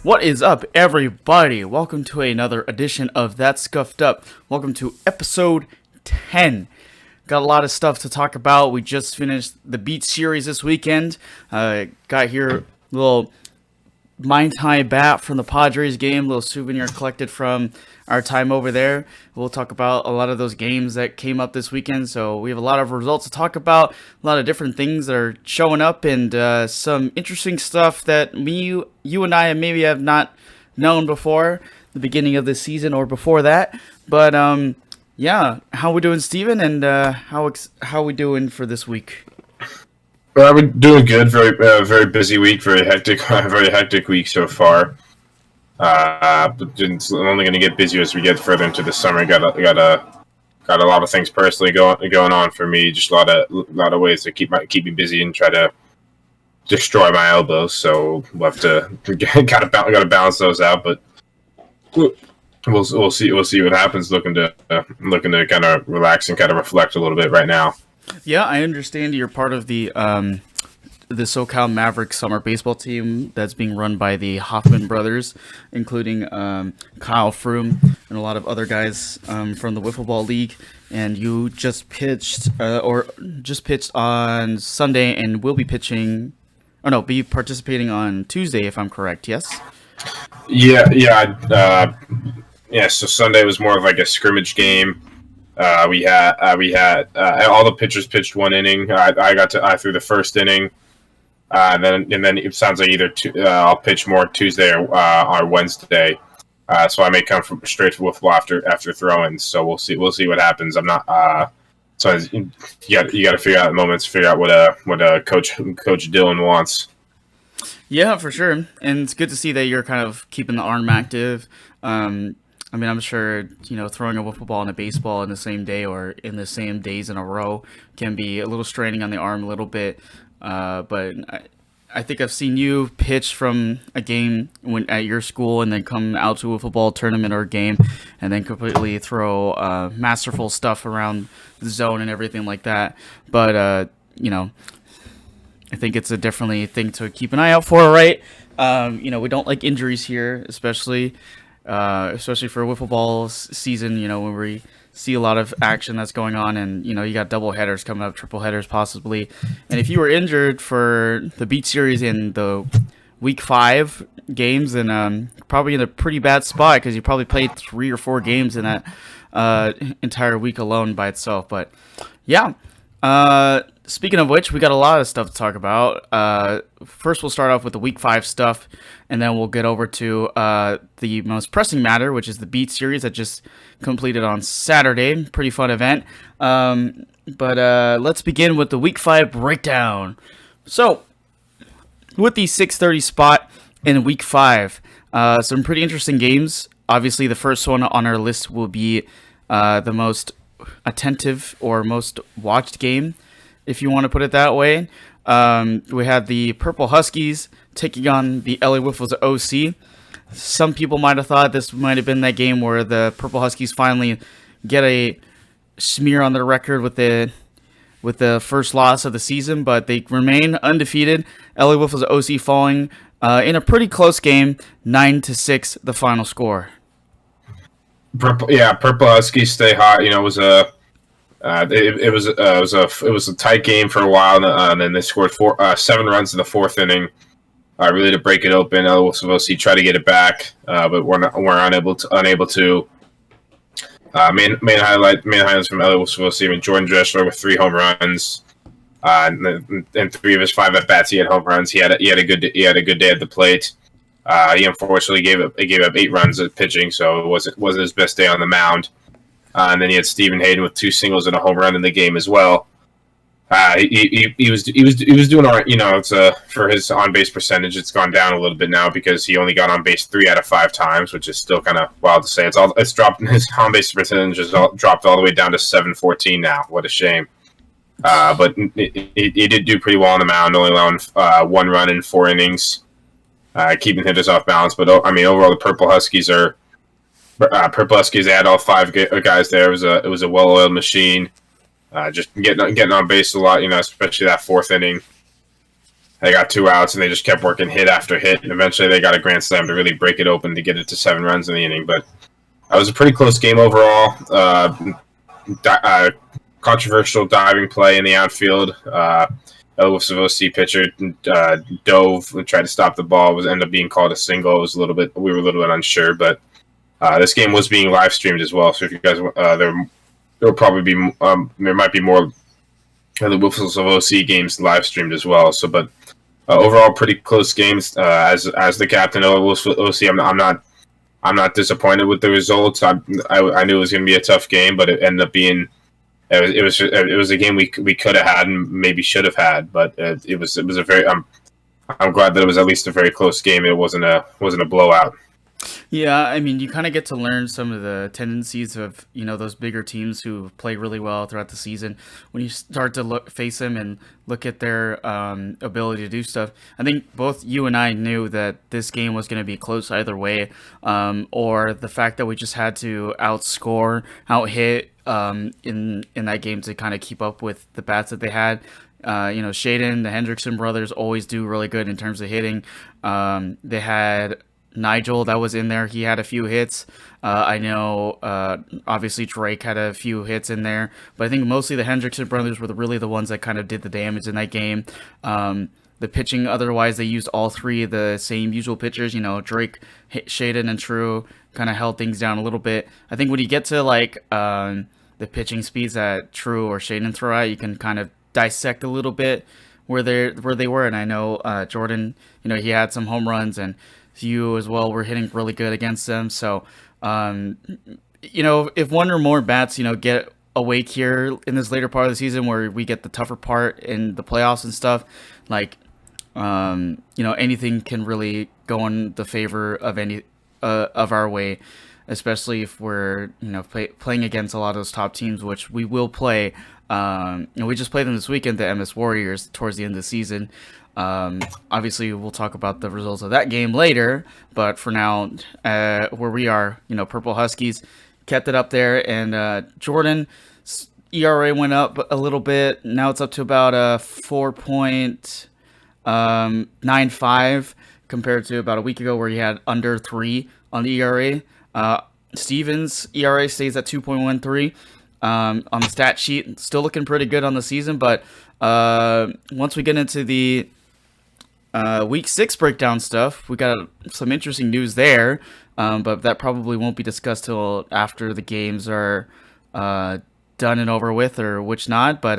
What is up, everybody? Welcome to another edition of That Scuffed Up. Welcome to episode 10. Got a lot of stuff to talk about. We just finished the Beat series this weekend. Got here a little Mind Tie bat from the Padres game, a little souvenir collected from our time over there. We'll talk about a lot of those games that came up this weekend. So we have a lot of results to talk about, a lot of different things that are showing up, and some interesting stuff that you and I maybe have not known before the beginning of this season or before that. But yeah, how we doing, Steven? And how we doing for this week? Well, we're doing good. Very busy week. Very hectic week so far. But it's only going to get busier as we get further into the summer. Got a lot of things personally going on for me. Just a lot of ways to keep me busy and try to destroy my elbows. So we'll have to gotta balance those out. But we'll see what happens. Looking to kind of relax and kind of reflect a little bit right now. Yeah, I understand you're part of the SoCal Mavericks summer baseball team that's being run by the Hoffman brothers, including Kyle Froome and a lot of other guys from the Wiffle Ball League. And you just pitched on Sunday and will be be participating on Tuesday, if I'm correct. Yes. Yeah. So Sunday was more of like a scrimmage game. We had all the pitchers pitched one inning. I threw the first inning. And then it sounds like I'll pitch more Tuesday or Wednesday. So I may come straight to Wiffle after throwing. So we'll see what happens. I'm not. So you got to figure out moments. Figure out what Coach Dylan wants. Yeah, for sure. And it's good to see that you're kind of keeping the arm active. I mean, I'm sure, throwing a wiffle ball and a baseball in the same day or in the same days in a row can be a little straining on the arm a little bit. But I think I've seen you pitch from a game at your school and then come out to a football tournament or game and then completely throw masterful stuff around the zone and everything like that. But, I think it's a definitely thing to keep an eye out for, right? We don't like injuries here, especially for wiffle ball season, when we see a lot of action that's going on, and you got double headers coming up, triple headers possibly. And if you were injured for the Beat series in the week 5 games, then probably in a pretty bad spot because you probably played 3 or 4 games in that entire week alone by itself. But yeah. Speaking of which, we got a lot of stuff to talk about. First, we'll start off with the Week 5 stuff, and then we'll get over to the most pressing matter, which is the Beat series that just completed on Saturday. Pretty fun event. But let's begin with the Week 5 breakdown. So, with the 6:30 spot in Week 5, some pretty interesting games. Obviously, the first one on our list will be the most attentive or most watched game, if you want to put it that way. We had the Purple Huskies taking on the LA Wiffles OC. Some people might have thought this might have been that game where the Purple Huskies finally get a smear on their record with the first loss of the season, but they remain undefeated. LA Wiffles OC falling in a pretty close game, 9-6, the final score. Purple Huskies stay hot. It was it was a tight game for a while, and then they scored 7 runs in the 4th inning, really to break it open. We'll see try to get it back, but we're unable to. Main highlights from LA Wilson. Jordan Dressler with 3 home runs, and 3 of his 5 at bats he had home runs. He had a good day at the plate. He unfortunately gave up 8 runs at pitching, so it wasn't his best day on the mound. And then he had Stephen Hayden with 2 singles and a home run in the game as well. He was doing all right. It's for his on base percentage, it's gone down a little bit now because he only got on base 3 out of 5 times, which is still kind of wild to say. It's dropped. His on base percentage has dropped all the way down to 7.14 now. What a shame. But he did do pretty well on the mound, only allowing 1 run in 4 innings. Keeping hitters off balance, but overall the Purple Huskies they had all 5 guys there. It was a well-oiled machine. Just getting on base a lot, especially that 4th inning. They got 2 outs, and they just kept working hit after hit, and eventually they got a grand slam to really break it open to get it to 7 runs in the inning. But it was a pretty close game overall. Controversial diving play in the outfield. Savosi pitcher dove and tried to stop the ball. Was ended up being called a single. It was we were a little bit unsure, but this game was being live streamed as well. So if you guys there will probably be there might be more of the Whistles of OC games live streamed as well. So, but overall, pretty close games. As the captain of OC, I'm not disappointed with the results. I knew it was going to be a tough game, but it ended up being it was a game we could have had and maybe should have had. But it was a very I'm glad that it was at least a very close game. It wasn't a blowout. Yeah, I mean, you kind of get to learn some of the tendencies of, those bigger teams who play really well throughout the season. When you start to face them and look at their ability to do stuff, I think both you and I knew that this game was going to be close either way, or the fact that we just had to outscore, out-hit in that game to kind of keep up with the bats that they had. Hayden, the Hendrickson brothers always do really good in terms of hitting. They had Nigel that was in there. He had a few hits. I know, obviously Drake had a few hits in there, but I think mostly the Hendrickson brothers were really the ones that kind of did the damage in that game. The pitching, otherwise, they used all three of the same usual pitchers. Drake, Shaden, and True kind of held things down a little bit. I think when you get to the pitching speeds that True or Shaden throw out, you can kind of dissect a little bit where they were. And I know Jordan, he had some home runs, and you as well were hitting really good against them. So, if one or more bats, get awake here in this later part of the season where we get the tougher part in the playoffs and stuff, anything can really go in the favor of any of our way, especially if we're, playing against a lot of those top teams, which we will play. We just played them this weekend, the MS Warriors, towards the end of the season. Obviously, we'll talk about the results of that game later, but for now, where we are, Purple Huskies kept it up there, and Jordan's ERA went up a little bit. Now it's up to about a 4.95 compared to about a week ago where he had under 3 on the ERA. Stevens' ERA stays at 2.13. On the stat sheet, still looking pretty good on the season, but once we get into the Week 6 breakdown stuff, we got some interesting news there, but that probably won't be discussed till after the games are done and over with, or which not. But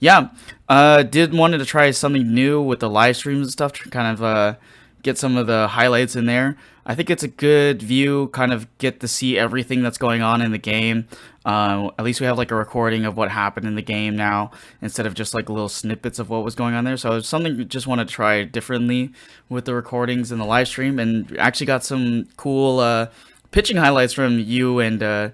wanted to try something new with the live streams and stuff to kind of get some of the highlights in there. I think it's a good view, kind of get to see everything that's going on in the game. At least we have a recording of what happened in the game now, instead of just little snippets of what was going on there. So it's something we just want to try differently with the recordings and the live stream, and actually got some cool pitching highlights from you and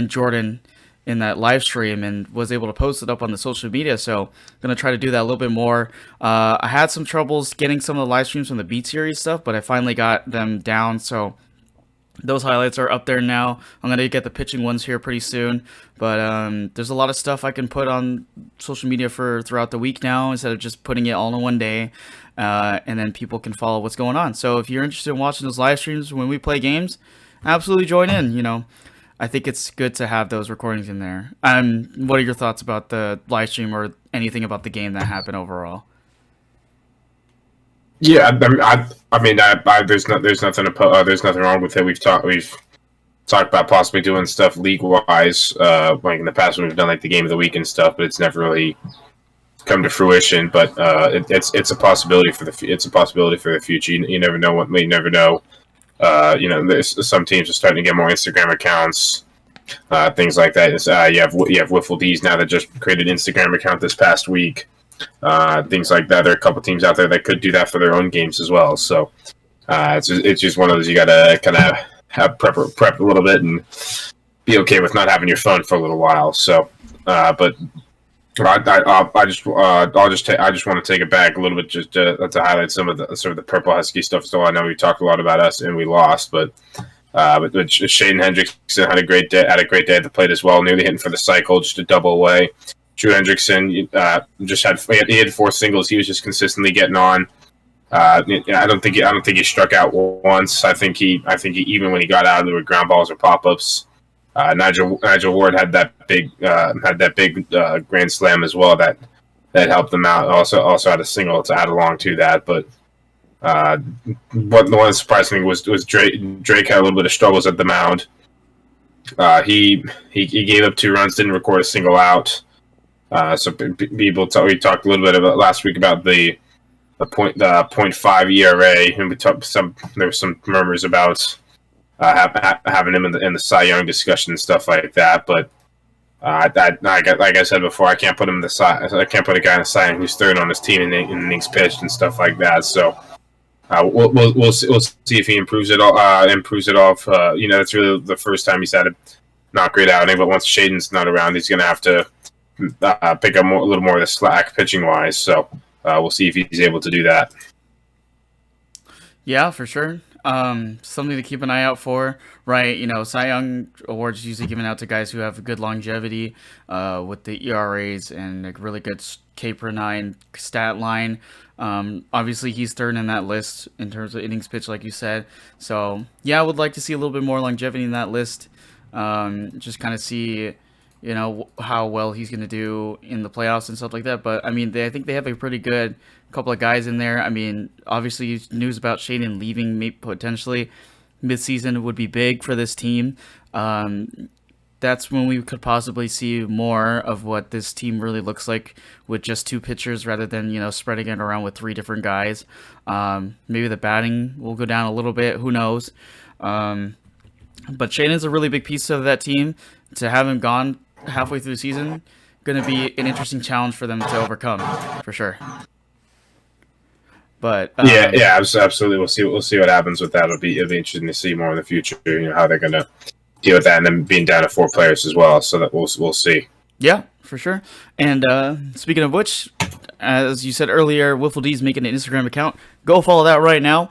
Jordan in that live stream, and was able to post it up on the social media. So I'm going to try to do that a little bit more. I had some troubles getting some of the live streams from the Beat Series stuff, but I finally got them down. So those highlights are up there now. I'm going to get the pitching ones here pretty soon. But there's a lot of stuff I can put on social media for throughout the week now, instead of just putting it all in one day. And then people can follow what's going on. So if you're interested in watching those live streams when we play games, absolutely join in, I think it's good to have those recordings in there. What are your thoughts about the live stream, or anything about the game that happened overall? Yeah, there's nothing wrong with it. We've talked about possibly doing stuff league wise, in the past when we've done the game of the week and stuff, but it's never really come to fruition. But it's a possibility for the future. You never know what. You never know. Some teams are starting to get more Instagram accounts, things like that. You have Wiffle D's now that just created an Instagram account this past week. Things like that. There are a couple teams out there that could do that for their own games as well. So it's just one of those you gotta kind of have prep a little bit and be okay with not having your phone for a little while. So, but I just want to take it back a little bit just to highlight some of the Purple Husky stuff. So I know we talked a lot about us and we lost, but Shaden Hendrickson had a great day at the plate as well, nearly hitting for the cycle, just a double away. Drew Hendrickson he had 4 singles. He was just consistently getting on. I don't think he struck out once. I think he even when he got out, there were ground balls or pop ups. Nigel Ward had that big grand slam as well that helped them out. Also had a single to add along to that. But the one surprising thing was Drake had a little bit of struggles at the mound. He gave up 2 runs, didn't record a single out. So we talked a little bit about last week about the 0.5 ERA, and there were some murmurs about having him in the Cy Young discussion and stuff like that. But like I said before, I can't put him I can't put a guy in the Cy Young who's third on his team in innings pitched and stuff like that. So we'll see if he improves it all. That's really the first time he's had a not great outing. But once Shaden's not around, he's going to have to pick up a little more of the slack pitching wise. So we'll see if he's able to do that. Yeah, for sure. Something to keep an eye out for, right? Cy Young awards usually given out to guys who have good longevity with the ERAs and a really good K per 9 stat line. Obviously, he's third in that list in terms of innings pitched, like you said. So, yeah, I would like to see a little bit more longevity in that list. Just kind of see, how well he's going to do in the playoffs and stuff like that. But, I think they have a pretty good couple of guys in there. Obviously, news about Shaden leaving potentially midseason would be big for this team. That's when we could possibly see more of what this team really looks like with just 2 pitchers rather than, spreading it around with 3 different guys. Maybe the batting will go down a little bit. Who knows? But Shaden's a really big piece of that team. To have him gone halfway through the season, going to be an interesting challenge for them to overcome, for sure. But absolutely. We'll see what happens with that. It'll be interesting to see more in the future. How they're going to deal with that, and then being down to 4 players as well. So that we'll see. Yeah, for sure. And speaking of which, as you said earlier, Wiffle D's making an Instagram account. Go follow that right now.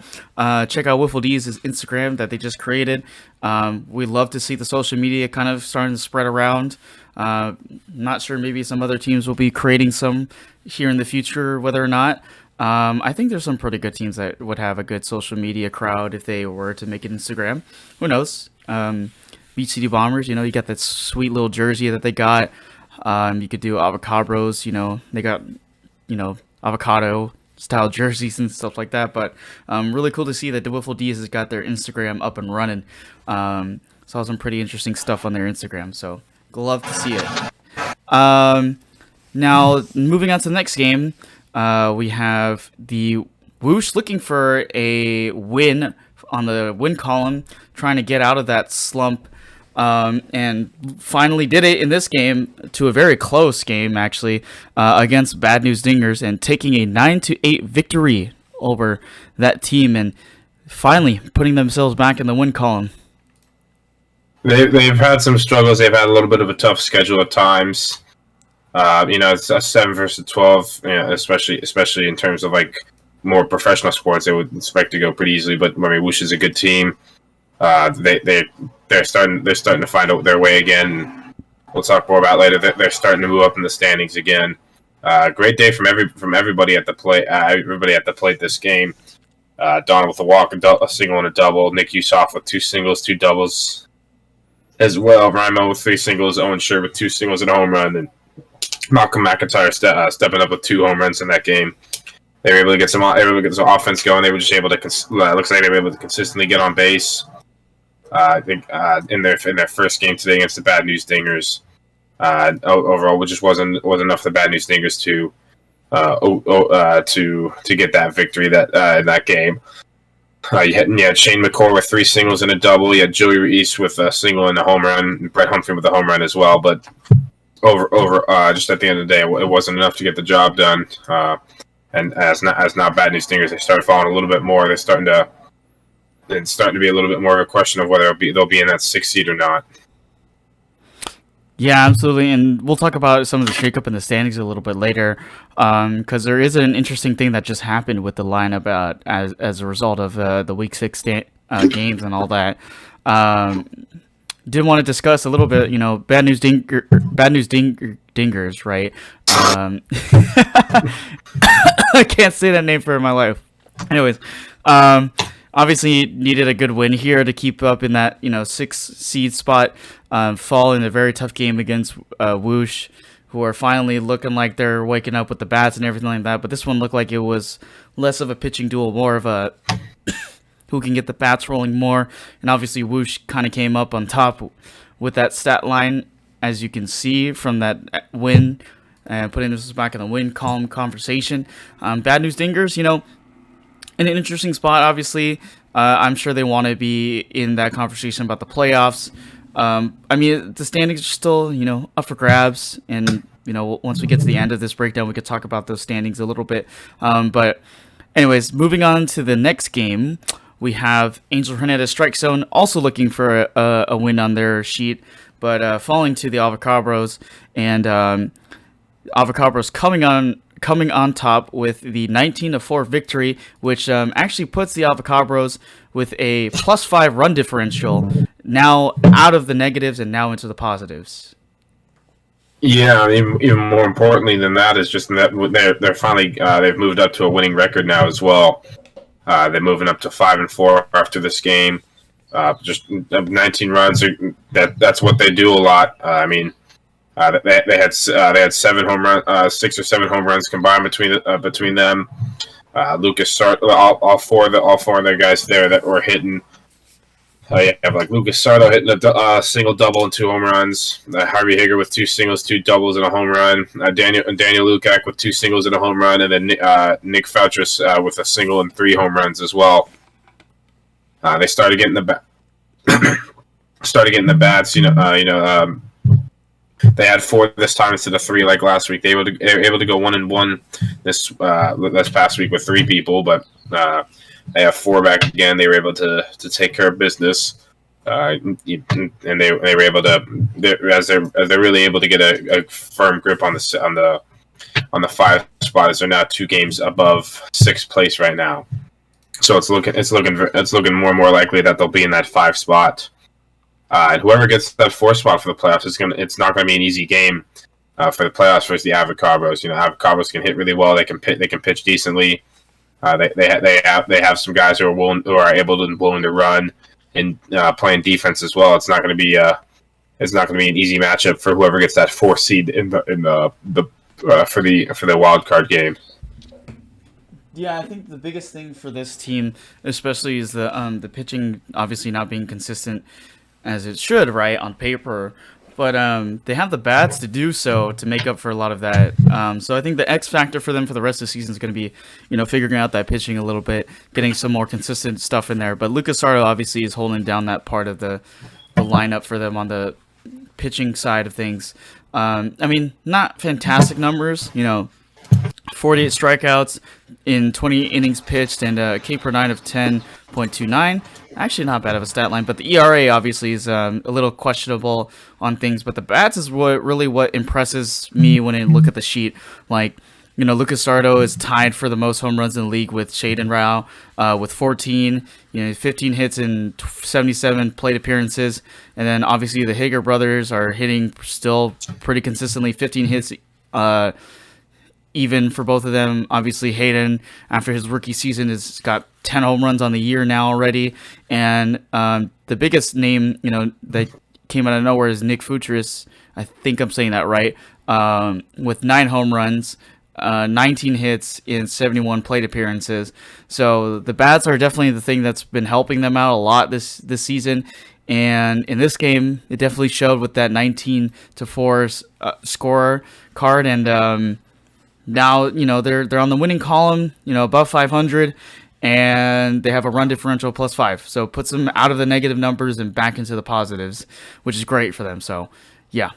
Check out Wiffle D's Instagram that they just created. We love to see the social media kind of starting to spread around. Not sure, maybe some other teams will be creating some here in the future, whether or not. I think there's some pretty good teams that would have a good social media crowd if they were to make an Instagram. Who knows? Beach City Bombers, you got that sweet little jersey that they got. You could do Avocabros, they got, avocado style jerseys and stuff like that. But really cool to see that the Wiffle D's has got their Instagram up and running. Saw some pretty interesting stuff on their Instagram, so love to see it. Now, moving on to the next game, we have the Whoosh looking for a win on the win column, trying to get out of that slump, and finally did it in this game, to a very close game, actually, against Bad News Dingers, and taking a 9-8 victory over that team, and finally putting themselves back in the win column. They've had some struggles. They've had a little bit of a tough schedule at times. It's a 7 versus 12, especially in terms of like more professional sports. They would expect to go pretty easily, but Whoosh is a good team. They're starting to find out their way again. We'll talk more about later. They're starting to move up in the standings again. Great day from everybody at the plate. Everybody at the plate this game. Donald with a walk, a single and a double. Nick Usoff with 2 singles, 2 doubles as well. Rymo with 3 singles. Owen Scher with 2 singles and a home run. And Malcolm McIntyre stepping up with 2 home runs in that game. They were able to get some offense going. They were just able to. Looks like they were able to consistently get on base. I think in their first game today against the Bad News Dingers, overall, which just wasn't enough for the Bad News Dingers to get that victory in that game. You had Shane McCord with 3 singles and a double. You had Joey Reese with a single and a home run. And Brett Humphrey with a home run as well. But just at the end of the day, it wasn't enough to get the job done. And as now Bad News Dingers, they started falling a little bit more. It's starting to be a little bit more of a question of whether they'll be in that 6th seed or not. Yeah, absolutely, and we'll talk about some of the shakeup in the standings a little bit later, because there is an interesting thing that just happened with the lineup as a result of the Week 6 games and all that. did want to discuss a little bit, bad news dingers, right? I can't say that name for my life. Anyways, obviously needed a good win here to keep up in that 6 seed spot. Fall in a very tough game against Whoosh, who are finally looking like they're waking up with the bats and everything like that. But this one looked like it was less of a pitching duel, more of a who can get the bats rolling more. And obviously Whoosh kind of came up on top with that stat line, as you can see from that win, and putting this back in the win column conversation. Bad news dingers, in an interesting spot, obviously. I'm sure they want to be in that conversation about the playoffs. The standings are still, up for grabs. And, once we get to the end of this breakdown, we could talk about those standings a little bit. But anyways, moving on to the next game, we have Angel Hernandez Strike Zone also looking for a win on their sheet, but falling to the Avocabros. And Avocabros coming on top with the 19-4 victory, which actually puts the Avocabros with a +5 run differential, now out of the negatives and now into the positives. Yeah, even more importantly than that is just that they're finally they've moved up to a winning record now as well. They're moving up to 5-4 after this game. Just 19 runs. That's what they do a lot. They had 7 home run, 6 or 7 home runs combined between them. Lucas Sardo, all four of their guys there that were hitting. You have like Lucas Sardo hitting a single, double, and 2 home runs. Harvey Higger with 2 singles, 2 doubles, and a home run. Daniel Lukac with 2 singles and a home run, and then Nick Foutress with a single and 3 home runs as well. They started getting the bats. They had 4 this time instead of 3 like last week. They were able to go 1-1 this past week with 3 people, but they have 4 back again. They were able to take care of business, and they were able to as they're really able to get a firm grip on the 5 spot. As they're now 2 games above 6th place right now. So it's looking more and more likely that they'll be in that 5 spot. And whoever gets that 4 spot for the playoffs it's not going to be an easy game for the playoffs versus the Avocabros. Avocabros can hit really well. They can pitch decently. They have some guys who are able and willing to run and playing defense as well. It's not going to be an easy matchup for whoever gets that 4th seed for the wild card game. Yeah, I think the biggest thing for this team, especially, is the pitching obviously not being consistent as it should, right, on paper. But they have the bats to do so, to make up for a lot of that. So I think the X factor for them for the rest of the season is going to be, figuring out that pitching a little bit, getting some more consistent stuff in there. But Lucas Sardo obviously is holding down that part of the lineup for them on the pitching side of things. Not fantastic numbers, 48 strikeouts in 20 innings pitched and a K per 9 of 10.29. Actually, not bad of a stat line, but the ERA obviously is a little questionable on things. But the bats is what impresses me when I look at the sheet. Like, Lucas Sardo is tied for the most home runs in the league with Hayden with 14. 15 hits in 77 plate appearances, and then obviously the Hager brothers are hitting still pretty consistently. 15 hits. Even for both of them. Obviously, Hayden, after his rookie season, has got 10 home runs on the year now already. And the biggest name, that came out of nowhere is Nick Foutress. I think I'm saying that right. With 9 home runs, 19 hits in 71 plate appearances. So the bats are definitely the thing that's been helping them out a lot this season. And in this game, it definitely showed with that 19-4 scorer card. And now, they're on the winning column, above 500, and they have a run differential +5. So it puts them out of the negative numbers and back into the positives, which is great for them. So, yeah.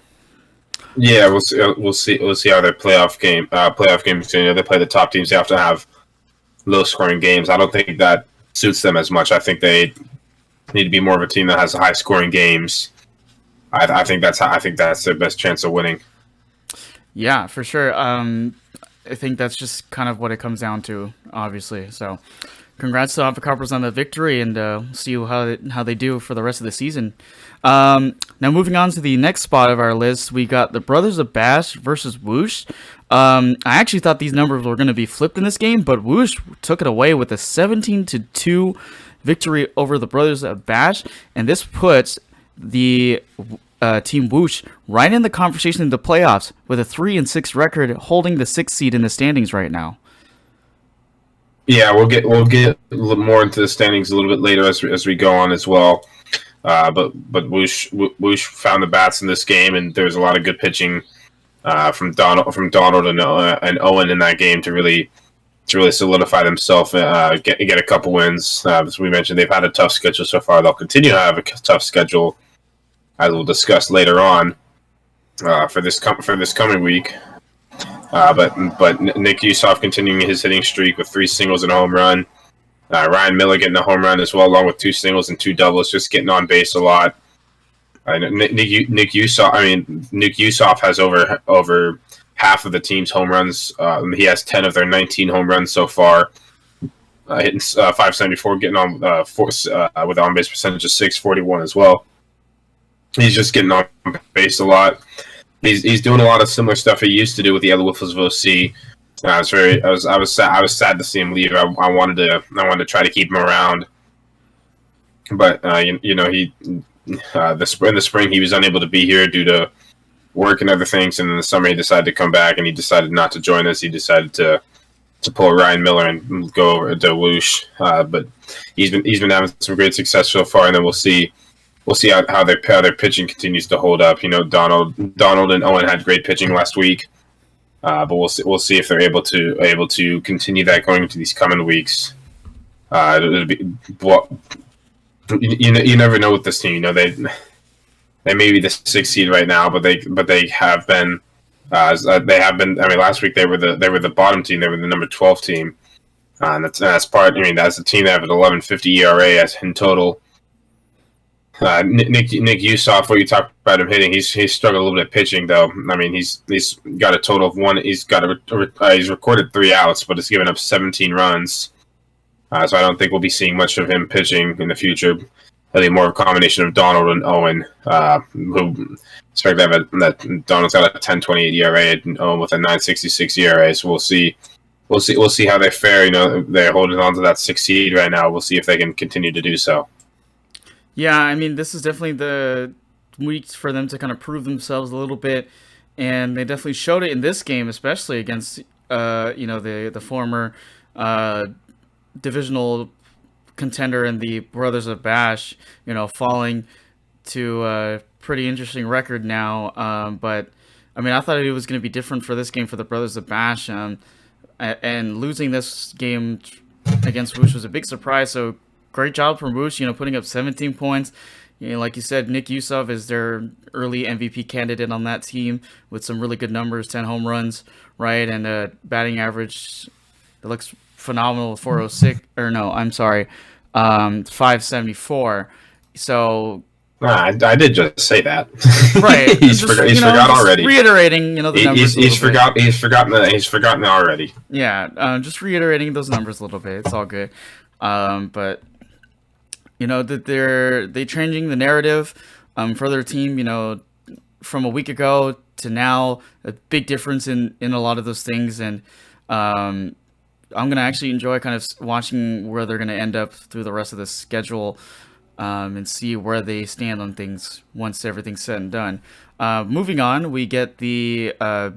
Yeah, we'll see how their playoff games. They play the top teams. They have to have low-scoring games. I don't think that suits them as much. I think they need to be more of a team that has high-scoring games. I think that's their best chance of winning. Yeah, for sure. I think that's just kind of what it comes down to, obviously. So, Congrats to Avocados on the victory, and see how they do for the rest of the season. Now moving on to the next spot of our list, we got the Brothers of Bash versus Whoosh. I actually thought these numbers were going to be flipped in this game, but Whoosh took it away with a 17-2 victory over the Brothers of Bash, and this puts the Team Whoosh right in the conversation in the playoffs with a 3-6 record, holding the 6th seed in the standings right now. Yeah, we'll get a little more into the standings a little bit later as we go on as well. But Whoosh found the bats in this game, and there was a lot of good pitching from Donald and Owen in that game to really solidify themselves, get a couple wins. As we mentioned, they've had a tough schedule so far. They'll continue to have a tough schedule, as we'll discuss later on for this coming week. But Nick Yusoff continuing his hitting streak with 3 singles and a home run. Ryan Miller getting a home run as well, along with 2 singles and 2 doubles, just getting on base a lot. Nick Yusoff has over half of the team's home runs. He has 10 of their 19 home runs so far. Hitting .574, getting on with an on-base percentage of .641 as well. He's just getting on base a lot. He's doing a lot of similar stuff he used to do with the Yellow Wolves of OC. I was sad to see him leave. I wanted to try to keep him around, but in the spring he was unable to be here due to work and other things, and in the summer he decided to come back, and he decided not to join us. He decided to pull Ryan Miller and go over to Whoosh. But he's been having some great success so far, and then we'll see how their pitching continues to hold up. Donald and Owen had great pitching last week, but we'll see if they're able to continue that going into these coming weeks. It'll be, you never know with this team. They may be the 6th seed right now, but they have been. I mean, last week they were the bottom team. They were the number 12 team, and that's part. I mean, that's a team that have an 11.50 ERA in total. Nick Yusoff, what you talked about him hitting, he's struggled a little bit pitching though. I mean, he's got a total of 1. He's recorded 3 outs, but it's given up 17 runs. So I don't think we'll be seeing much of him pitching in the future. It'll be more of a combination of Donald and Owen, who expect to have that Donald's got a 10.28 ERA and Owen with a 9.66 ERA. So we'll see how they fare. They're holding on to that 6th seed right now. We'll see if they can continue to do so. Yeah, I mean, this is definitely the week for them to kind of prove themselves a little bit, and they definitely showed it in this game, especially against the former divisional contender and the Brothers of Bash, falling to a pretty interesting record now. But I mean, I thought it was going to be different for this game for the Brothers of Bash, and losing this game against Whoosh was a big surprise. So great job from Whoosh, putting up 17 points. Like you said, Nick Yusoff is their early MVP candidate on that team with some really good numbers, 10 home runs, right? And a batting average that looks phenomenal, 406, or no, I'm sorry, 574. So I did just say that. Right. He's forgot already. Reiterating, the numbers. He's forgotten already. Yeah, just reiterating those numbers a little bit. It's all good. But that they changing the narrative for their team. From a week ago to now, a big difference in a lot of those things, and I'm gonna actually enjoy kind of watching where they're gonna end up through the rest of the schedule, and see where they stand on things once everything's said and done. Moving on, we get the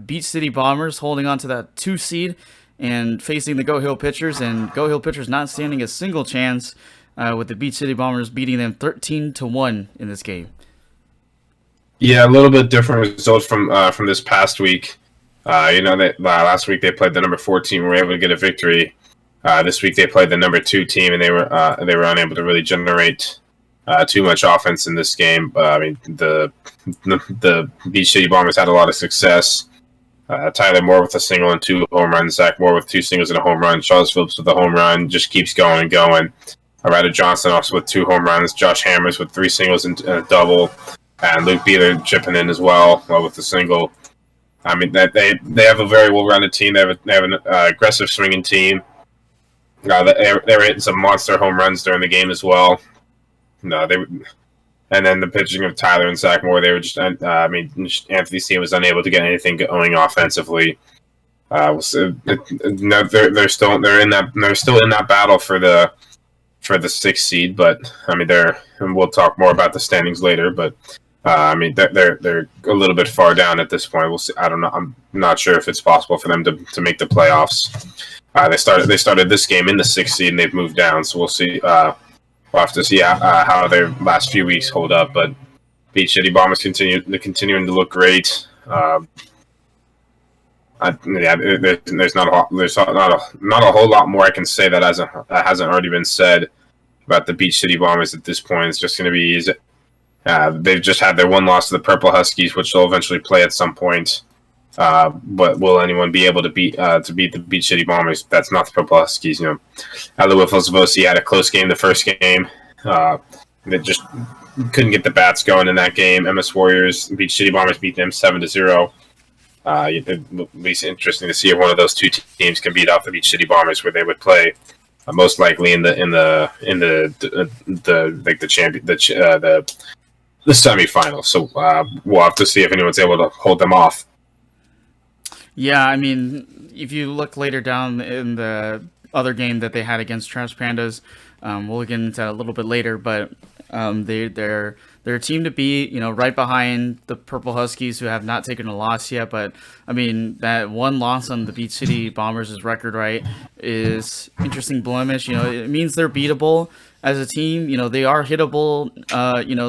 Beach City Bombers holding on to that 2 seed and facing the Go Hill Pitchers, and Go Hill Pitchers not standing a single chance, with the Beach City Bombers beating them 13-1 in this game. Yeah, a little bit different results from this past week. Last week they played the number 4 team and were able to get a victory. This week they played the number 2 team, and they were unable to really generate too much offense in this game. I mean, the Beach City Bombers had a lot of success. Tyler Moore with a single and 2 home runs. Zach Moore with 2 singles and a home run. Charles Phillips with a home run. Just keeps going and going. Ryder Johnson also with 2 home runs. Josh Hammers with 3 singles and a double. And Luke Beeler chipping in as well with a single. I mean, they have a very well-rounded team. They have an aggressive swinging team. They were hitting some monster home runs during the game as well. No, and then the pitching of Tyler and Zach Moore, they were just. Anthony's team was unable to get anything going offensively. They're still in that battle for the 6th seed, but I mean and we'll talk more about the standings later, but they're a little bit far down at this point. We'll see. I don't know. I'm not sure if it's possible for them to make the playoffs. They started this game in the 6th seed and they've moved down, so we'll see. We'll have to see how their last few weeks hold up, but Beach City Bombers continuing to look great. There's not a whole lot more I can say that hasn't already been said about the Beach City Bombers at this point. It's just going to be easy. They've just had their one loss to the Purple Huskies, which they'll eventually play at some point. But will anyone be able to beat the Beach City Bombers? That's not the Purple Huskies. The Whiffles of OC had a close game the first game. They just couldn't get the bats going in that game. MS Warriors, Beach City Bombers beat them 7-0. It'll be interesting to see if one of those two teams can beat out the Beach City Bombers, where they would play most likely in the semifinals. So we'll have to see if anyone's able to hold them off. Yeah, I mean, if you look later down in the other game that they had against Trash Pandas, we'll get into that a little bit later, but they're a team to beat, right behind the Purple Huskies, who have not taken a loss yet. But I mean, that one loss on the Beach City Bombers' record, right, is interesting blemish. It means they're beatable as a team. They are hittable.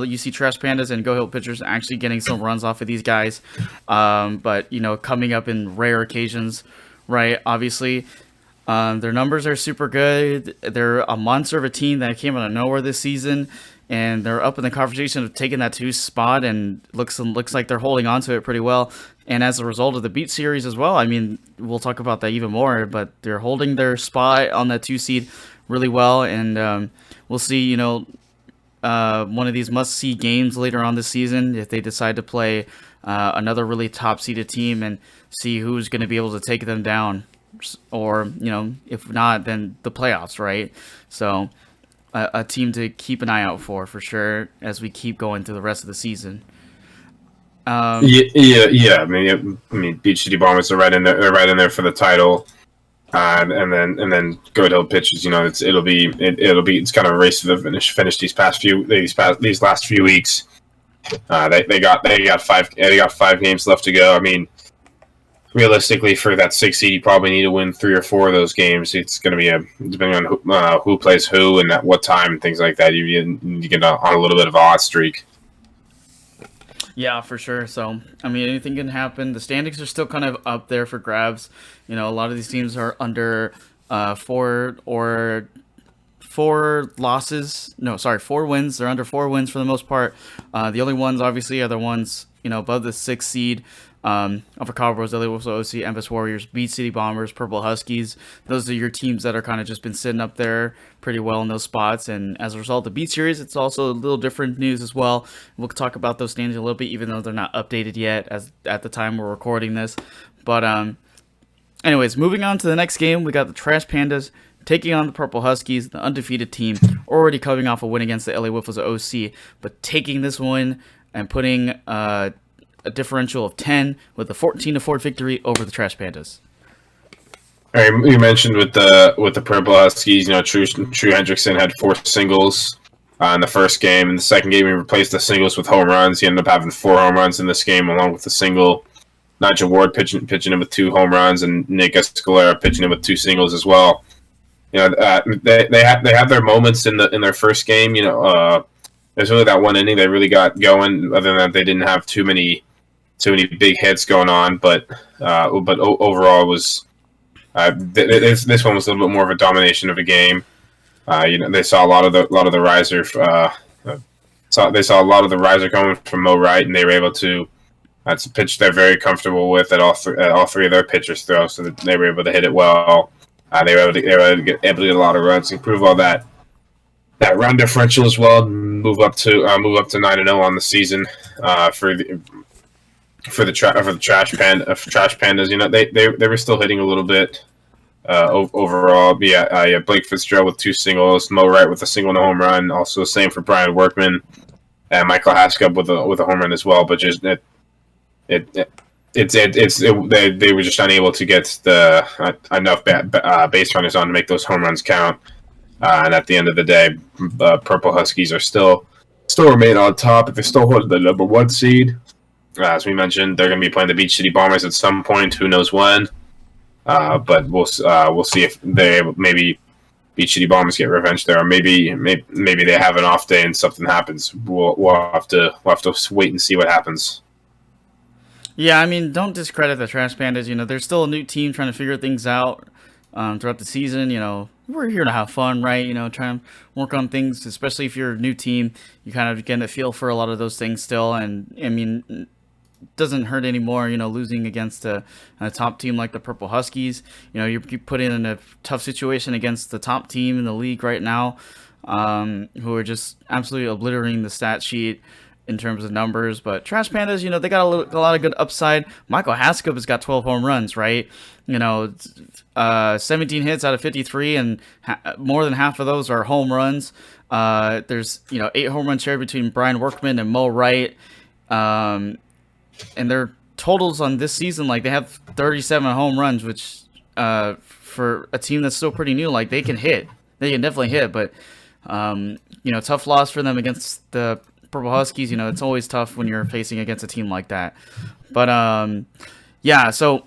You see Trash Pandas and Go Hill pitchers actually getting some runs off of these guys, but coming up in rare occasions, right? Obviously. Their numbers are super good. They're a monster of a team that came out of nowhere this season, and they're up in the conversation of taking that 2 spot, and looks like they're holding on to it pretty well. And as a result of the Beat series as well, I mean, we'll talk about that even more, but they're holding their spot on that 2 seed really well, and we'll see, one of these must-see games later on this season if they decide to play another really top-seeded team and see who's going to be able to take them down. Or, if not, then the playoffs, right? So a team to keep an eye out for sure as we keep going through the rest of the season. Yeah. I mean, Beach City Bombers are right in there. They're right in there for the title, and then Goat Hill pitchers. It's kind of a race to the finish these last few weeks. They got 5 games left to go. I mean, realistically, for that 6 seed, you probably need to win 3 or 4 of those games. It's going to be depending on who plays who and at what time and things like that. You get on a little bit of a hot streak. Yeah, for sure. So, I mean, anything can happen. The standings are still kind of up there for grabs. A lot of these teams are under 4 losses. No, sorry, 4 wins. They're under 4 wins for the most part. The only ones, obviously, are the ones above the 6th seed. Upper Cowboys, LA Wolves, OC, Empress Warriors, Beach City Bombers, Purple Huskies. Those are your teams that are kind of just been sitting up there pretty well in those spots. And as a result of the Beat series, it's also a little different news as well. We'll talk about those standings a little bit, even though they're not updated yet as at the time we're recording this. But anyways, moving on to the next game, we got the Trash Pandas taking on the Purple Huskies, the undefeated team, already coming off a win against the LA Whiffles of OC, but taking this win and putting a differential of 10 with a 14-4 victory over the Trash Pandas. All right, you mentioned with the Purple Huskies, True Hendrickson had 4 singles in the first game. In the second game, he replaced the singles with home runs. He ended up having 4 home runs in this game, along with the single. Nigel Ward pitching in with 2 home runs, and Nick Escalera pitching in with 2 singles as well. They had their moments in their first game. There's really that one inning they really got going. Other than that, they didn't have too many big hits going on, but overall it was this one was a little bit more of a domination of a game. They saw a lot of the riser. They saw a lot of the riser coming from Mo Wright, and they were able to. That's a pitch they're very comfortable with at all 3 of their pitchers throw, so that they were able to hit it well. They were able to get a lot of runs, improve all that run differential as well, move up to 9-0 on the season for the Trash Pandas. They were still hitting a little bit. overall. Yeah, Blake Fitzgerald with 2 singles, Mo Wright with a single and a home run. Also, same for Brian Workman and Michael Haskell with a home run as well. But just they were just unable to get the enough base runners on to make those home runs count. And at the end of the day, Purple Huskies are still remain on top. They're still holding the number 1 seed. As we mentioned, they're going to be playing the Beach City Bombers at some point. Who knows when? But we'll see if maybe Beach City Bombers get revenge there, or maybe they have an off day and something happens. We'll have to wait and see what happens. Yeah, I mean, don't discredit the Trash Pandas. They're still a new team trying to figure things out throughout the season. We're here to have fun, right? Trying to work on things, especially if you're a new team. You kind of get a feel for a lot of those things still. And, I mean, it doesn't hurt anymore, losing against a top team like the Purple Huskies. You're put in a tough situation against the top team in the league right now, who are just absolutely obliterating the stat sheet in terms of numbers. But Trash Pandas, they got a lot of good upside. Michael Haskell has got 12 home runs, right? 17 hits out of 53, and more than half of those are home runs. There's 8 home run share between Brian Workman and Mo Wright, and their totals on this season, like, they have 37 home runs, which for a team that's still pretty new, like, they can definitely hit. But tough loss for them against the Purple Huskies. It's always tough when you're facing against a team like that. But yeah, so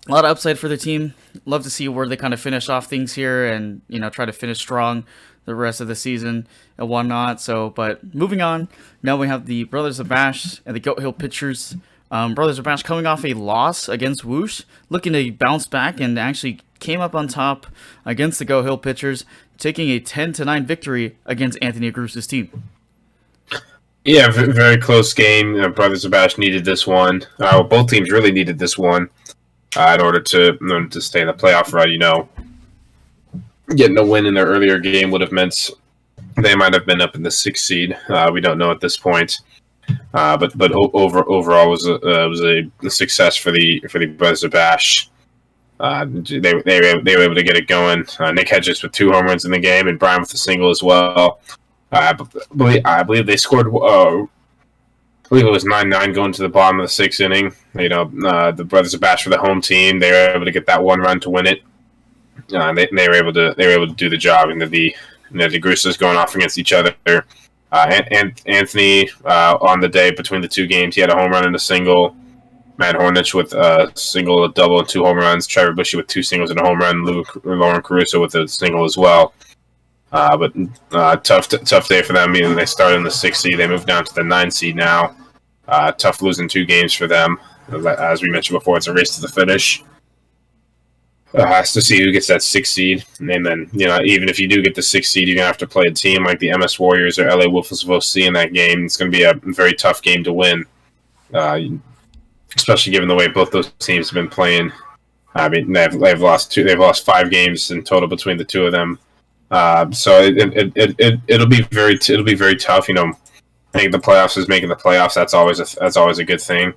a lot of upside for the team. Love to see where they kind of finish off things here, and try to finish strong the rest of the season and whatnot. So, but moving on, now we have the Brothers of Bash and the Goat Hill Pitchers. Brothers of Bash coming off a loss against Whoosh, looking to bounce back, and actually came up on top against the Goat Hill Pitchers, taking a 10-9 victory against Anthony Agrusa's team. Yeah, very close game. Brothers of Bash needed this one. Both teams really needed this one in order to stay in the playoff run. Getting a win in their earlier game would have meant they might have been up in the 6th seed. We don't know at this point. But overall was a success for the Brothers of Bash. They were able to get it going. Nick Hedges with 2 home runs in the game, and Brian with a single as well. I believe they scored. I believe it was 9-9 going to the bottom of the 6th inning. The Brothers of Bash were the home team. They were able to get that one run to win it. They were able to do the job, and the Grusas going off against each other. And Anthony on the day between the 2 games, he had a home run and a single. Matt Hornich with a single, a double, and 2 home runs. Trevor Bushy with 2 singles and a home run. Lauren Caruso with a single as well. But tough day for them. They started in the 6th seed. They moved down to the 9th seed now. Tough losing 2 games for them. As we mentioned before, it's a race to the finish. Has to see who gets that 6th seed. And then, even if you do get the 6th seed, you're going to have to play a team like the MS Warriors or LA Wolves of OC in that game. It's going to be a very tough game to win, especially given the way both those teams have been playing. I mean, they've lost 5 games in total between the 2 of them. So it'll be very tough. I think the playoffs is making the playoffs. That's always a good thing.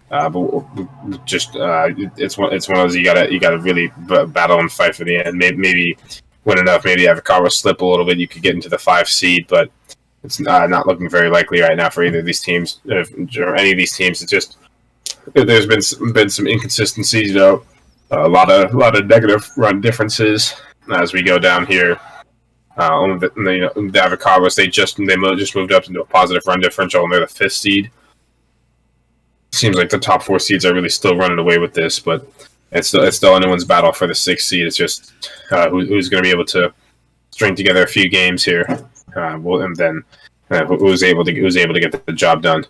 But just it's one of those you gotta really battle and fight for the end. Maybe win enough. Maybe have a car slip a little bit. You could get into the 5th seed, but it's not looking very likely right now for either of these teams or any of these teams. It's just there's been some inconsistencies. A lot of negative run differences as we go down here. The Avocados, they just moved up into a positive run differential, and they're the 5th seed. Seems like the top 4 seeds are really still running away with this, but it's still anyone's battle for the 6th seed. It's just who's going to be able to string together a few games here, and then who's able to get the job done.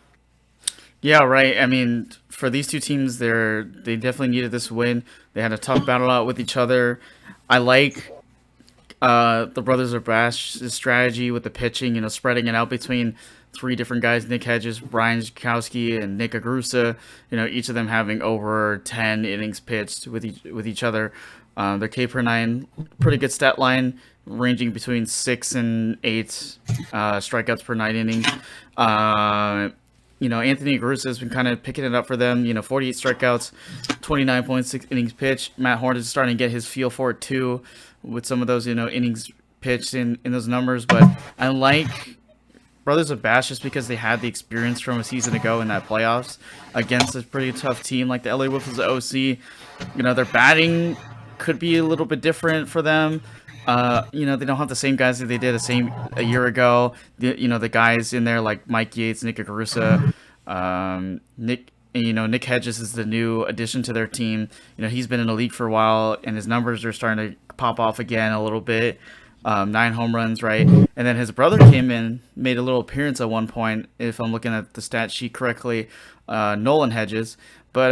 Yeah, right. I mean, for these 2 teams, they definitely needed this win. They had a tough battle out with each other. I like the Brothers of Bash's strategy with the pitching, spreading it out between 3 different guys: Nick Hedges, Brian Zukowski, and Nick Agrusa. Each of them having over 10 innings pitched with each other. Their K per 9, pretty good stat line, ranging between 6 and 8 strikeouts per 9 innings. Anthony Garusa has been kind of picking it up for them. 48 strikeouts, 29.6 innings pitched. Matt Horn is starting to get his feel for it too, with some of those innings pitched in those numbers. But I like Brothers of Bash just because they had the experience from a season ago in that playoffs against a pretty tough team like the LA Whiffles OC. Their batting could be a little bit different for them. They don't have the same guys that they did a year ago. The guys in there like Mike Yates, Nick Garusa, Nick Hedges is the new addition to their team. He's been in the league for a while, and his numbers are starting to pop off again a little bit. 9 home runs, right? And then his brother came in, made a little appearance at one point, if I'm looking at the stat sheet correctly, Nolan Hedges. But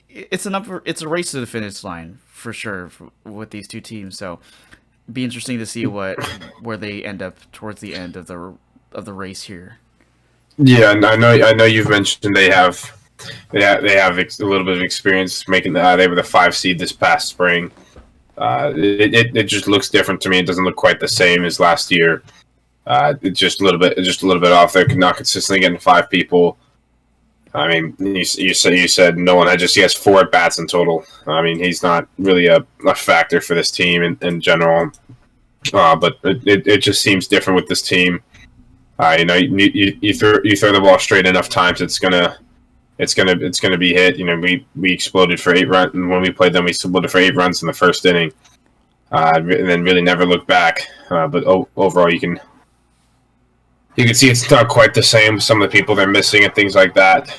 it's a race to the finish line for sure with these two teams. So it'd be interesting to see where they end up towards the end of the race here. Yeah, and I know you've mentioned they have a little bit of experience making they were the 5 seed this past spring. It just looks different to me. It doesn't look quite the same as last year. It's just a little bit off. They're not consistently getting 5 people. I mean, you said Nolan Hedges. He has 4 at bats in total. I mean, he's not really a factor for this team in general. But it just seems different with this team. You throw the ball straight enough times, it's gonna be hit. We exploded for 8 runs, and when we played them, we exploded for 8 runs in the first inning, and then really never looked back. But overall, you can see it's not quite the same. Some of the people they're missing and things like that.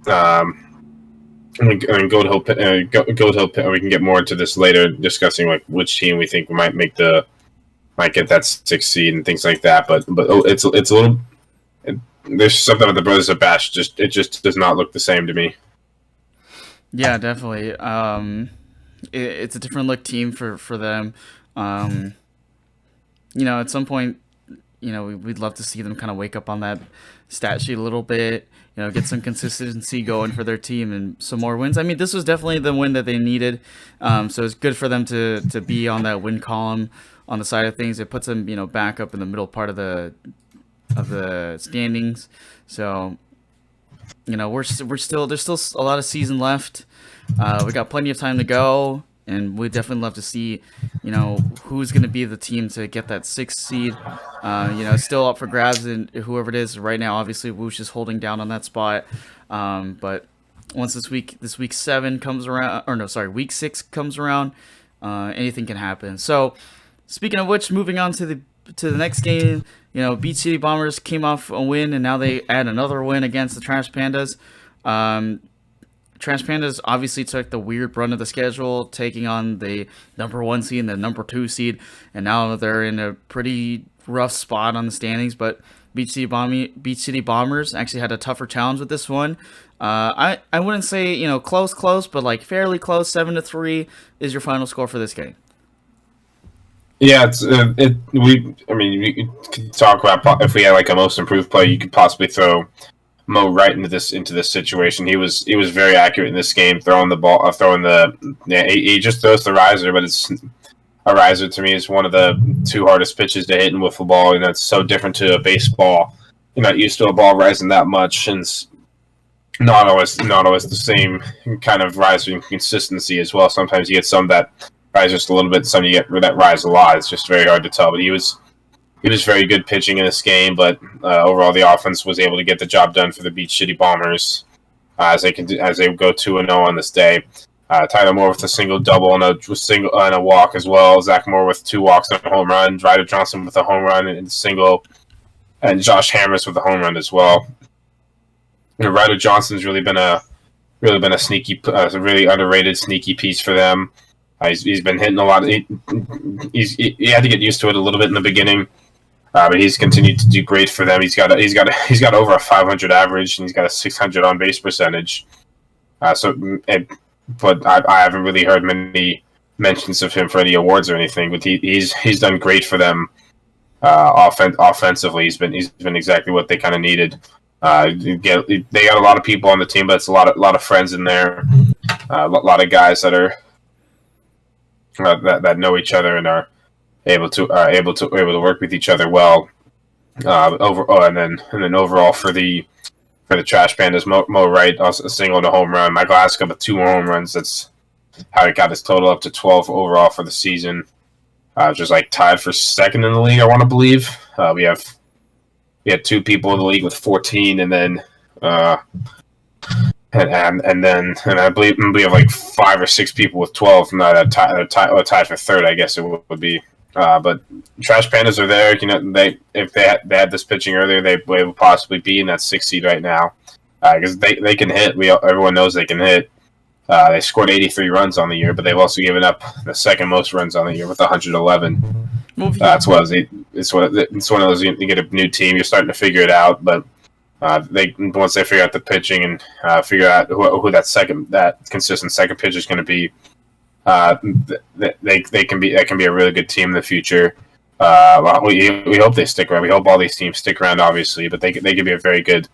And Gold Hill, we can get more into this later, discussing like which team we think might get that 6th seed and things like that. But it's a little. There's something with the Brothers of Bash. It just does not look the same to me. Yeah, definitely. It's a different look team for them. At some point, we'd love to see them kind of wake up on that stat sheet a little bit. Get some consistency going for their team and some more wins. I mean, this was definitely the win that they needed. So it's good for them to be on that win column on the side of things. It puts them, back up in the middle part of the standings. So there's still a lot of season left. We got plenty of time to go, and we definitely love to see who's going to be the team to get that 6th seed. Still up for grabs, and whoever it is right now, obviously Woosh is holding down on that spot. But once week 7 comes around, week 6 comes around, anything can happen. So speaking of which, moving on to the next game, Beach City Bombers came off a win, and now they add another win against the Trash Pandas. Trash Pandas obviously took the weird run of the schedule, taking on the number 1 seed and the number 2 seed, and now they're in a pretty rough spot on the standings. But Beach City Bombers actually had a tougher challenge with this one. I wouldn't say close, but like fairly close. 7-3 is your final score for this game. Yeah, we could talk about if we had like a most improved player, you could possibly throw Mo right into this situation. He was very accurate in this game, throwing the ball, he just throws the riser, but it's a riser to me is one of the 2 hardest pitches to hit in wiffle ball, and that's so different to a baseball. You're not used to a ball rising that much, and it's not always the same kind of rising consistency as well. Sometimes you get some that rise just a little bit, some you get that rise a lot. It's just very hard to tell. But he was very good pitching in this game, but overall the offense was able to get the job done for the Beach City Bombers as they go 2-0 on this day. Tyler Moore with a single double and a walk as well. Zach Moore with 2 walks and a home run. Ryder Johnson with a home run and a single, and Josh Hammers with a home run as well. Ryder Johnson's really been a sneaky, really underrated sneaky piece for them. He's been hitting a lot. He had to get used to it a little bit in the beginning, but he's continued to do great for them. He's got over a 500 average, and he's got a 600 on base percentage. But I haven't really heard many mentions of him for any awards or anything. But he's done great for them. Offensively, he's been exactly what they kind of needed. They got a lot of people on the team, but it's a lot of friends in there. A lot of guys that are. That know each other and are able to work with each other well. And then overall for the for the Trash Pandas. Mo Wright also a single and a home run. Michael Haskell with 2 more home runs. That's how he got his total up to 12 overall for the season. Just like tied for second in the league, I want to believe. We had 2 people in the league with 14, and then and I believe we have like 5 or 6 people with 12. No, that tied for third, I guess it would be. But Trash Pandas are there. You know, if they had this pitching earlier, they would possibly be in that 6th seed right now because they can hit. Everyone knows they can hit. They scored 83 runs on the year, but they've also given up the 2nd most runs on the year with 111. It's one of those, you get a new team, you're starting to figure it out, but once they figure out the pitching and figure out who that consistent second pitcher is going to be, they can be a really good team in the future. We hope they stick around. We hope all these teams stick around, obviously, but they could be a very good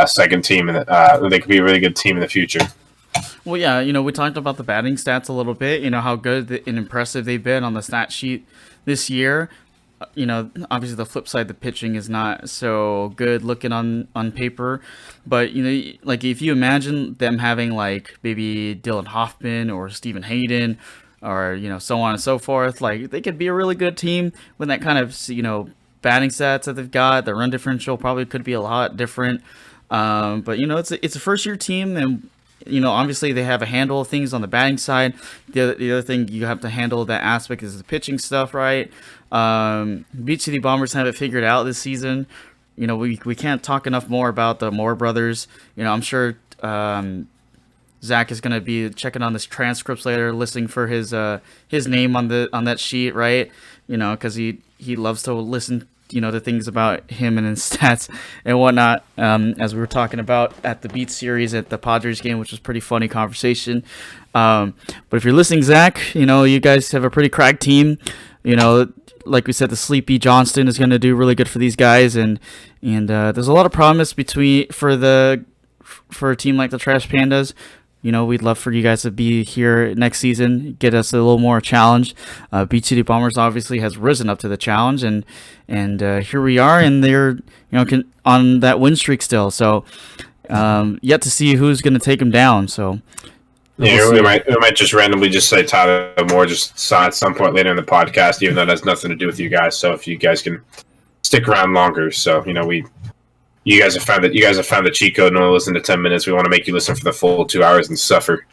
second team, and they could be a really good team in the future. Well, yeah, you know, we talked about the batting stats a little bit, you know, how good and impressive they've been on the stat sheet this year. You know, obviously the flip side, the pitching is not so good looking on paper. But, you know, like if you imagine them having like maybe Dylan Hoffman or Stephen Hayden or, you know, so on and so forth, like they could be a really good team with that kind of, you know, batting stats that they've got. The run differential probably could be a lot different. But, you know, it's a first year team, and you know, obviously they have a handle of things on the batting side. The other thing you have to handle that aspect is the pitching stuff, right? Beach City Bombers have it figured out this season. You know, we can't talk enough more about the Moore brothers. You know, I'm sure Zach is going to be checking on this transcripts later, listening for his name on that sheet, right? You know, because he loves to listen, you know, the things about him and his stats and whatnot, as we were talking about at the Beat series at the Padres game, which was pretty funny conversation. But if you're listening, Zach, you know, you guys have a pretty cracked team. You know, like we said, the Sleepy Johnston is going to do really good for these guys, and there's a lot of promise for a team like the Trash Pandas. You know, we'd love for you guys to be here next season, get us a little more challenge. Beach City Bombers obviously has risen up to the challenge, and here we are, and they're, you know, on that win streak still. So yet to see who's going to take them down. So yeah, we might just randomly just say Tyler Moore just at some point later in the podcast, even though that has nothing to do with you guys. So if you guys can stick around longer, so you know You guys have found the cheat code and only listen to 10 minutes. We want to make you listen for the full 2 hours and suffer.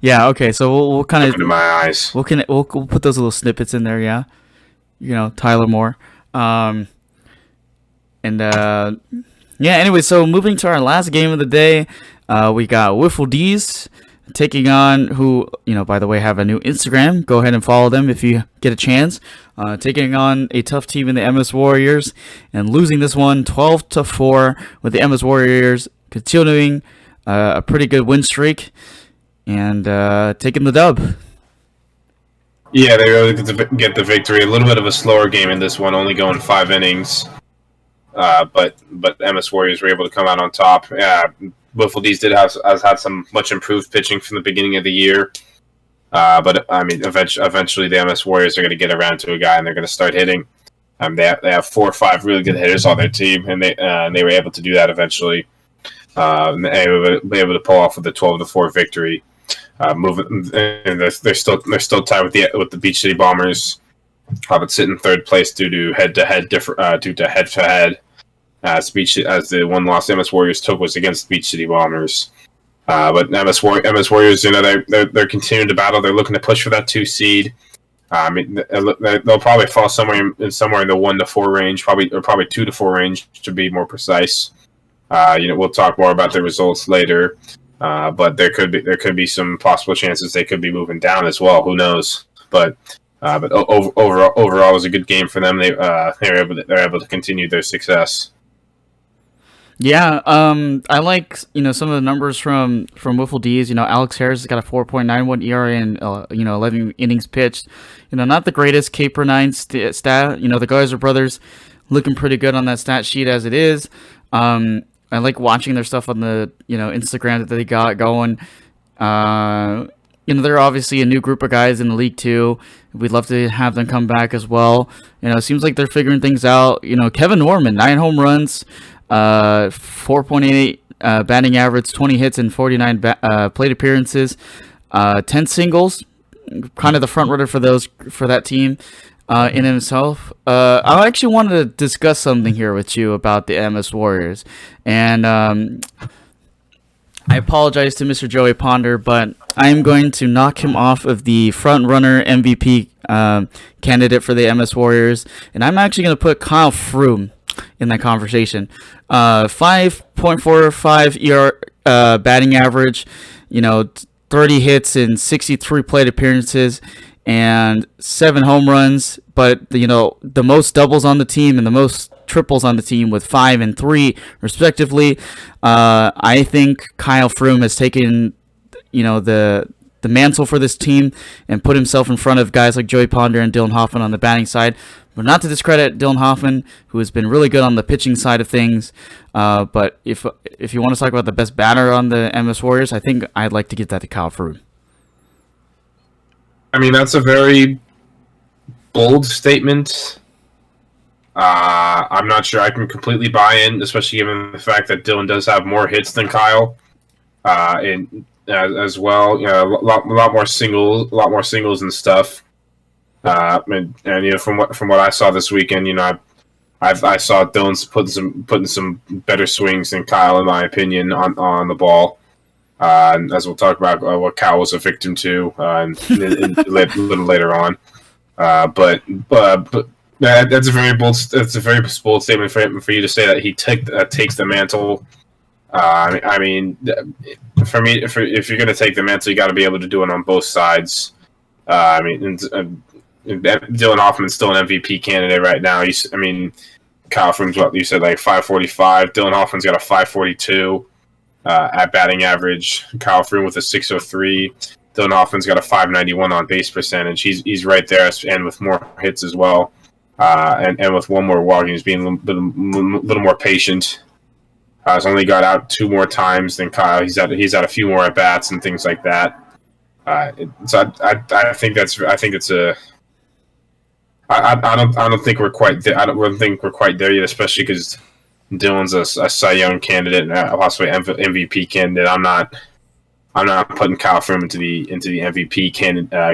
Yeah. Okay. So we'll kind of into my eyes. We'll put those little snippets in there. Yeah. You know, Tyler Moore. Yeah. Anyway, so moving to our last game of the day, we got Wiffle D's taking on, who, you know, by the way, have a new Instagram. Go ahead and follow them if you get a chance. Taking on a tough team in the MS Warriors and losing this one 12-4, with the MS Warriors continuing a pretty good win streak and taking the dub. Yeah, they really get the victory. A little bit of a slower game in this one, only going 5 innings. But MS Warriors were able to come out on top. Wiffle D's has had some much improved pitching from the beginning of the year. But I mean, eventually the MS Warriors are going to get around to a guy and they're going to start hitting. They have 4 or 5 really good hitters on their team, and they were able to do that eventually. And they were able to pull off with the 12-4 victory. And they're still tied with the Beach City Bombers, but sit in 3rd place due to head-to-head. As the one loss MS Warriors took was against Beach City Bombers. But MS Warriors, you know, they're continuing to battle. They're looking to push for that 2 seed. I mean, they'll probably fall somewhere in the 1-4 range, probably 2-4 range to be more precise. You know, we'll talk more about the results later. But there could be some possible chances they could be moving down as well. Who knows? But overall, it was a good game for them. They're able to continue their success. Yeah, I like, you know, some of the numbers from Wiffle D's. You know, Alex Harris has got a 4.91 ERA and 11 innings pitched. You know, not the greatest K per 9 stat. You know, the Geyser brothers looking pretty good on that stat sheet as it is. I like watching their stuff on the, you know, Instagram that they got going. You know, they're obviously a new group of guys in the league too. We'd love to have them come back as well. You know, it seems like they're figuring things out. You know, Kevin Norman, 9 home runs. 4.88 batting average, 20 hits and 49 plate appearances, 10 singles, kind of the front runner for that team in himself. I actually wanted to discuss something here with you about the MS Warriors, and I apologize to Mr. Joey Ponder, but I am going to knock him off of the front runner MVP candidate for the MS Warriors, and I'm actually going to put Kyle Froome in that conversation. 5.45 batting average, 30 hits and 63 plate appearances and 7 home runs, but the most doubles on the team and the most triples on the team with 5 and 3 respectively. I think Kyle Froome has taken the mantle for this team and put himself in front of guys like Joey Ponder and Dylan Hoffman on the batting side. But not to discredit Dylan Hoffman, who has been really good on the pitching side of things. But if you want to talk about the best batter on the MS Warriors, I think I'd like to give that to Kyle Froome. I mean, that's a very bold statement. I'm not sure I can completely buy in, especially given the fact that Dylan does have more hits than Kyle, as well. A lot more singles and stuff. And from what I saw this weekend, I saw Dylan's putting some better swings than Kyle, in my opinion, on the ball. And as we'll talk about what Kyle was a victim to a little later on. But that's a very bold statement for you to say that he takes the mantle. I mean, for me, if you're going to take the mantle, you got to be able to do it on both sides. I mean, Dylan Hoffman's still an MVP candidate right now. Kyle Froome's what you said, like 545. Dylan Hoffman's got a 542 at batting average. Kyle Froome with a 603. Dylan Hoffman's got a 591 on base percentage. He's right there, and with more hits as well. And with one more walk, he's being a little more patient. He's only got out 2 more times than Kyle. He's had a few more at bats and things like that. So I think it's a. I don't think we're quite there. I don't think we're quite there yet, especially because Dylan's a Cy Young candidate and possibly MVP candidate. I'm not putting Kyle Froome into the MVP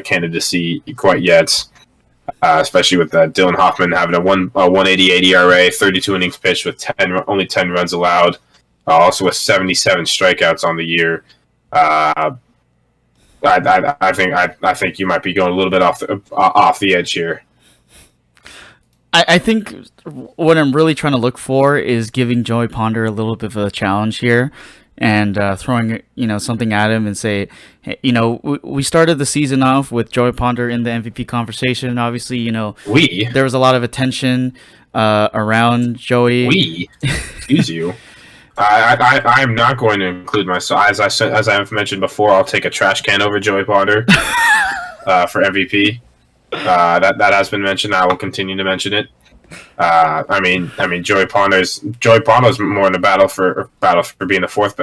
candidacy quite yet. Especially with Dylan Hoffman having a 188 ERA, 32 innings pitched with only 10 runs allowed, also with 77 strikeouts on the year. I think you might be going a little bit off the edge here. I think what I'm really trying to look for is giving Joey Ponder a little bit of a challenge here, and throwing something at him and say, hey, we started the season off with Joey Ponder in the MVP conversation. Obviously, there was a lot of attention around Joey. Excuse you. I'm not going to include myself. As I've mentioned before, I'll take a trash can over Joey Ponder for MVP. That has been mentioned. I will continue to mention it. I mean, Joey Ponder's more in a battle for being the fourth.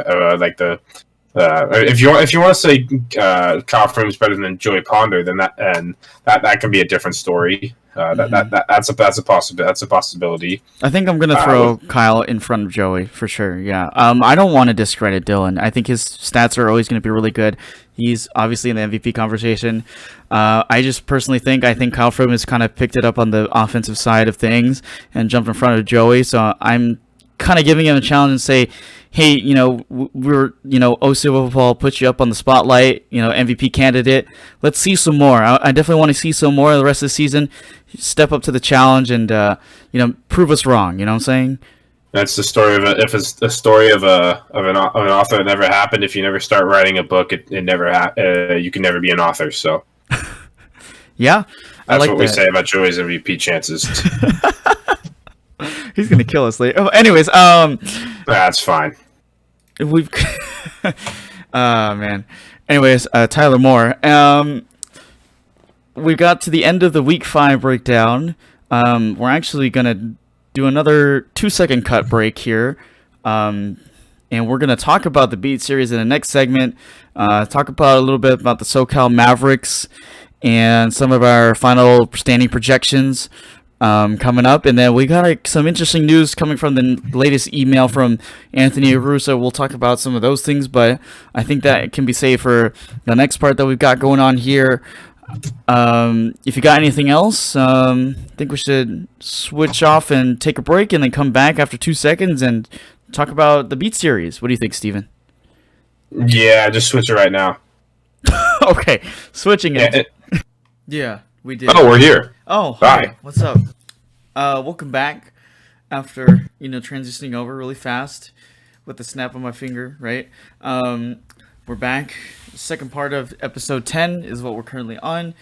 If you want to say Kyle Froome's better than Joey Ponder, then that can be a different story. That's a possibility. I think I'm gonna throw Kyle in front of Joey for sure. Yeah. I don't want to discredit Dylan. I think his stats are always going to be really good. He's obviously in the MVP conversation. I just personally think Kyle Froome has kind of picked it up on the offensive side of things and jumped in front of Joey. So I'm kind of giving him a challenge and say, hey, we're, OC Football put you up on the spotlight, MVP candidate. Let's see some more. I definitely want to see some more of the rest of the season. Step up to the challenge and, prove us wrong. You know what I'm saying? That's the story of if it's the story of an author that never happened. If you never start writing a book, it never you can never be an author. So, yeah, that's what we say about Joey's MVP chances. He's gonna kill us later. Oh, anyways, that's fine. We've, man. Anyways, Tyler Moore. We got to the end of the Week 5 breakdown. We're actually gonna do another 2-second cut break here, and we're gonna talk about the Beat series in the next segment. Talk about a little bit about the SoCal Mavericks and some of our final standing projections. coming up. And then we got some interesting news coming from the latest email from Anthony Russo. We'll talk about some of those things, but I think that can be saved for the next part that we've got going on here. If you got anything else, I think we should switch off and take a break and then come back after 2 seconds and talk about the Beat series. What do you think, Steven? Yeah, just switch it right now. Okay, switching it. Yeah, we did. Oh, we're here. Oh, hi. What's up? Welcome back after, transitioning over really fast with the snap of my finger, right? We're back. The second part of episode 10 is what we're currently on.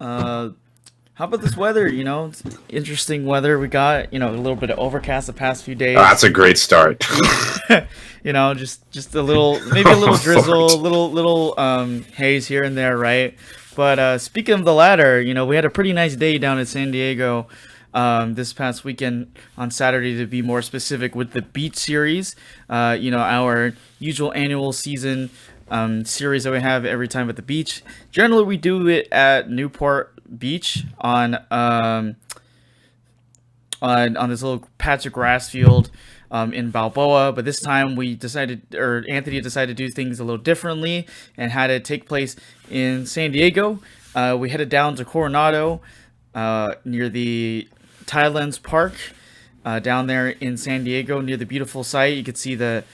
How about this weather? It's interesting weather we got. A little bit of overcast the past few days. Oh, that's a great start. Just a little, maybe a little drizzle, little haze here and there, right? But speaking of the latter, we had a pretty nice day down in San Diego this past weekend on Saturday, to be more specific, with the Beach series. Our usual annual season series that we have every time at the beach. Generally, we do it at Newport Beach on this little patch of grass field in Balboa, but this time Anthony decided to do things a little differently and had it take place in San Diego. We headed down to Coronado near the Thailand's Park down there in San Diego, near the beautiful site. You could see the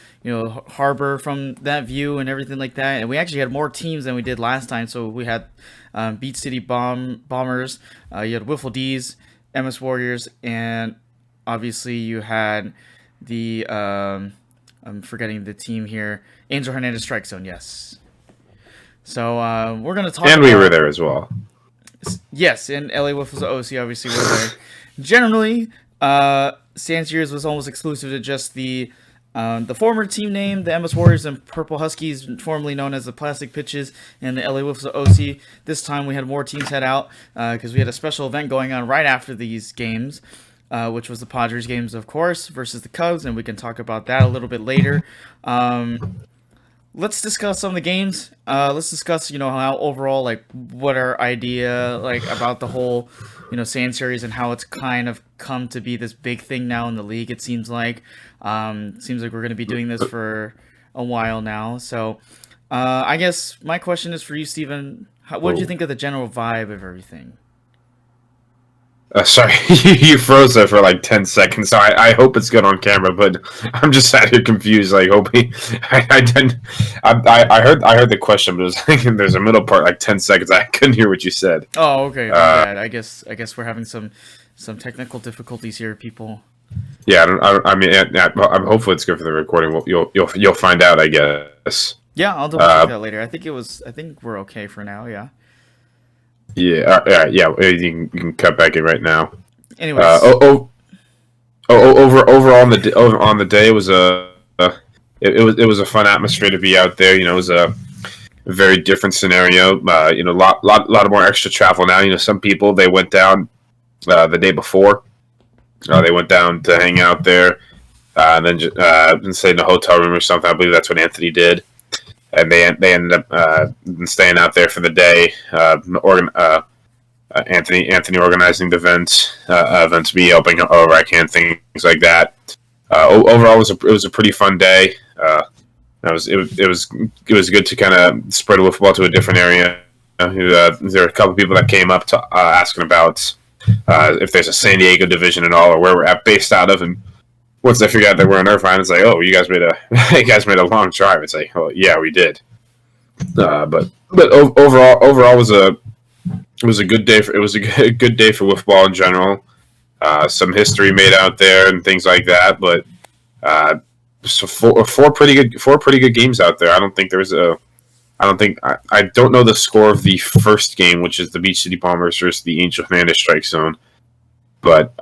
harbor from that view and everything like that. And we actually had more teams than we did last time. So we had Beach City Bombers, you had Wiffle D's, MS Warriors, and obviously you had the I'm forgetting the team here, Angel Hernandez Strike Zone. Yes. So we're gonna talk. And we were there as well. Yes, and LA Wiffles OC obviously were there. Generally, San Series was almost exclusive to just the former team name, the MS Warriors and Purple Huskies, formerly known as the Plastic Pitches, and the LA Wiffles OC. This time we had more teams head out because we had a special event going on right after these games, which was the Padres games, of course, versus the Cubs, and we can talk about that a little bit later. Let's discuss some of the games. Let's discuss, how overall, what our idea, about the whole, Sand Series and how it's kind of come to be this big thing now in the league, it seems like. Seems like we're going to be doing this for a while now. So, I guess my question is for you, Steven. What did you think of the general vibe of everything? Sorry, you froze there for 10 seconds. So I hope it's good on camera, but I'm just sat here confused. Hoping I didn't. I heard the question, but it was there's a middle part 10 seconds. I couldn't hear what you said. Oh, okay. My bad. I guess we're having some technical difficulties here, people. Yeah, I'm hopefully it's good for the recording. You'll find out, I guess. Yeah, I'll double check that later. I think we're okay for now. Yeah. Yeah, yeah. You can cut back in right now. Anyways, overall on the day, it was it was a fun atmosphere to be out there. It was a very different scenario. Lot of more extra travel now. Some people, they went down the day before. They went down to hang out there, and then stay in a hotel room or something. I believe that's what Anthony did. And they ended up staying out there for the day. Anthony organizing the events, me helping over. I can things like that. Overall, it was a pretty fun day. It was good to kind of spread the football to a different area. There were a couple of people that came up to asking about if there's a San Diego division at all, or where we're based out of, and once I figured out that we're in Irvine, it's oh, you guys made a long drive. It's oh, yeah, we did. But overall was a good day. It was a good day for football in general. Some history made out there and things like that. But so four pretty good games out there. I don't know the score of the first game, which is the Beach City Bombers versus the Angel Hernandez Strike Zone. But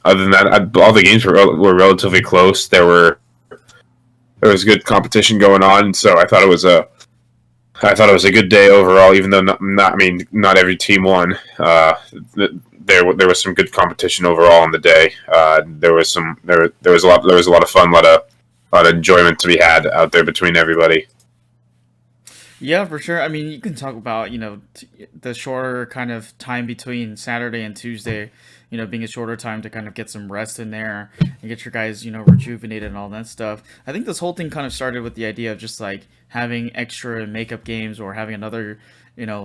other than that, all the games were relatively close. There was good competition going on, and so I thought it was a good day overall. Even though not every team won, there was some good competition overall on the day. There was a lot of fun, a lot of enjoyment to be had out there between everybody. Yeah, for sure. I mean, you can talk about, the shorter kind of time between Saturday and Tuesday, being a shorter time to kind of get some rest in there and get your guys, rejuvenated and all that stuff. I think this whole thing kind of started with the idea of just like having extra makeup games or having another,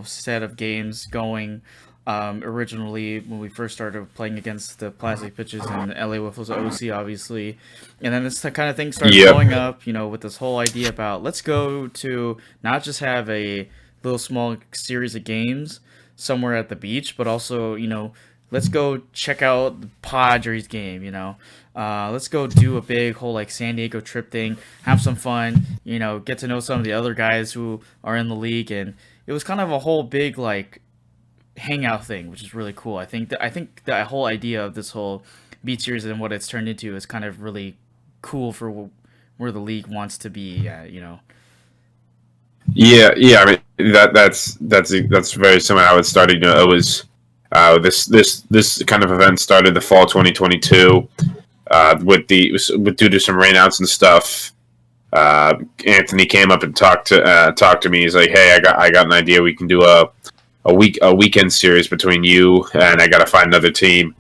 set of games going. Originally, when we first started playing against the plastic pitches and LA Wiffles OC, obviously, and then this kind of thing started Yep. blowing up, with this whole idea about let's go to not just have a little small series of games somewhere at the beach, but also, let's go check out the Padres game, let's go do a big whole like San Diego trip thing, have some fun, get to know some of the other guys who are in the league. And it was kind of a whole big like hangout thing, which is really cool. I think that whole idea of this whole beat series and what it's turned into is kind of really cool for where the league wants to be at. Yeah. I mean that's very similar how it started. It was this kind of event started the fall 2022 with due to some rainouts and stuff. Anthony came up and talked to me. He's like, "Hey, I got an idea. We can do a weekend series between you and I got to find another team."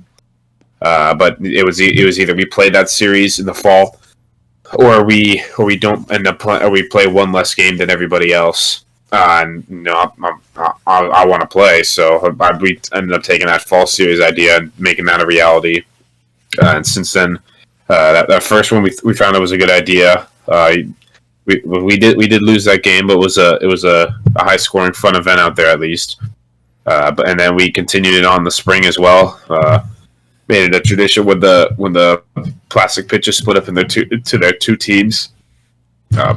But it was either we play that series in the fall, or we don't end up or we play one less game than everybody else. And I want to play, so we ended up taking that fall series idea and making that a reality. And since then, that first one we found it was a good idea. We did lose that game, but it was a high scoring fun event out there at least. But and then we continued it on the spring as well. Made it a tradition when the plastic pitches split up in their two teams.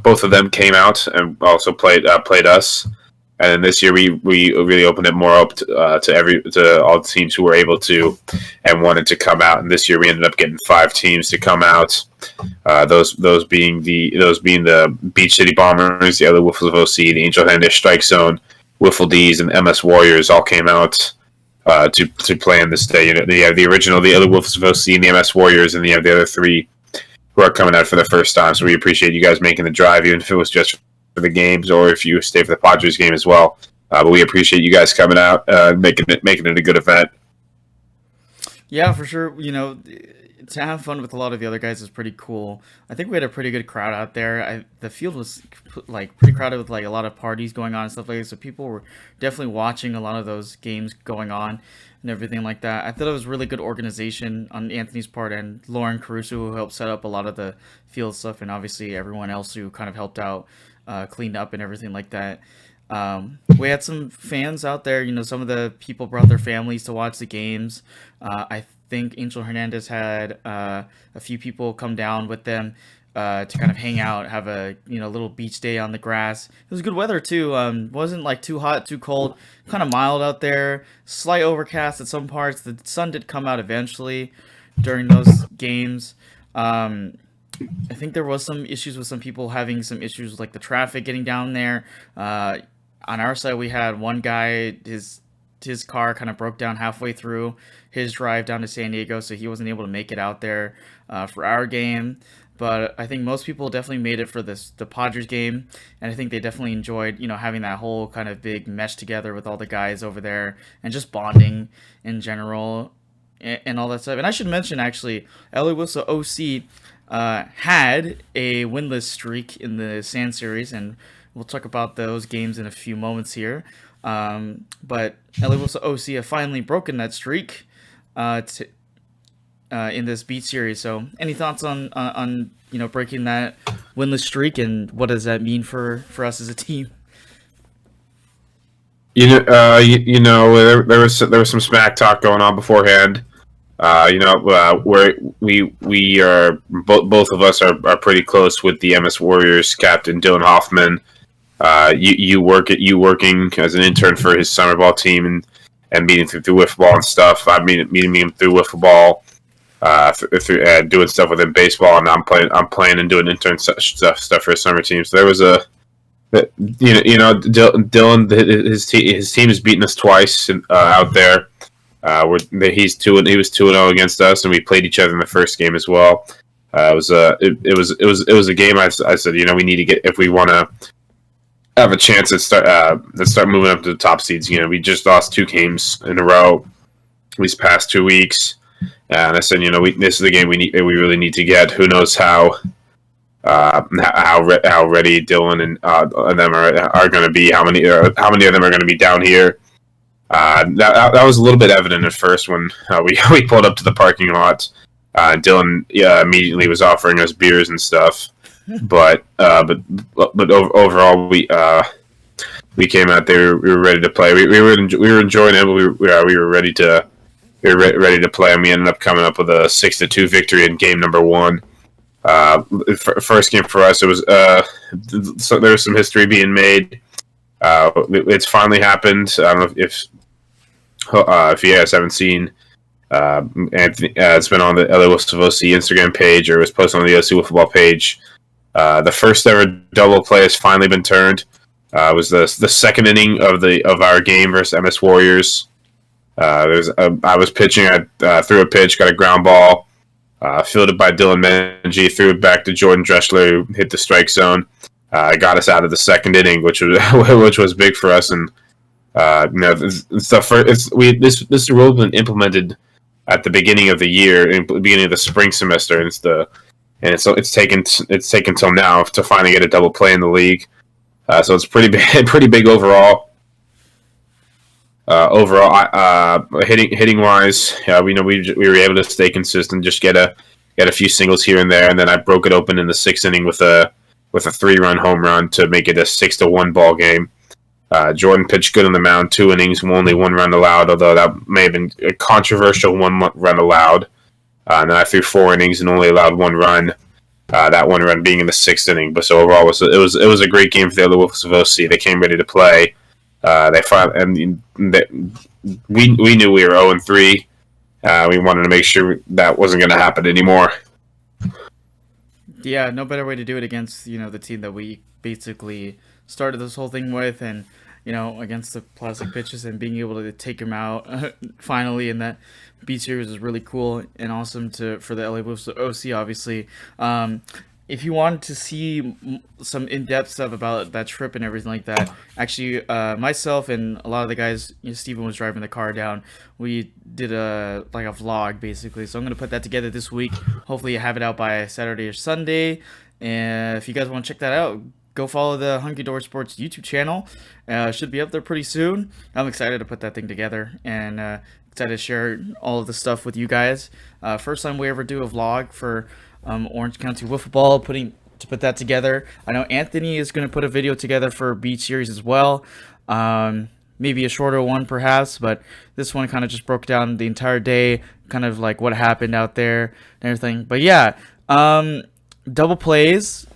Both of them came out and also played us. And then this year we really opened it more up to all the teams who were able to and wanted to come out. And this year we ended up getting 5 teams to come out. Those being the Beach City Bombers, the other Wiffles of OC, the Angel Hernandez Strike Zone, Wiffle D's, and MS Warriors all came out to play in this day. The original, the other Wiffles of OC, and the MS Warriors, and the other 3 who are coming out for the first time. So we appreciate you guys making the drive, even if it was just for the games or if you stay for the Padres game as well. But we appreciate you guys coming out, making it a good event. Yeah, for sure. To have fun with a lot of the other guys is pretty cool. I think we had a pretty good crowd out there. The field was like pretty crowded with like a lot of parties going on and stuff like that. So people were definitely watching a lot of those games going on and everything like that. I thought it was really good organization on Anthony's part and Lauren Caruso, who helped set up a lot of the field stuff, and obviously everyone else who kind of helped out, cleaned up and everything like that. We had some fans out there. Some of the people brought their families to watch the games. I think Angel Hernandez had a few people come down with them to kind of hang out, have a little beach day on the grass. It was good weather too. Wasn't like too hot, too cold. Kind of mild out there. Slight overcast at some parts. The sun did come out eventually during those games. I think there was some issues with some people having some issues with like the traffic getting down there. On our side, we had one guy, his car kind of broke down halfway through his drive down to San Diego, so he wasn't able to make it out there for our game. But I think most people definitely made it for the Padres game, and I think they definitely enjoyed having that whole kind of big mesh together with all the guys over there and just bonding in general and all that stuff. And I should mention actually, LA Whistle OC had a winless streak in the Sand Series, and we'll talk about those games in a few moments here. But LA Whistle OC have finally broken that streak in this beat series. So, any thoughts on breaking that winless streak, and what does that mean for us as a team? There was some smack talk going on beforehand. Where we are both of us are pretty close with the MS Warriors captain Dylan Hoffman. You working as an intern for his summer ball team and meeting through wiffle ball and stuff. I meeting him through wiffle ball, through doing stuff with him baseball, and I'm playing and doing intern stuff for his summer team. So there was Dylan, his team has beaten us twice out there. He was 2-0 against us, and we played each other in the first game as well. It was a game. I said, we need to get, if we want to have a chance to start moving up to the top seeds. You know, we just lost 2 games in a row these past 2 weeks, and I said, you know, this is the game we really need to get. Who knows how ready Dylan and them are going to be? How many of them are going to be down here? That was a little bit evident at first when we pulled up to the parking lot. Dylan immediately was offering us beers and stuff, but overall we came out there. We were ready to play. We were enjoying it. But we were ready to play, and we ended up coming up with a 6-2 victory in game number 1. First game for us, it was so there was some history being made. It's finally happened. I don't know if you guys haven't seen. Anthony, it's been on the LA Wolves of OC Instagram page, or it was posted on the OC Football page. The first ever double play has finally been turned. It was the second inning of our game versus MS Warriors. I was pitching. I threw a pitch, got a ground ball, fielded by Dylan Menji, threw it back to Jordan Dressler, who hit the strike zone. Got us out of the second inning, which was big for us. And you know, this rule has been implemented at the beginning of the year, in the beginning of the spring semester, and it's taken till now to finally get a double play in the league. So it's pretty big overall. Hitting wise, we were able to stay consistent, just get a few singles here and there, and then I broke it open in the 6th inning with a 3-run home run to make it a 6-1 ball game. Jordan pitched good on the mound, 2 innings, only 1 run allowed, although that may have been a controversial 1 run allowed. And then I threw 4 innings and only allowed 1 run. That 1 run being in the 6th inning. But so overall, it was a great game for the other Wolves of OC. They came ready to play. We knew we were 0-3. We wanted to make sure that wasn't going to happen anymore. Yeah, no better way to do it against, you know, the team that we basically started this whole thing with, and, you know, against the plastic pitches, and being able to take them out finally in that B series is really cool and awesome for the LA Wolves OC, obviously. If you wanted to see some in-depth stuff about that trip and everything like that, actually, myself and a lot of the guys, you know, Steven was driving the car down. We did a vlog basically, so I'm gonna put that together this week. Hopefully, you have it out by Saturday or Sunday. And if you guys want to check that out, go follow the Hunky Door Sports YouTube channel. Should be up there pretty soon. I'm excited to put that thing together, and excited to share all of the stuff with you guys. First time we ever do a vlog for Orange County Wiffle Ball, to put that together. I know Anthony is going to put a video together for Beach Series as well. Maybe a shorter one perhaps, but this one kind of just broke down the entire day, kind of like what happened out there and everything. But yeah, double plays,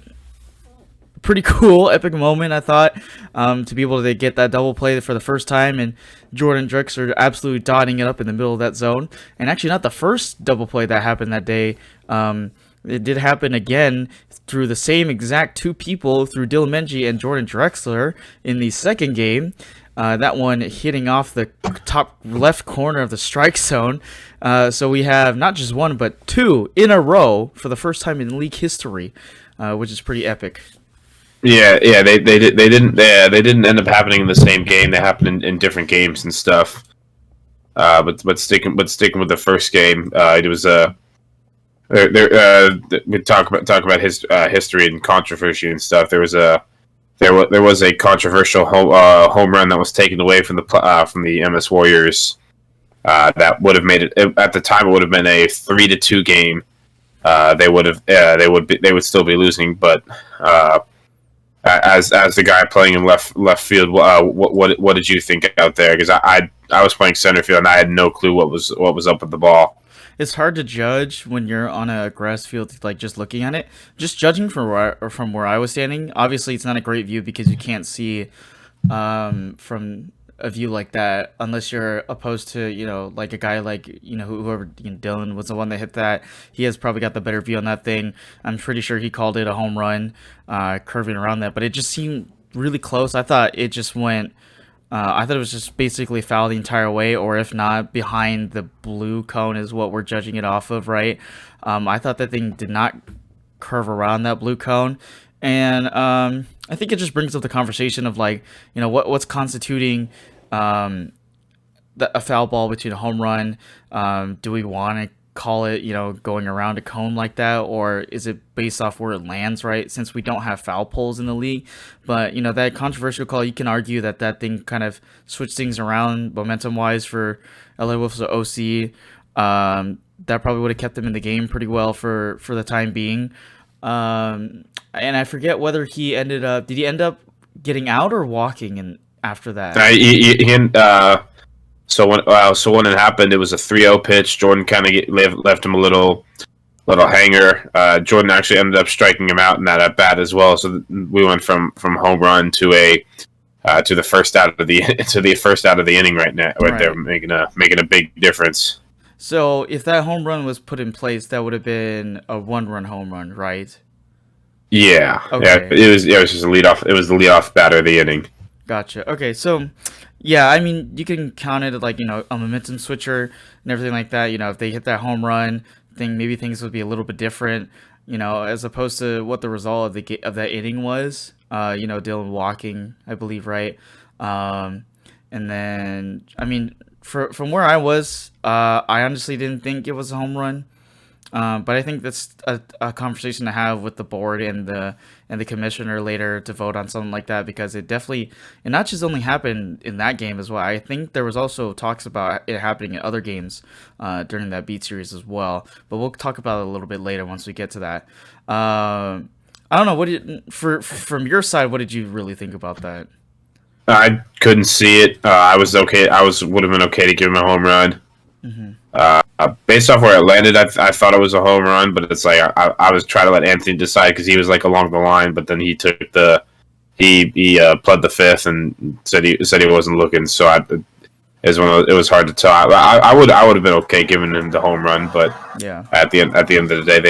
pretty cool, epic moment, I thought, to be able to get that double play for the first time, and Jordan Drexler absolutely dotting it up in the middle of that zone. And actually not the first double play that happened that day. It did happen again through the same exact 2 people, through Dylan Menji and Jordan Drexler in the second game. That one hitting off the top left corner of the strike zone. So we have not just 1 but 2 in a row for the first time in league history, which is pretty epic. Yeah, they didn't end up happening in the same game. They happened in different games and stuff. But sticking with the first game, it was we talk about his history and controversy and stuff. There was a controversial home run that was taken away from the MS Warriors. That would have made it at the time. It would have been a 3-2 game. They would still be losing, but as the guy playing in left field, what did you think out there? Because I was playing center field and I had no clue what was up with the ball. It's hard to judge when you're on a grass field, like just looking at it. Just judging from where I was standing, obviously it's not a great view because you can't see from a view like that unless you're opposed to, you know, like a guy like, you know, whoever, you know, Dylan was the one that hit that. He has probably got the better view on that thing. I'm pretty sure he called it a home run, curving around that, but it just seemed really close. I thought it just went. I thought it was just basically foul the entire way, or if not, behind the blue cone is what we're judging it off of, right? I thought that thing did not curve around that blue cone. And I think it just brings up the conversation of like, what's constituting um, a foul ball between a home run. Do we want to call it, going around a cone like that, or is it based off where it lands, right? Since we don't have foul poles in the league, but that controversial call, you can argue that that thing kind of switched things around momentum wise for LA Wolves or OC. That probably would have kept them in the game pretty well for the time being. And I forget whether did he end up getting out or walking and after that. So when it happened, it was a 3-0 pitch. Jordan kind of left him a little hanger. Jordan actually ended up striking him out in that at bat as well. So we went from home run to the first out of the inning right now. Right there, making a big difference. So if that home run was put in place, that would have been a 1-run home run, right? Yeah. Okay. Yeah. It was just a leadoff. It was the leadoff batter of the inning. Gotcha. Okay, so yeah, I mean, you can count it like a momentum switcher and everything like that. If they hit that home run, maybe things would be a little bit different. As opposed to what the result of that inning was. Dylan walking, I believe, right? And then I mean, from where I was, I honestly didn't think it was a home run. But I think that's a conversation to have with the board and the commissioner later to vote on something like that, because it not just only happened in that game as well. I think there was also talks about it happening in other games during that beat series as well. But we'll talk about it a little bit later once we get to that. I don't know. From your side, what did you really think about that? I couldn't see it. I was okay. Would have been okay to give him a home run. Mm-hmm. Based off where it landed, I thought it was a home run, but it's like I was trying to let Anthony decide because he was like along the line, but then he took he pled the fifth and said he wasn't looking. So it was hard to tell. I would have been okay giving him the home run, but yeah, at the end of the day,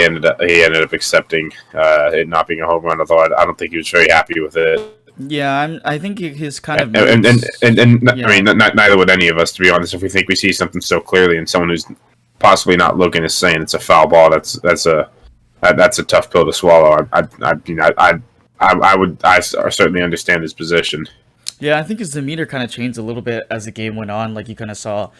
he ended up accepting it not being a home run. Although I don't think he was very happy with it. Yeah, I think his kind of and yeah. I mean, neither would any of us, to be honest. If we think we see something so clearly, and someone who's possibly not looking is saying it's a foul ball, that's a tough pill to swallow. I certainly understand his position. Yeah, I think his demeanor kind of changed a little bit as the game went on. Like you kind of saw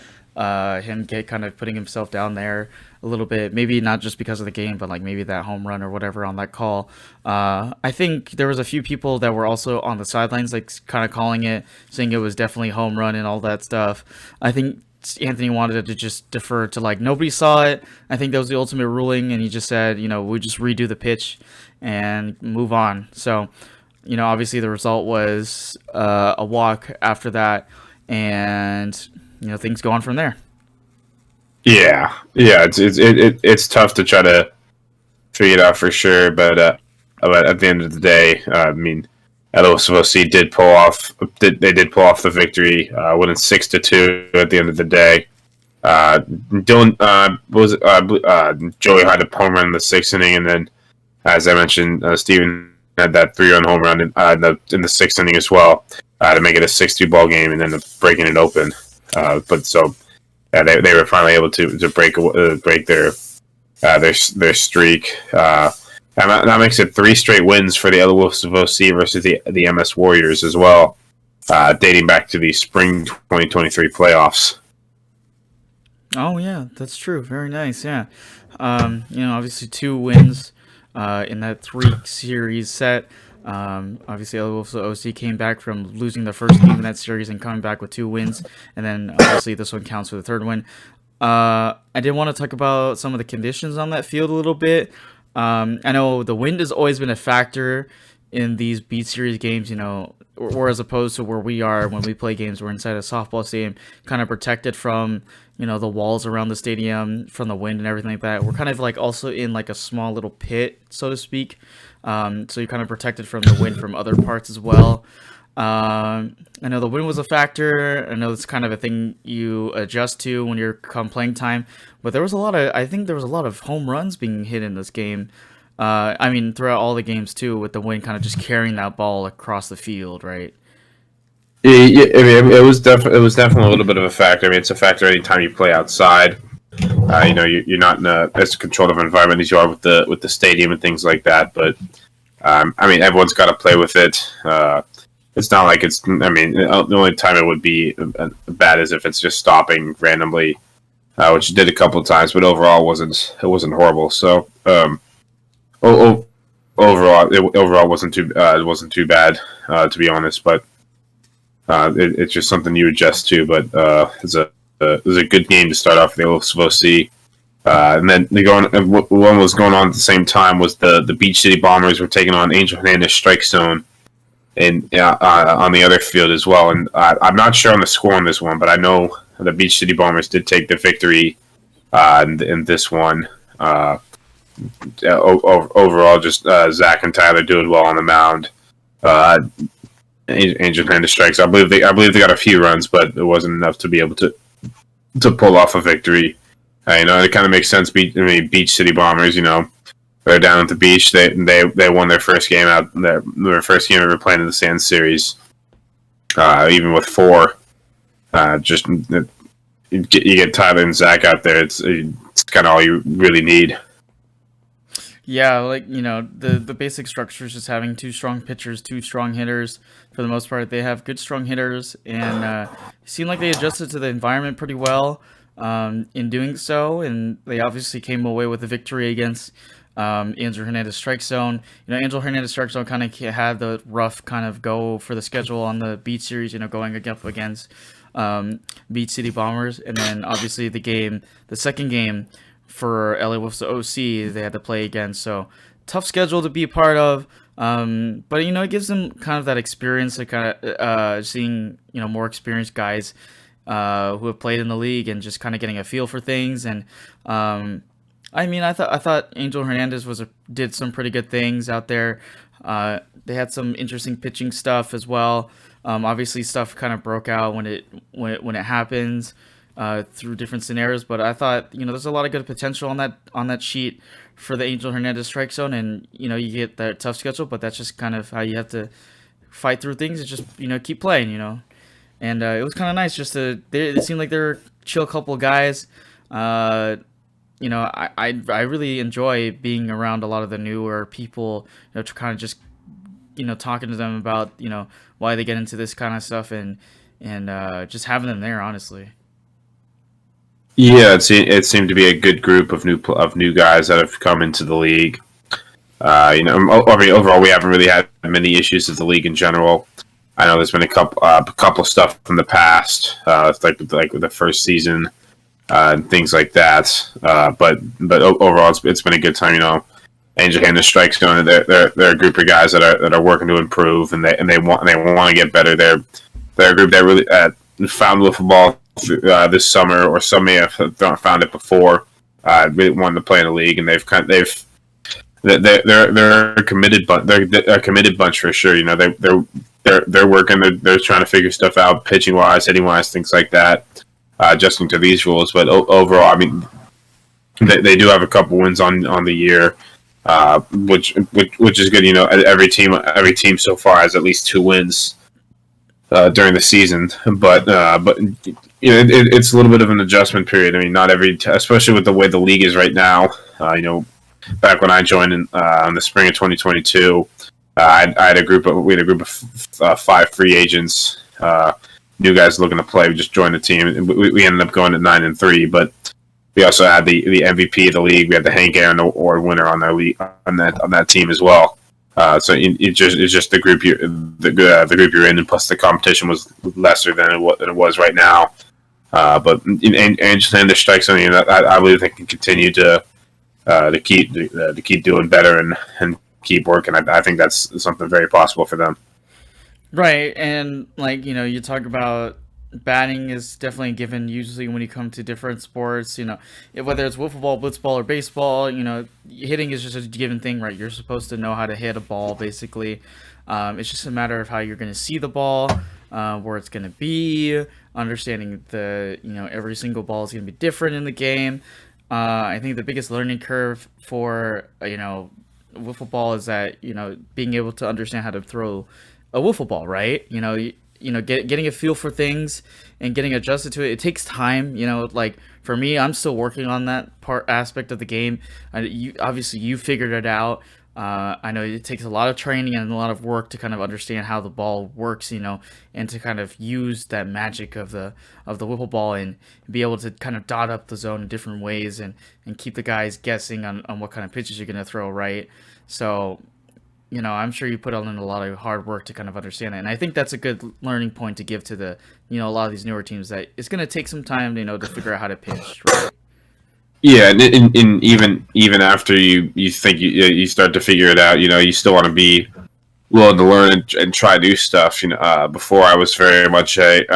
him get kind of putting himself down there a little bit. Maybe not just because of the game, but like maybe that home run or whatever on that call. I think there was a few people that were also on the sidelines, like kind of calling it, saying it was definitely home run and all that stuff. I think Anthony wanted to just defer to like nobody saw it. I think that was the ultimate ruling, and he just said, we just redo the pitch and move on. So, obviously the result was a walk after that, and things go on from there. Yeah, it's tough to try to figure it out for sure, but at the end of the day, I mean, LOSC did pull off the victory, winning 6-2 at the end of the day. Dylan Joey had a home run in the sixth inning, and then, as I mentioned, Steven had that 3-run home run in the sixth inning as well to make it a 6-2 ball game, and then breaking it open. But so they were finally able to break their streak. That makes it 3 straight wins for the Wolves of OC versus the MS Warriors as well, dating back to the spring 2023 playoffs. Oh yeah, that's true. Very nice. Yeah, obviously 2 wins in that 3-series set. Obviously, the Wolves of OC came back from losing the first game in that series and coming back with 2 wins, and then obviously this one counts for the 3rd win. I did want to talk about some of the conditions on that field a little bit. I know the wind has always been a factor in these beat series games, or as opposed to where we are when we play games, we're inside a softball stadium, kind of protected from, the walls around the stadium from the wind and everything like that. We're kind of like also in like a small little pit, so to speak. So you're kind of protected from the wind from other parts as well. I know the wind was a factor. I know it's kind of a thing you adjust to when you're come playing time. But I think there was a lot of home runs being hit in this game. I mean, throughout all the games too, with the wind kind of just carrying that ball across the field, right? Yeah, I mean, it was definitely a little bit of a factor. I mean, it's a factor anytime you play outside. You're not in as controlled of an environment as you are with the stadium and things like that. But I mean, everyone's got to play with it. It's not like it's. I mean, the only time it would be bad is if it's just stopping randomly, which it did a couple of times, but overall it wasn't horrible. So o- overall it wasn't too bad to be honest. But it's just something you adjust to. But it was a good game to start off. They were supposed to see. And then one was going on at the same time was the Beach City Bombers were taking on Angel Hernandez Strike Zone, and on the other field as well. And I'm not sure on the score on this one, but I know the Beach City Bombers did take the victory in this one. Overall, just Zach and Tyler doing well on the mound. Angel Hernandez strikes. I believe they got a few runs, but it wasn't enough to be able to pull off a victory. It kind of makes sense. Beach City Bombers, they're down at the beach. They won their first game out. Their first game ever playing in the Sand Series. Even with 4, just you get Tyler and Zach out there. It's kind of all you really need. Yeah, like, the basic structure is just having 2 strong pitchers, 2 strong hitters. For the most part, they have good strong hitters, and it seemed like they adjusted to the environment pretty well in doing so, and they obviously came away with a victory against Angel Hernandez Strike Zone. Angel Hernandez Strike Zone kind of had the rough kind of go for the schedule on the Beach Series, going up against Beach City Bombers, and then obviously the second game for LA Wolves OC they had to play again. So tough schedule to be a part of, but it gives them kind of that experience, of kind of seeing more experienced guys who have played in the league and just kind of getting a feel for things. And I thought Angel Hernandez did some pretty good things out there. They had some interesting pitching stuff as well. Obviously, stuff kind of broke out when it happens through different scenarios. But I thought there's a lot of good potential on that sheet for the Angel Hernandez Strike Zone, and you get that tough schedule, but that's just kind of how you have to fight through things. It's just keep playing. And it was kind of nice just they seemed like they're a chill couple of guys. I really enjoy being around a lot of the newer people, to kind of just, talking to them about, why they get into this kind of stuff, and just having them there, honestly. Yeah, it seemed to be a good group of new guys that have come into the league. Overall, we haven't really had many issues with the league in general. I know there's been a couple stuff from the past, like with the first season and things like that. But overall, it's been a good time. Angel Hernandez Strike's going. They're a group of guys that are working to improve, and they want to get better. They're a group that really found wiffle ball this summer, or some may have found it before. Really wanted to play in the league, and they're a committed, but they're a committed bunch for sure. They're working. They're trying to figure stuff out, pitching wise, hitting wise, things like that, adjusting to these rules. But overall, I mean, they do have a couple wins on the year, which is good. Every team so far has at least 2 wins during the season. But it's a little bit of an adjustment period. I mean, not especially with the way the league is right now. Back when I joined in the spring of 2022. We had a group of 5 free agents, new guys looking to play. We just joined the team. We ended up going at 9-3, but we also had the MVP of the league. We had the Hank Aaron Award winner on that team as well. So it's just the group you're in, and plus the competition was lesser than it was right now. But Angel Hernandez Strike Zone, I believe they can continue to keep doing better and keep working. I think that's something very possible for them. Right, and you talk about batting is definitely given usually when you come to different sports. Whether it's wiffle ball, blitzball, or baseball, hitting is just a given thing, right? You're supposed to know how to hit a ball, basically. It's just a matter of how you're going to see the ball, where it's going to be, understanding every single ball is going to be different in the game. I think the biggest learning curve for wiffle ball is that being able to understand how to throw a wiffle ball, right? Getting a feel for things and getting adjusted to it. It takes time. Like for me, I'm still working on that aspect of the game. You obviously you figured it out. I know it takes a lot of training and a lot of work to kind of understand how the ball works, and to kind of use that magic of the wiffle ball and be able to kind of dot up the zone in different ways and keep the guys guessing on what kind of pitches you're going to throw, right? So, I'm sure you put in a lot of hard work to kind of understand it. And I think that's a good learning point to give to a lot of these newer teams, that it's going to take some time, to figure out how to pitch, right? Yeah, and even after you think you start to figure it out, you still want to be willing to learn and try new stuff. Before I was very much a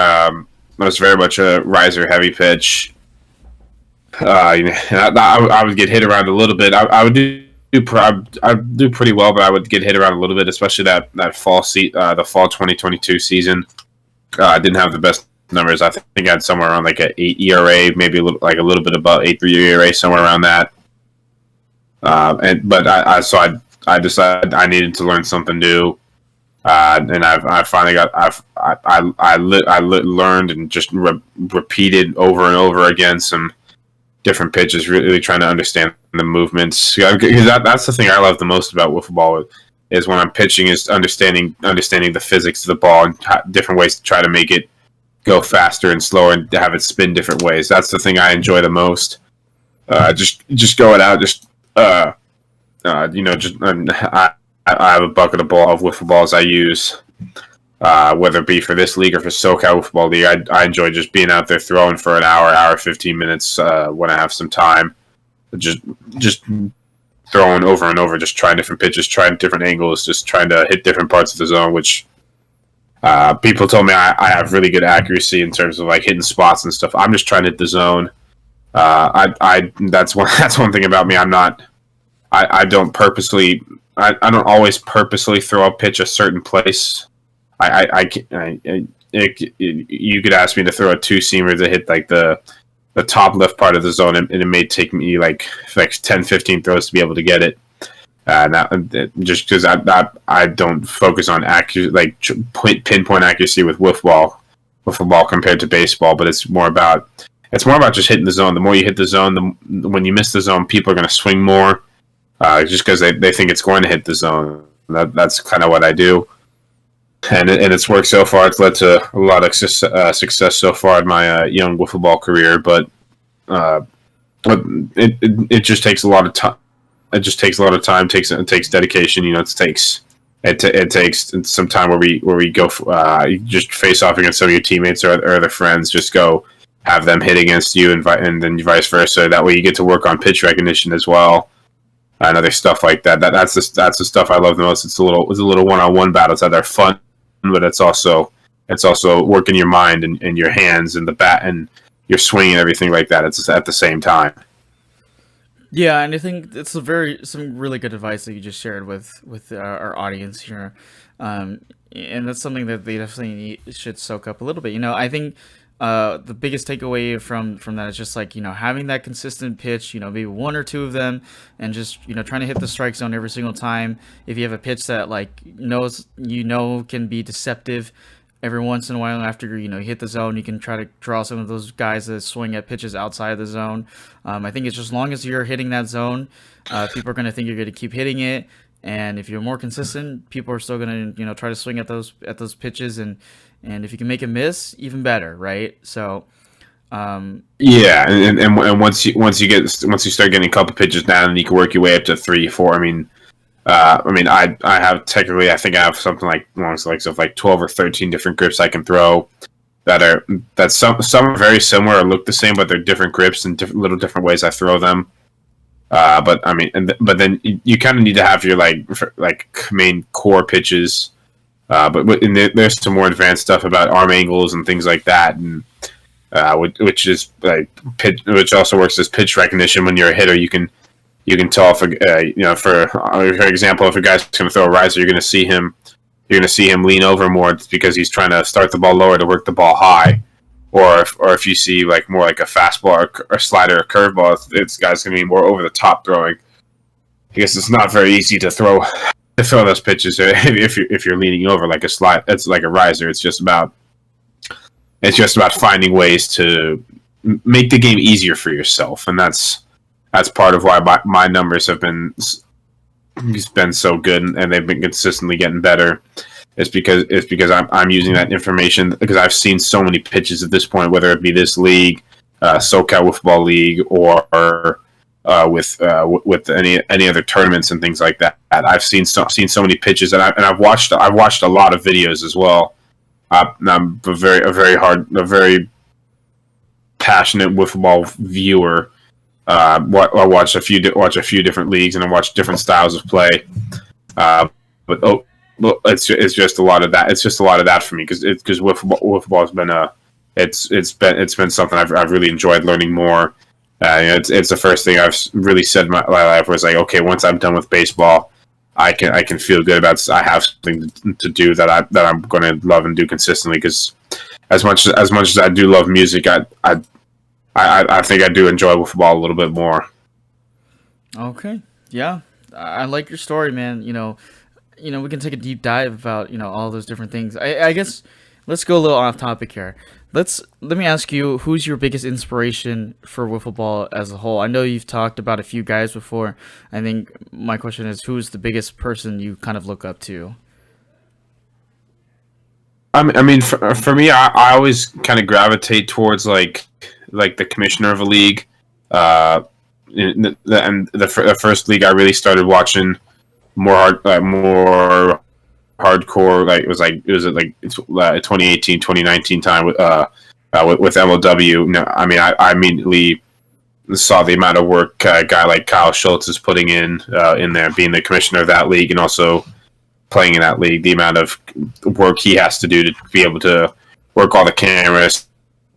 riser heavy pitch. And I would get hit around a little bit. I would I'd do pretty well, but I would get hit around a little bit, especially that the fall 2022 season. I didn't have the best numbers. I think I had somewhere around like an 8 ERA, maybe a little bit above 8.3 ERA, somewhere around that. I decided I needed to learn something new, and I finally learned and just repeated over and over again some different pitches, really trying to understand the movements. Because that's the thing I love the most about wiffle ball is when I'm pitching, is understanding the physics of the ball and different ways to try to make it go faster and slower and have it spin different ways. That's the thing I enjoy the most. Just going out, I have a bucket of wiffle balls I use, whether it be for this league or for SoCal Football League. I enjoy just being out there throwing for an hour 15 minutes when I have some time. Just throwing over and over, just trying different pitches, trying different angles, just trying to hit different parts of the zone, which people told me I have really good accuracy in terms of like hitting spots and stuff. I'm just trying to hit the zone. That's one thing about me. I don't always purposely throw a pitch a certain place. You could ask me to throw a two-seamer to hit like the top left part of the zone, and it may take me like 10-15 throws to be able to get it. Just because I don't focus on pinpoint accuracy with wiffle ball compared to baseball, but it's more about just hitting the zone. The more you hit the zone, when you miss the zone, people are going to swing more, just because they think it's going to hit the zone. That's kind of what I do, and it's worked so far. It's led to a lot of success so far in my young wiffle ball career, but it just takes a lot of time. It just takes a lot of time. It takes dedication. It takes some time where we go just face off against some of your teammates or other friends. Just go have them hit against you, and then vice versa. That way you get to work on pitch recognition as well and other stuff like that. That's the stuff I love the most. It's a little one-on-one battles that are fun, but it's also working your mind and your hands and the bat and your swing and everything like that. It's at the same time. Yeah, and I think it's some really good advice that you just shared with our audience here, and that's something that they definitely should soak up a little bit. I think the biggest takeaway from that is just like having that consistent pitch, maybe one or two of them, and just trying to hit the strike zone every single time. If you have a pitch that can be deceptive, every once in a while after you hit the zone, you can try to draw some of those guys that swing at pitches outside of the zone. I think it's just as long as you're hitting that zone, people are going to think you're going to keep hitting it, and if you're more consistent, people are still going to try to swing at those pitches, and if you can make a miss, even better, right? So yeah, and once you start getting a couple pitches down, and you can work your way up to 3, 4. I have technically, I think I have something like 12 or 13 different grips I can throw that some are very similar or look the same, but they're different grips and different ways I throw them. But then you kind of need to have your main core pitches. But there's some more advanced stuff about arm angles and things like that, and which is which also works as pitch recognition. When you're a hitter, you can tell if for example, if a guy's going to throw a riser, you're going to see him lean over more. It's because he's trying to start the ball lower to work the ball high, or if you see more like a fastball or slider or curveball, it's guy's going to be more over the top throwing. I guess it's not very easy to throw those pitches if you're leaning over like a slide. It's like a riser. It's just about finding ways to make the game easier for yourself, and that's part of why my numbers have been he's been so good, and they've been consistently getting better. It's because I'm using that information because I've seen so many pitches at this point, whether it be this league, SoCal Football League, or with any other tournaments and things like that. I've seen so many pitches, and I've watched a lot of videos as well. I'm a very passionate wiffle ball viewer. I watch a few different leagues, and I watch different styles of play. But it's just a lot of that. It's just a lot of that for me because wiffle ball has been it's been something I've really enjoyed learning more. It's the first thing I've really said in my life was like, okay, once I'm done with baseball, I can feel good about. I have something to do that I'm going to love and do consistently. Because as much as I do love music, I think I do enjoy wiffle ball a little bit more. Okay, yeah, I like your story, man. We can take a deep dive about all those different things. I guess let's go a little off topic here. Let me ask you, who's your biggest inspiration for wiffle ball as a whole? I know you've talked about a few guys before. I think my question is, who's the biggest person you kind of look up to? I mean, for me, I always kind of gravitate towards like the commissioner of a league. The first league I really started watching more hardcore, like it was 2018 2019 time with MLW. No, I mean, I immediately saw the amount of work a guy like Kyle Schultz is putting in there, being the commissioner of that league and also playing in that league. The amount of work he has to do to be able to work all the cameras,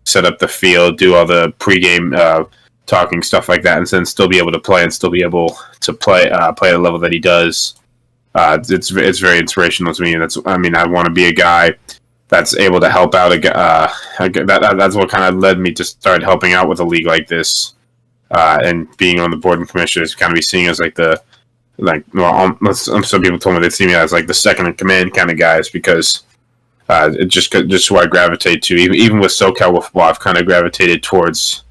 set up the field, do all the pregame talking, stuff like that, and then still be able to play and still be able to play at the level that he does. It's very inspirational to me. I want to be a guy that's able to help out that's what kind of led me to start helping out with a league like this, and being on the board and commissioners, kind of be seen as some people told me they see me as like the second in command kind of guys, because it just who I gravitate to. Even with SoCal Wiffle, I've kind of gravitated towards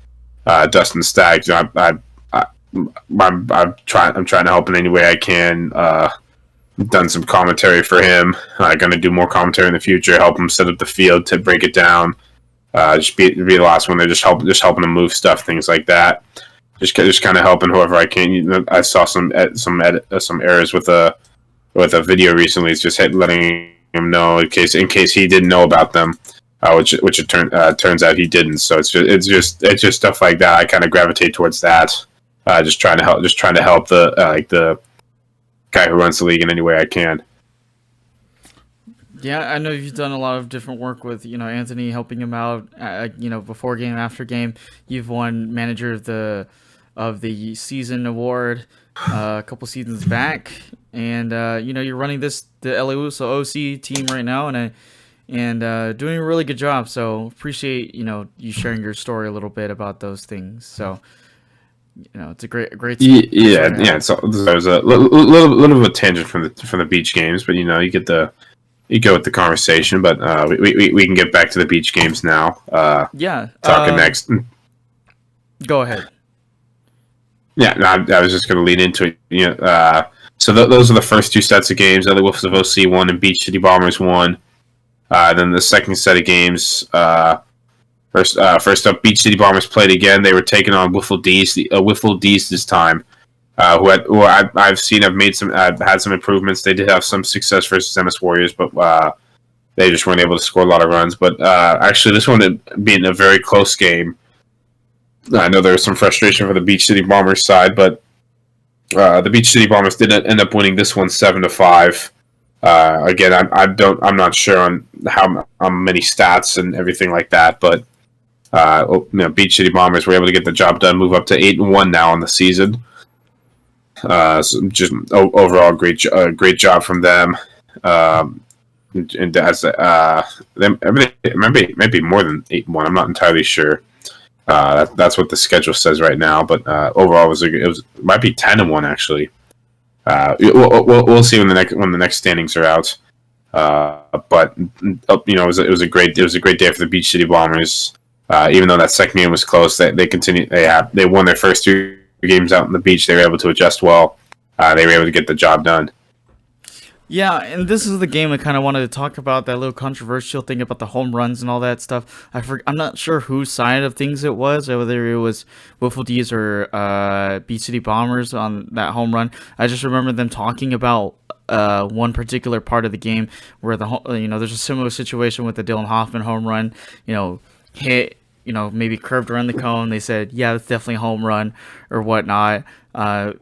Dustin Staggs. I'm trying to help in any way I can. Done some commentary for him. Going to do more commentary in the future. Help him set up the field to break it down. Just be the last one there. Just helping him move stuff, things like that. Just kind of helping whoever I can. I saw some errors with a video recently. It's just letting him know in case he didn't know about them, which it turns out he didn't. So it's just stuff like that. I kind of gravitate towards that. Just trying to help the guy who runs the league in any way I can. Yeah, I know you've done a lot of different work with Anthony, helping him out. Before game, after game, you've won manager of the season award a couple seasons back, and you're running the LA Uso OC team right now, and doing a really good job. So appreciate you sharing your story a little bit about those things. So. It's a great. Yeah. So there's a little bit of a tangent from the beach games, but you go with the conversation. But we can get back to the beach games now. Talking next. Go ahead. Yeah, no, I was just going to lead into it. So those are the first two sets of games. LA Wolves of OC won and Beach City Bombers won. Then the second set of games. First up, Beach City Bombers played again. They were taking on Wiffle D's this time, who I've seen have had some improvements. They did have some success versus MS Warriors, but they just weren't able to score a lot of runs. But actually, this one being a very close game. I know there was some frustration for the Beach City Bombers side, but the Beach City Bombers did end up winning this one 7-5. Again, I'm not sure on how many stats and everything like that, but. Beach City Bombers were able to get the job done, move up to 8-1 now on the season. So just overall great job from them. And as maybe more than 8-1. I'm not entirely sure. That's what the schedule says right now. But overall, it might be 10-1 actually. We'll see when the next standings are out. But it was a great day for the Beach City Bombers. Even though that second game was close, they continued. They won their first two games out on the beach. They were able to adjust well. they were able to get the job done. Yeah, and this is the game I kind of wanted to talk about, that little controversial thing about the home runs and all that stuff. I'm not sure whose side of things it was, whether it was Wiffle D's or Beach City Bombers on that home run. I just remember them talking about one particular part of the game where there's a similar situation with the Dylan Hoffman home run, hit, maybe curved around the cone. They said, yeah, that's definitely a home run or whatnot.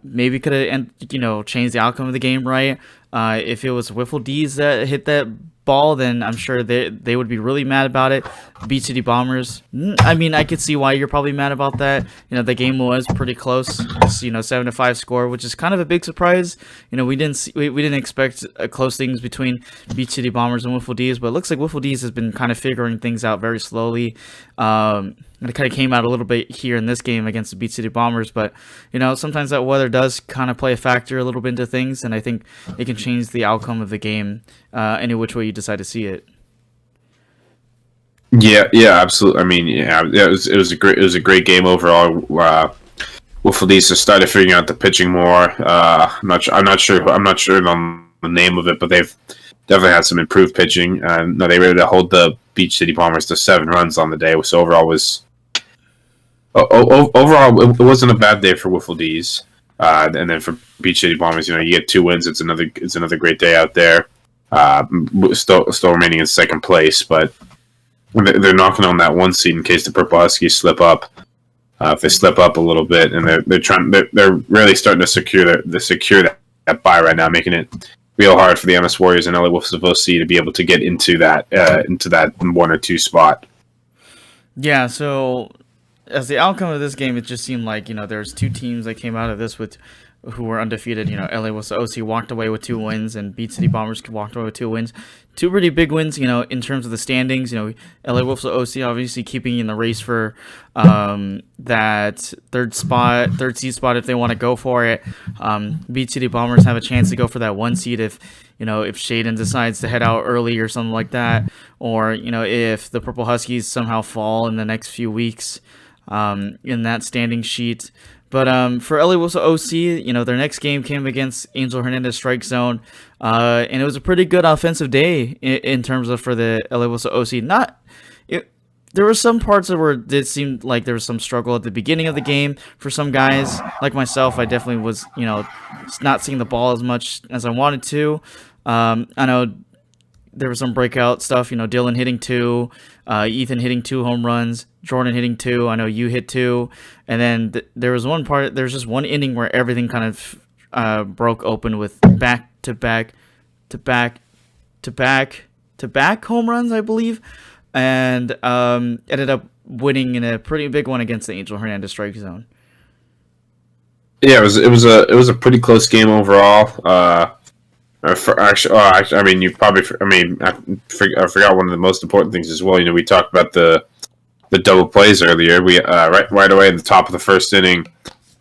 Maybe could have, changed the outcome of the game, right? If it was Wiffle D's that hit that ball, then I'm sure they would be really mad about it. Beach City Bombers, I mean, I could see why you're probably mad about that. The game was pretty close. It's, 7-5 score, which is kind of a big surprise. We didn't expect close things between Beach City Bombers and Wiffle D's, but it looks like Wiffle D's has been kind of figuring things out very slowly. And it kind of came out a little bit here in this game against the Beach City Bombers, but sometimes that weather does kind of play a factor a little bit into things, and I think it can change the outcome of the game any which way you decide to see it. Yeah, absolutely. I mean, it was a great game overall. Wiffle D's just started figuring out the pitching more. I'm not sure on the name of it, but they've definitely had some improved pitching. No, they were able to hold the Beach City Bombers to 7 runs on the day, so overall it wasn't a bad day for Wiffle D's. And then for Beach City Bombers, you get 2 wins. It's another great day out there. Still remaining in second place, but they're knocking on that 1 seed in case the Purple Huskies slip up. If they slip up a little bit, and they're really starting to secure that bye right now, making it real hard for the MS Warriors and LA Wolves of OC to be able to get into that 1 or 2 spot. Yeah, so as the outcome of this game, it just seemed like, there's 2 teams that came out of this who were undefeated. LA Wolves of OC walked away with 2 wins, and Beach City Bombers walked away with 2 wins. 2 pretty big wins, in terms of the standings. LA Wolves of OC obviously keeping in the race for that third seed spot if they want to go for it. Beach City Bombers have a chance to go for that 1 seed if Hayden decides to head out early or something like that, or if the Purple Huskies somehow fall in the next few weeks in that standing sheet. But for LA Wolves OC, their next game came against Angel Hernandez Strike Zone, and it was a pretty good offensive day in terms of for the LA Wolves OC. There were some parts it seemed like there was some struggle at the beginning of the game for some guys. Like myself, I definitely was, not seeing the ball as much as I wanted to. I know there was some breakout stuff, Dylan hitting 2, Ethan hitting 2 home runs, Jordan hitting 2. I know you hit 2. And then there was just one inning where everything kind of broke open with back-to-back home runs, I believe. And ended up winning in a pretty big one against the Angel Hernandez Strike Zone. Yeah, it was a pretty close game overall. I forgot one of the most important things as well. We talked about the double plays earlier. We right away at the top of the first inning,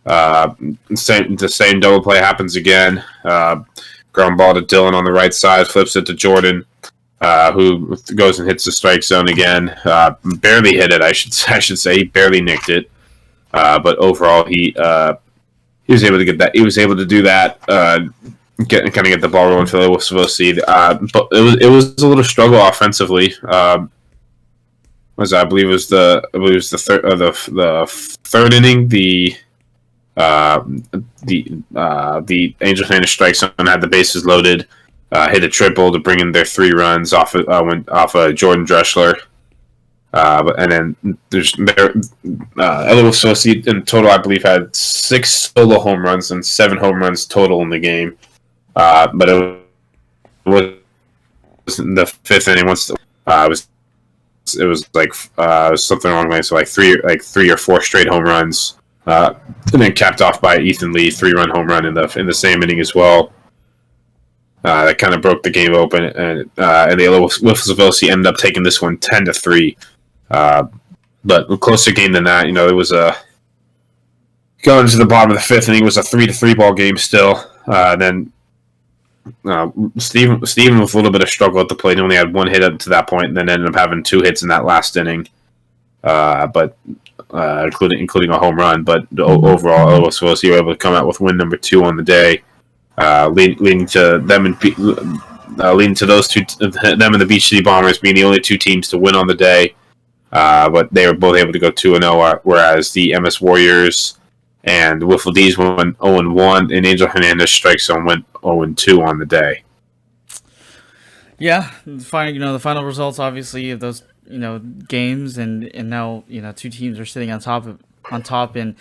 the same double play happens again. Ground ball to Dylan on the right side, flips it to Jordan, who goes and hits the strike zone again. Barely hit it, I should say. He barely nicked it, but overall he was able to get that. He was able to do that. Get the ball rolling for the Wolves of OC. But it was a little struggle offensively. I believe it was the third inning. The Angel Hernandez Strike Zone had the bases loaded, hit a triple to bring in their 3 runs off Jordan Dreschler. And then LA Wolves of OC in total, I believe, had 6 solo home runs and 7 home runs total in the game. But it was in the 5th inning. Once it was something along the way, so like 3 or 4 straight home runs, and then capped off by Ethan Lee 3-run home run in the same inning as well. That kind of broke the game open, and the Wolves of OC ended up taking this one 10-3. But a closer game than that, it was going to the bottom of the 5th inning. It was a 3-3 ball game still. Then. Steven with a little bit of struggle at the plate. He only had 1 hit up to that point, and then ended up having 2 hits in that last inning, but including a home run. But overall, he was able to come out with win number 2 on the day. leading to them and leading to those two, them and the Beach City Bombers being the only two teams to win on the day. But they were both able to go 2-0, whereas the MS Warriors and Wiffle D's went 0-1, and Angel Hernandez Strike Zone went 0-2 on the day. Yeah, the final results obviously of those games, and now two teams are sitting on top, and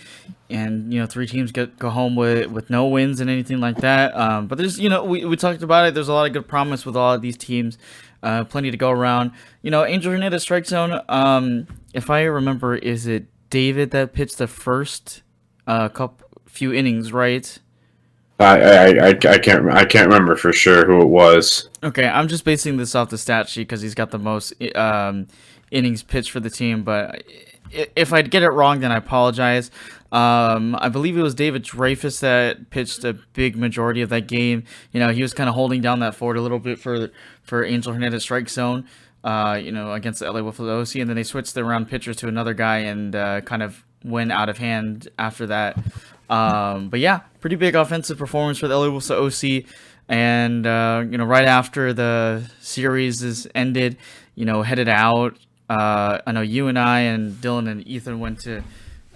three teams go home with no wins and anything like that. But there's we talked about it. There's a lot of good promise with all of these teams. Plenty to go around. Angel Hernandez Strike Zone. If I remember, is it David that pitched the first few innings, right? I can't remember for sure who it was. Okay, I'm just basing this off the stat sheet because he's got the most innings pitched for the team. But if I get it wrong, then I apologize. I believe it was David Dreyfus that pitched a big majority of that game. He was kind of holding down that fort a little bit for Angel Hernandez Strike Zone. Against the LA Wiffle OC, and then they switched their round pitchers to another guy and kind of went out of hand after that. But yeah, pretty big offensive performance for the LA Wiffle OC. And right after the series is ended, headed out. I know you and I and Dylan and Ethan went to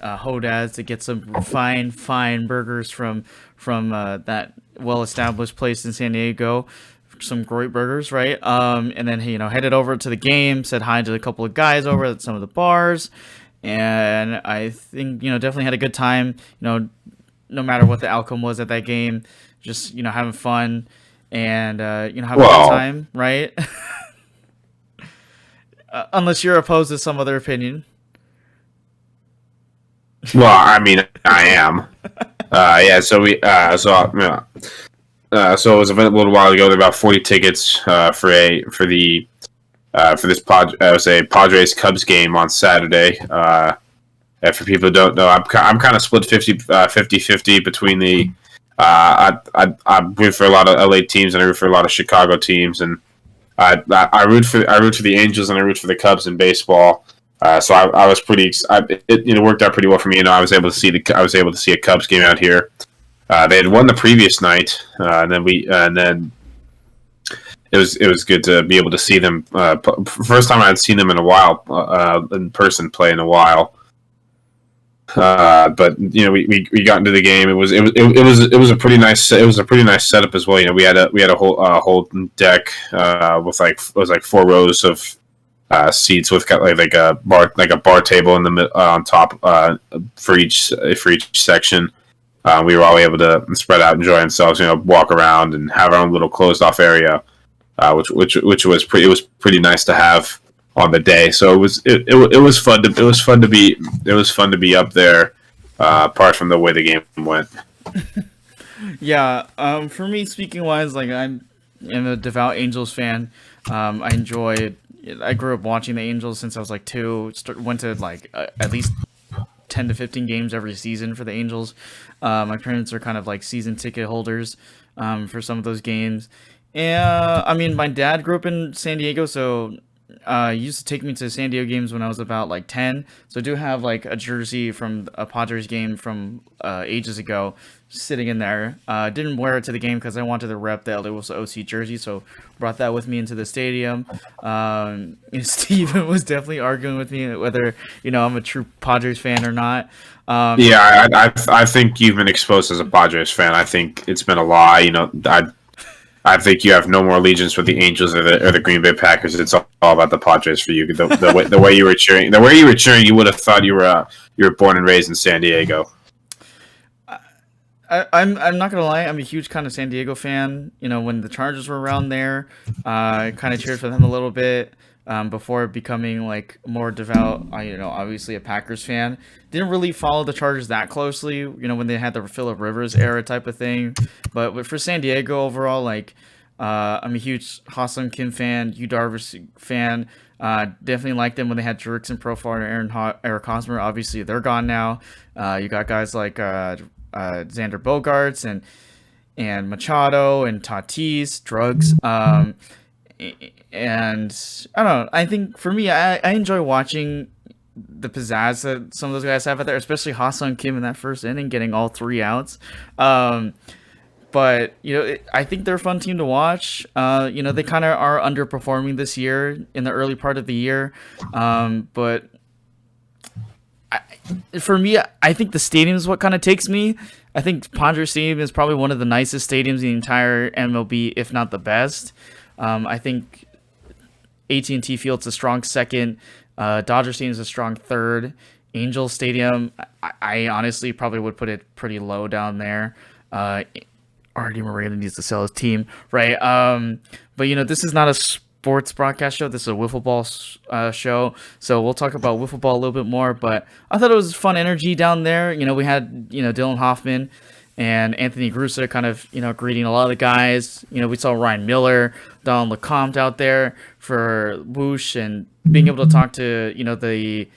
Hodaz to get some fine burgers from that well-established place in San Diego. Some great burgers, right? And then headed over to the game, said hi to a couple of guys over at some of the bars, and I think definitely had a good time. No matter what the outcome was at that game, just having fun and having a good time, right? Unless you're opposed to some other opinion. Well, I mean, I am. Yeah. So we so it was a little while ago. There were about 40 tickets for this Padres Cubs game on Saturday. And for people who don't know, I'm kind of split 50-50 between the. I root for a lot of LA teams and I root for a lot of Chicago teams, and I root for the Angels and I root for the Cubs in baseball. So I was pretty. It worked out pretty well for me. I was able to see a Cubs game out here. They had won the previous night, and then it was good to be able to see them. First time I had seen them in a while, in person play in a while. But we got into the game. It was a pretty nice setup as well. We had a whole deck with it was like 4 rows of seats with like a bar table in the on top for each section. We were all able to spread out, enjoy ourselves, walk around and have our own little closed off area, which was pretty nice to have on the day. So it was fun to be up there, apart from the way the game went. Yeah. For me, speaking wise, like I'm a devout Angels fan. I grew up watching the Angels since I was like 2. Went to like at least 10 to 15 games every season for the Angels. My parents are kind of like season ticket holders for some of those games. And I mean, my dad grew up in San Diego, so he used to take me to San Diego games when I was about like 10. So I do have like a jersey from a Padres game from ages ago sitting in there. Didn't wear it to the game because I wanted to rep the LA OC jersey, so brought that with me into the stadium. Steven was definitely arguing with me whether I'm a true Padres fan or not. Yeah, I think you've been exposed as a Padres fan. I think it's been a lie. I think you have no more allegiance with the Angels or the Green Bay Packers. It's all about the Padres for you. The way you were cheering, you would have thought you were born and raised in San Diego. I'm not gonna lie. I'm a huge kind of San Diego fan. When the Chargers were around there, I kind of cheered for them a little bit before becoming like more devout. Obviously a Packers fan. Didn't really follow the Chargers that closely. When they had the Phillip Rivers era type of thing. But for San Diego overall, like I'm a huge Ha-Seong Kim fan, Yu Darvish fan. Definitely liked them when they had Jurickson Profar and Eric Hosmer. Obviously they're gone now. You got guys like Xander Bogaerts and Machado and Tatis, drugs. And I don't know. I think for me, I enjoy watching the pizzazz that some of those guys have out there, especially Ha-Seong Kim in that first inning, getting all 3 outs. But but I think they're a fun team to watch. They kind of are underperforming this year in the early part of the year, but for me, I think the stadium is what kind of takes me. I think Padres Stadium is probably one of the nicest stadiums in the entire MLB, if not the best. I think AT&T Field's a strong second. Dodger Stadium is a strong third. Angel Stadium, I honestly probably would put it pretty low down there. Artie Moreno needs to sell his team, right? But this is not a sports broadcast show. This is a wiffle ball show, so we'll talk about wiffle ball a little bit more. But I thought it was fun energy down there. We had Dylan Hoffman and Anthony Grusa kind of greeting a lot of the guys. We saw Ryan Miller, Don Lecomte out there for Whoosh, and being able to talk to the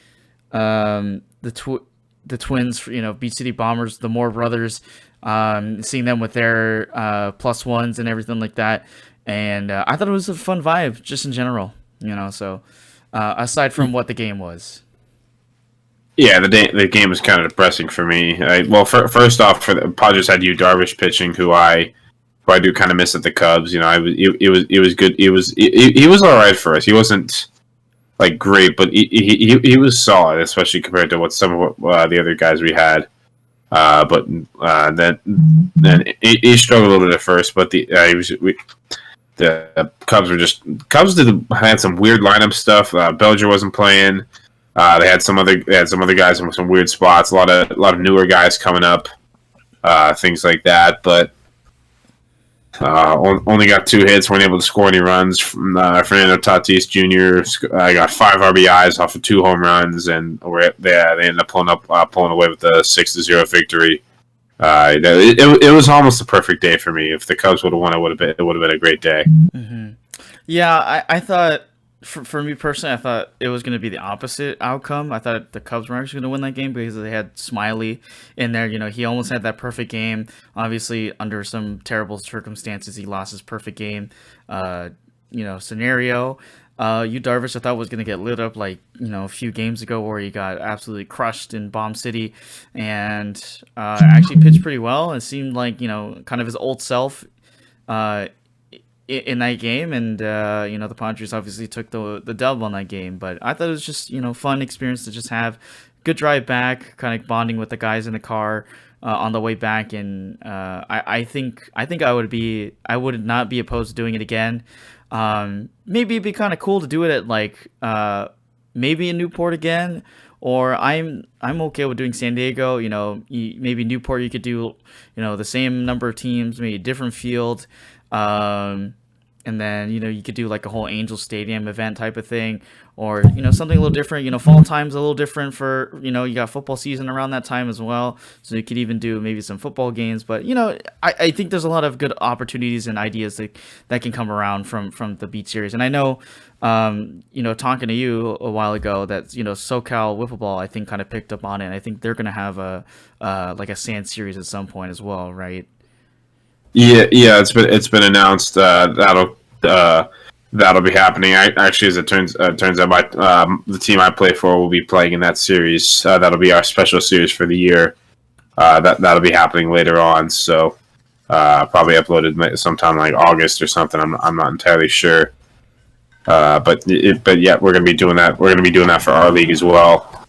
twins, Beach City Bombers, the Moore brothers, seeing them with their plus ones and everything like that. And I thought it was a fun vibe just in general, so aside from what the game was. Yeah, the game was kind of depressing for me. First off, for the Padres had Yu Darvish pitching, who I do kind of miss at the Cubs. It was good. He was all right for us. He wasn't like great, but he was solid, especially compared to what some of the other guys we had. But then he struggled a little bit at first, but the Cubs had some weird lineup stuff. Belger wasn't playing. They had some other guys in some weird spots. A lot of newer guys coming up, things like that. But only got 2 hits. Weren't able to score any runs. Fernando Tatis Jr. Got 5 RBIs off of 2 home runs, and they ended up pulling away with a 6-0 victory. It was almost a perfect day for me. If the Cubs would have won, it would have been a great day. Mm-hmm. Yeah, I thought. For me personally, I thought it was going to be the opposite outcome. I thought the Cubs were actually going to win that game because they had Smiley in there. He almost had that perfect game. Obviously, under some terrible circumstances, he lost his perfect game, scenario. Yu Darvish, I thought was going to get lit up like, a few games ago where he got absolutely crushed in Bomb City and actually pitched pretty well. It seemed like, kind of his old self in that game, and the Padres obviously took the dub on that game. But I thought it was just fun experience to just have good drive back, kind of bonding with the guys in the car on the way back. And I think I would not be opposed to doing it again. Maybe it'd be kind of cool to do it at like maybe in Newport again. Or I'm okay with doing San Diego. Maybe Newport you could do the same number of teams, maybe a different field. And then, you could do like a whole Angel Stadium event type of thing, or, something a little different. Fall time's a little different for, you got football season around that time as well. So you could even do maybe some football games. But, I think there's a lot of good opportunities and ideas that can come around from the Beach Series. And I know, talking to you a while ago that, SoCal Wiffle Ball, I think, kind of picked up on it. And I think they're going to have like a sand series at some point as well, right? Yeah, it's been announced that'll be happening. Actually, as it turns out, the team I play for will be playing in that series. That'll be our special series for the year. That'll be happening later on. So probably uploaded sometime like August or something. I'm not entirely sure. But yeah, we're gonna be doing that. We're gonna be doing that for our league as well.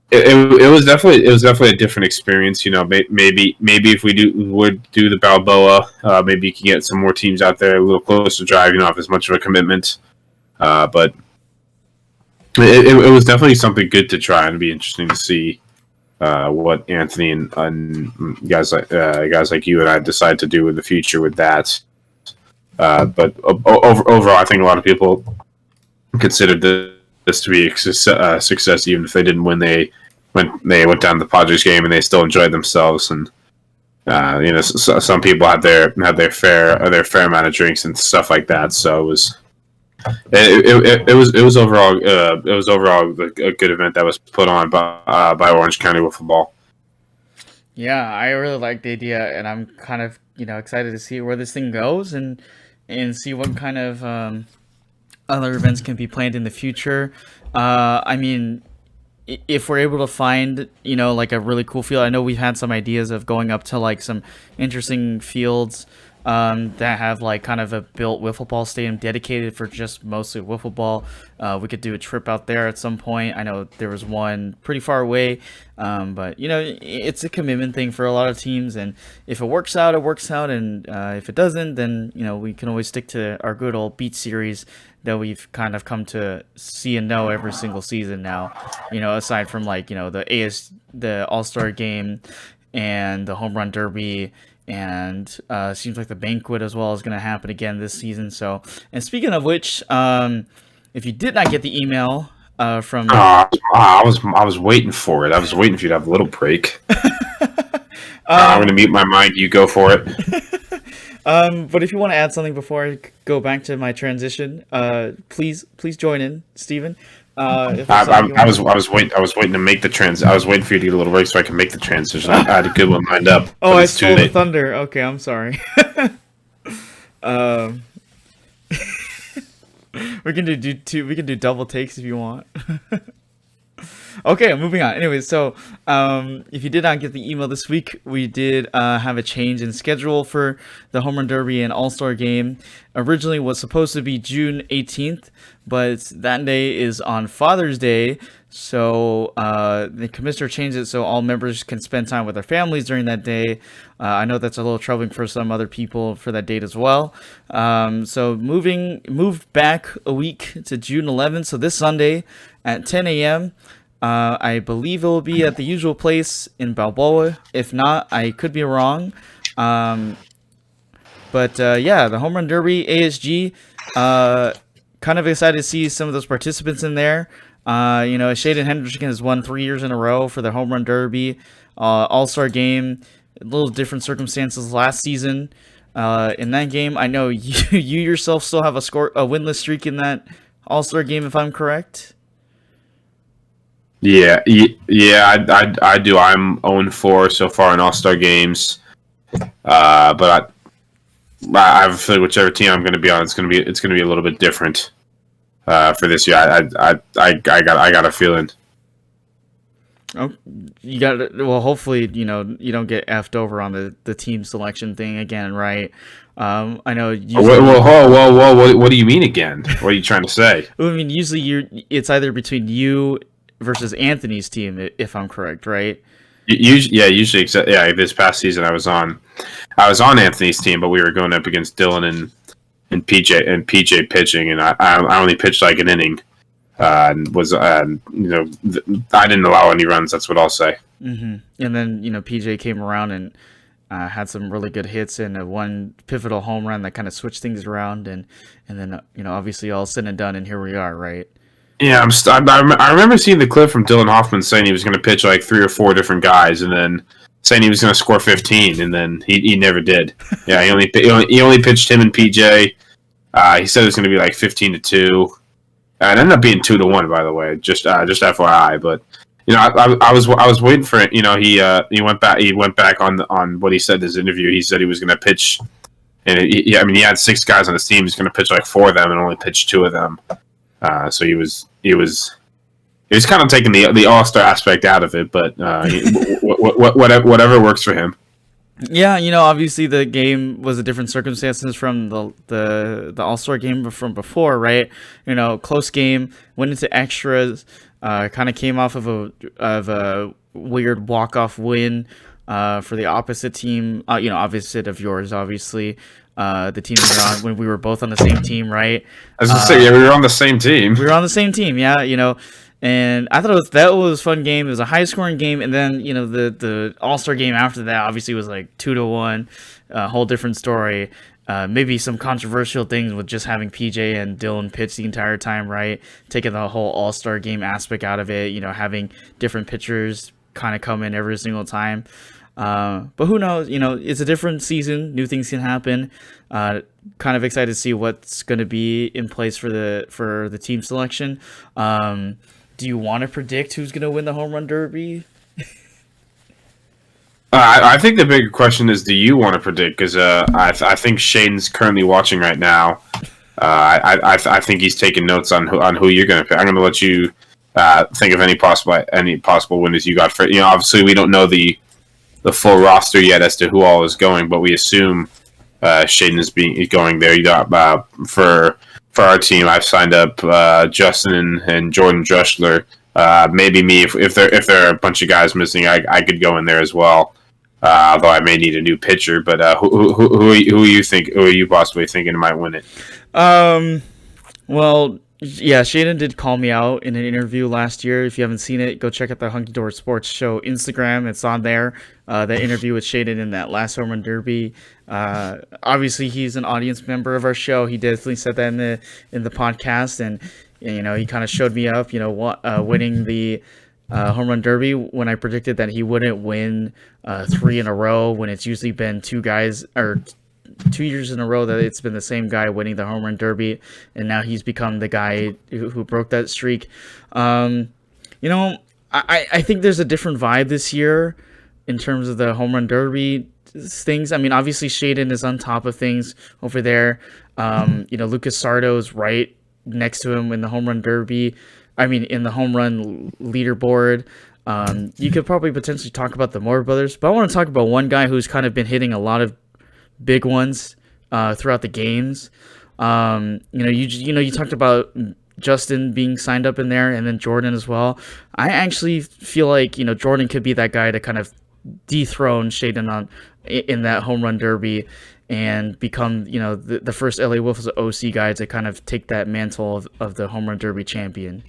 It was definitely a different experience. Maybe if we would do the Balboa, maybe you can get some more teams out there a little closer to drive. You don't have as much of a commitment, but it was definitely something good to try, and it'd be interesting to see what Anthony and guys like you and I decide to do in the future with that. But overall, I think a lot of people considered this to be a success, even if they didn't win. They went down to the Padres game and they still enjoyed themselves. And some people had their fair amount of drinks and stuff like that. So it was overall a good event that was put on by Orange County Wiffle Ball. Yeah, I really like the idea, and I'm kind of excited to see where this thing goes and see what kind of other events can be planned in the future. I mean, if we're able to find, like a really cool field. I know we've had some ideas of going up to like some interesting fields that have like kind of a built wiffle ball stadium dedicated for just mostly wiffle ball. We could do a trip out there at some point. I know there was one pretty far away, but it's a commitment thing for a lot of teams. And if it works out, it works out. And if it doesn't, then we can always stick to our good old beach series that we've kind of come to see and know every single season now. Aside from like the All-Star game and the Home Run Derby. And seems like the banquet as well is going to happen again this season. So, and speaking of which, if you did not get the email from, I was waiting for it. I was waiting for you to have a little break. I'm going to mute my mic. You go for it. But if you want to add something before I go back to my transition, please join in, Steven. I was waiting to make the I was waiting for you to get a little break so I can make the transition. I had a good one lined up. Oh, I stole the thunder. Okay, I'm sorry. We can do two. We can do double takes if you want. Okay, moving on. Anyway, so if you did not get the email this week, we did have a change in schedule for the Home Run Derby and All-Star Game. Originally was supposed to be June 18th, but that day is on Father's Day, so the commissioner changed it so all members can spend time with their families during that day. I know that's a little troubling for some other people for that date as well. So moved back a week to June 11th, so this Sunday at 10 a.m., I believe it will be at the usual place in Balboa. If not, I could be wrong. But the Home Run Derby, ASG, kind of excited to see some of those participants in there. Hayden Hendrickson has won 3 years in a row for the Home Run Derby. All-Star Game, a little different circumstances last season. In that game, I know you yourself still have a winless streak in that All-Star Game, if I'm correct. Yeah, I do. I'm 0-4 so far in All-Star games, but I have a feeling whichever team I'm going to be on, it's going to be a little bit different for this year. I got a feeling. Oh, you got it. Well, hopefully, you don't get effed over on the team selection thing again, right? I know. Whoa! What do you mean again? What are you trying to say? I mean, usually it's either between you versus Anthony's team, if I'm correct, right? Usually, this past season I was on Anthony's team, but we were going up against Dylan and PJ pitching, and I only pitched like an inning, and was I didn't allow any runs. That's what I'll say. Mm-hmm. And then PJ came around and had some really good hits and one pivotal home run that kind of switched things around, and then obviously all said and done, and here we are, right? Yeah, I remember seeing the clip from Dylan Hoffman saying he was going to pitch like 3 or 4 different guys, and then saying he was going to score 15, and then he never did. Yeah, he only pitched him and PJ. He said it was going to be like 15-2. It ended up being 2-1, by the way. Just FYI. But I was waiting for it. He went back on what he said in his interview. He said he was going to pitch, and he had 6 guys on his team. He's going to pitch like 4 of them, and only pitched 2 of them. So he was kind of taking the All-Star aspect out of it, but whatever works for him. Yeah, obviously the game was a different circumstances from the All-Star game from before, right? Close game, went into extras, kind of came off of a weird walk-off win for the opposite team, opposite of yours, obviously. The team we were on when we were both on the same team, right? I was gonna say, we were on the same team. We were on the same team, yeah. And I thought that was a fun game. It was a high-scoring game, and then the All-Star game after that obviously was like 2-1, a whole different story. Maybe some controversial things with just having PJ and Dylan pitch the entire time, right? Taking the whole All-Star game aspect out of it. Having different pitchers kind of come in every single time. But who knows? It's a different season. New things can happen. Kind of excited to see what's going to be in place for the team selection. Do you want to predict who's going to win the Home Run Derby? I think the bigger question is, do you want to predict? Because I think Shane's currently watching right now. I think he's taking notes on who you're going to pick. I'm going to let you think of any possible winners you got for. Obviously we don't know the full roster yet as to who all is going, but we assume Shaden is going there. You got for our team. I've signed up Justin and Jordan Druschler. Maybe me if there are a bunch of guys missing, I could go in there as well. Although I may need a new pitcher, but who are you possibly thinking might win it? Well, yeah, Shaden did call me out in an interview last year. If you haven't seen it, go check out the Hunky Dory Sports Show Instagram. It's on there. That interview with Shaden in that last home run derby. Obviously, he's an audience member of our show. He definitely said that in the podcast, and he kind of showed me up. Winning the home run derby when I predicted that he wouldn't win 3 in a row when it's usually been 2 years in a row that it's been the same guy winning the home run derby, and now he's become the guy who broke that streak. I think there's a different vibe this year in terms of the home run derby things. I mean, obviously Shaden is on top of things over there. Lucas Sardo is right next to him in the home run derby. I mean, in the home run leaderboard. You could probably potentially talk about the Moore brothers, but I want to talk about one guy who's kind of been hitting a lot of big ones throughout the games. You talked about Justin being signed up in there, and then Jordan as well. I actually feel like Jordan could be that guy to kind of dethrone Shaden in that home run derby and become the first LA Wolves OC guy to kind of take that mantle of the home run derby champion.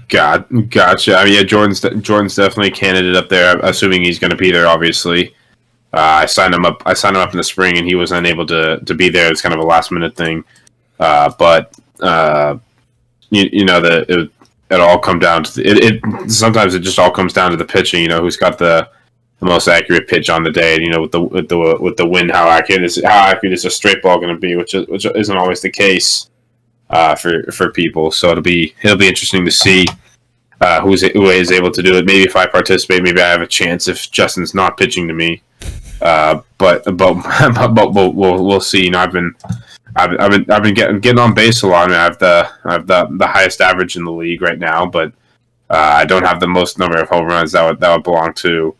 Gotcha. I mean, yeah, Jordan's definitely a candidate up there. I'm assuming he's going to be there. Obviously, I signed him up in the spring, and he was unable to be there. It's kind of a last minute thing, but it all come down to it. Sometimes it just all comes down to the pitching. Who's got the most accurate pitch on the day. And, with the wind, how accurate is a straight ball going to be, which isn't always the case for people. So it'll be interesting to see who is able to do it. Maybe if I participate, maybe I have a chance if Justin's not pitching to me. But we'll see. I've been getting on base a lot. I have the highest average in the league right now, but I don't have the most number of home runs that would belong to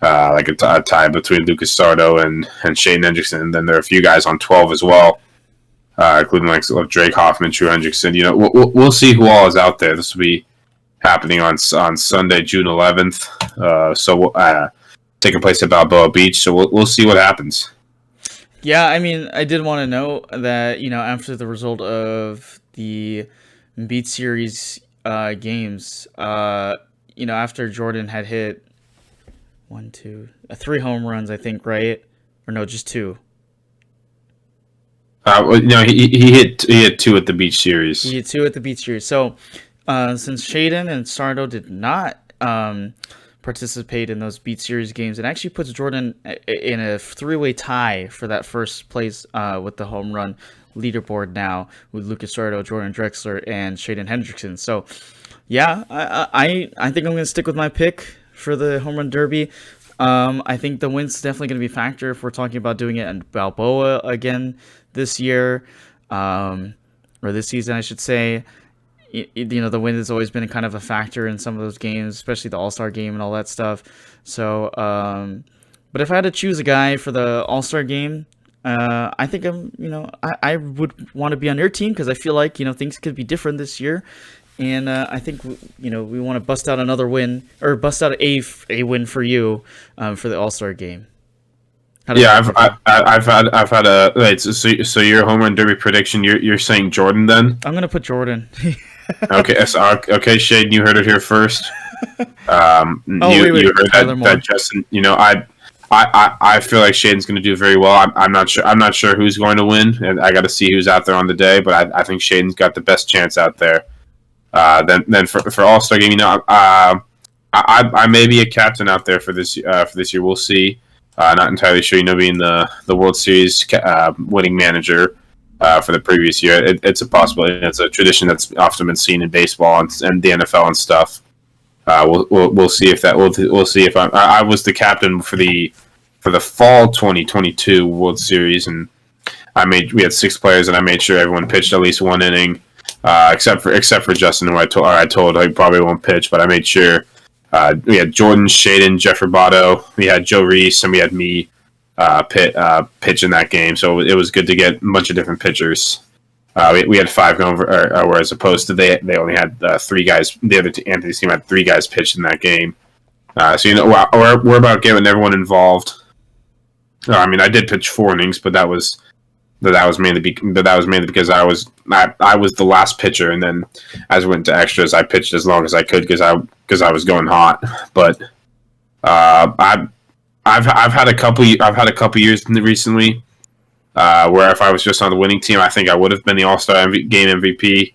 like a tie between Lucas Sardo and Shane Hendrickson. And then there are a few guys on 12 as well, including like Drake Hoffman, True Hendrickson. We'll see who all is out there. This will be happening on Sunday, June 11th. Taking place at Balboa Beach. So we'll see what happens. Yeah, I mean, I did want to know that after the result of the Beat Series games, after Jordan had hit 3 home runs, I think, right? Or no, just 2. He hit 2 at the Beach Series. He hit 2 at the Beach Series. So, since Shaden and Sardo did not participate in those Beat Series games, it actually puts Jordan in a 3-way tie for that first place with the home run leaderboard now, with Lucas Sardo, Jordan Drexler, and Shaden Hendrickson. So, yeah, I think I'm going to stick with my pick for the home run derby. I think the wind's definitely going to be a factor if we're talking about doing it in Balboa again this year, or this season, I should say. The wind has always been kind of a factor in some of those games, especially the All-Star game and all that stuff. So, but if I had to choose a guy for the All-Star game, I think I would want to be on your team because I feel like things could be different this year. And I think we want to bust out another win, or bust out a win for you for the All-Star game. Yeah, I've had a wait. So your home run derby prediction, you're saying Jordan then? I'm gonna put Jordan. Okay, Shane, you heard it here first. Wait, you heard that Justin. I feel like Shaden's going to do very well. I'm not sure. I'm not sure who's going to win, and I got to see who's out there on the day. But I think Shaden's got the best chance out there. Then for All-Star game, I may be a captain out there for this year. We'll see. Not entirely sure. Being the World Series winning manager for the previous year, it's a possibility. It's a tradition that's often been seen in baseball and the NFL and stuff. We'll see if that. We'll see if I was the captain for the fall 2022 World Series, and we had 6 players, and I made sure everyone pitched at least 1 inning. except for Justin, who I told he probably won't pitch, but I made sure. We had Jordan, Shaden, Jeff Roboto, we had Joe Reese, and we had me pitch in that game. So it was good to get a bunch of different pitchers. We had 5 going, whereas opposed to they only had 3 guys. The other Anthony's team had 3 guys pitched in that game. So we're about getting everyone involved. I mean, I did pitch 4 innings, but that was mainly because I was the last pitcher, and then as we went to extras, I pitched as long as I could because I was going hot. But I've had a couple years recently where if I was just on the winning team, I think I would have been the All-Star game MVP.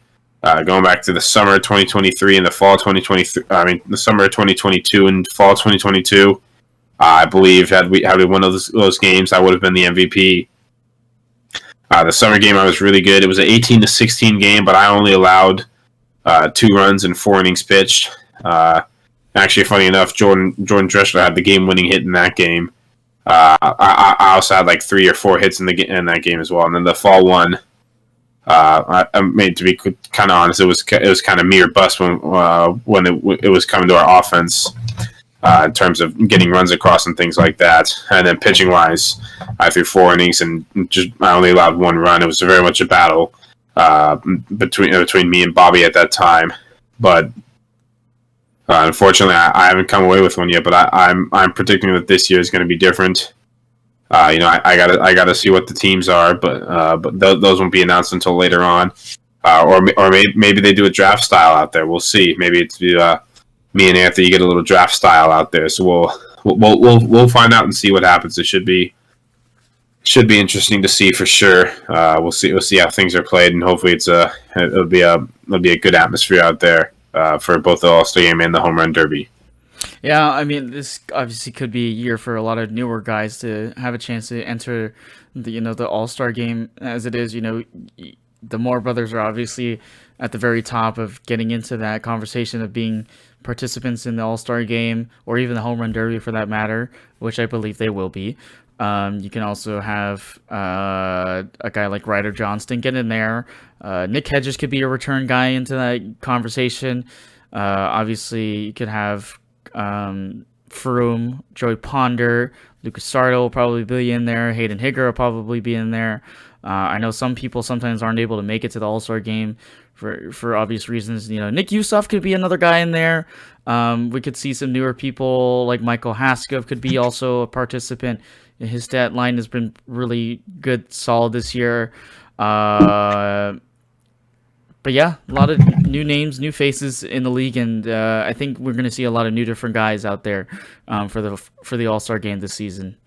Going back to the summer of 2023 and the fall of 2023, the summer of 2022 and fall of 2022, I believe had we won those games, I would have been the MVP. The summer game, I was really good. It was an 18-16 game, but I only allowed 2 runs and 4 innings pitched. Actually, funny enough, Jordan Dressler had the game-winning hit in that game. I also had like 3 or 4 hits in that game as well. And then the fall one, I made, to be kind of honest, it was kind of me or bust when it was coming to our offense. In terms of getting runs across and things like that. And then pitching wise, I threw 4 innings and I only allowed 1 run. It was very much a battle between me and Bobby at that time. But unfortunately, I haven't come away with one yet. But I'm predicting that this year is going to be different. I gotta see what the teams are, but those won't be announced until later on. Or maybe they do a draft style out there. We'll see. Maybe it's me and Anthony get a little draft style out there, so we'll find out and see what happens. It should be interesting to see for sure. We'll see how things are played, and hopefully it'll be a good atmosphere out there for both the All-Star Game and the Home Run Derby. Yeah, I mean, this obviously could be a year for a lot of newer guys to have a chance to enter the All-Star Game. As it is, the Moore brothers are obviously at the very top of getting into that conversation of being participants in the All-Star Game or even the Home Run Derby for that matter, which I believe they will be. You can also have a guy like Ryder Johnston get in there. Nick Hedges could be a return guy into that conversation. Obviously, you could have Froome, Joey Ponder, Lucas Sardo will probably be in there. Hayden Higger will probably be in there. I know some people sometimes aren't able to make it to the All-Star Game for obvious reasons. Nick Yusof could be another guy in there. We could see some newer people like Michael Haskov could be also a participant. His stat line has been really good, solid this year. But yeah, a lot of new names, new faces in the league, and I think we're going to see a lot of new different guys out there for the All-Star Game this season.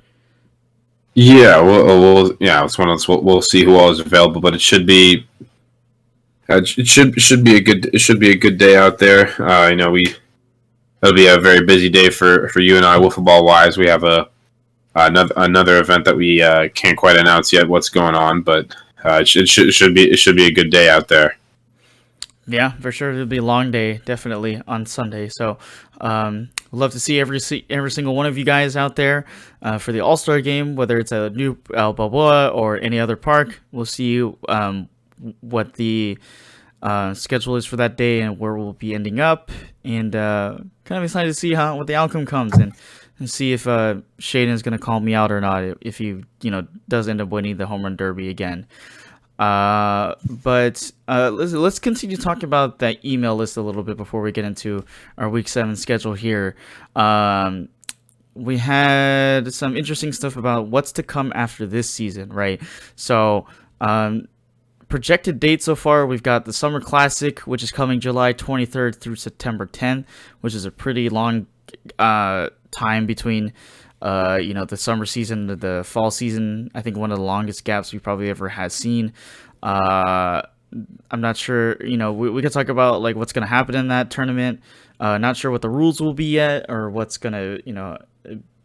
Yeah, it's one of those. We'll see who all is available, but it should be. It should be a good day out there. It'll be a very busy day for you and I, wiffle ball wise. We have another event that we can't quite announce yet what's going on, but it should be a good day out there. Yeah, for sure. It'll be a long day, definitely, on Sunday. So, we'd love to see every single one of you guys out there for the All-Star Game, whether it's at New Balboa or any other park. We'll see you what the schedule is for that day and where we'll be ending up. And kind of excited to see what the outcome comes and see if Shaden is going to call me out or not if he does end up winning the Home Run Derby again. But let's continue talking about that email list a little bit before we get into our Week 7 schedule here. We had some interesting stuff about what's to come after this season, right? So, projected dates so far, we've got the Summer Classic, which is coming July 23rd through September 10th, which is a pretty long time between the summer season to the fall season. I think one of the longest gaps we probably ever has seen. I'm not sure, we could talk about like what's going to happen in that tournament. Not sure what the rules will be yet or what's going to,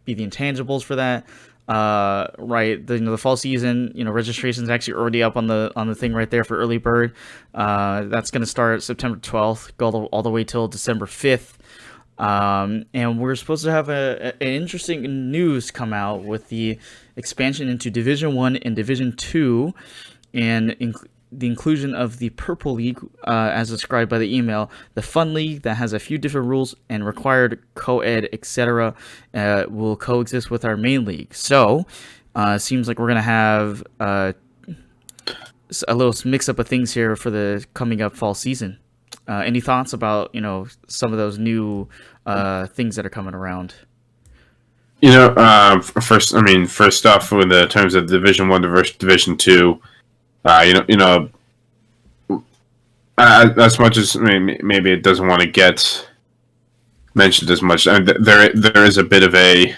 be the intangibles for that. Right. The fall season, registration is actually already up on the thing right there for early bird. That's going to start September 12th, go all the way till December 5th. And we're supposed to have an interesting news come out with the expansion into Division 1 and Division 2, and the inclusion of the Purple League, as described by the email, the fun league that has a few different rules and required co-ed, etc., will coexist with our main league. So, seems like we're gonna have a little mix up of things here for the coming up fall season. Any thoughts about some of those new things that are coming around? First off, with the terms of Division One versus Division Two, as much as maybe it doesn't want to get mentioned as much, there is a bit of a.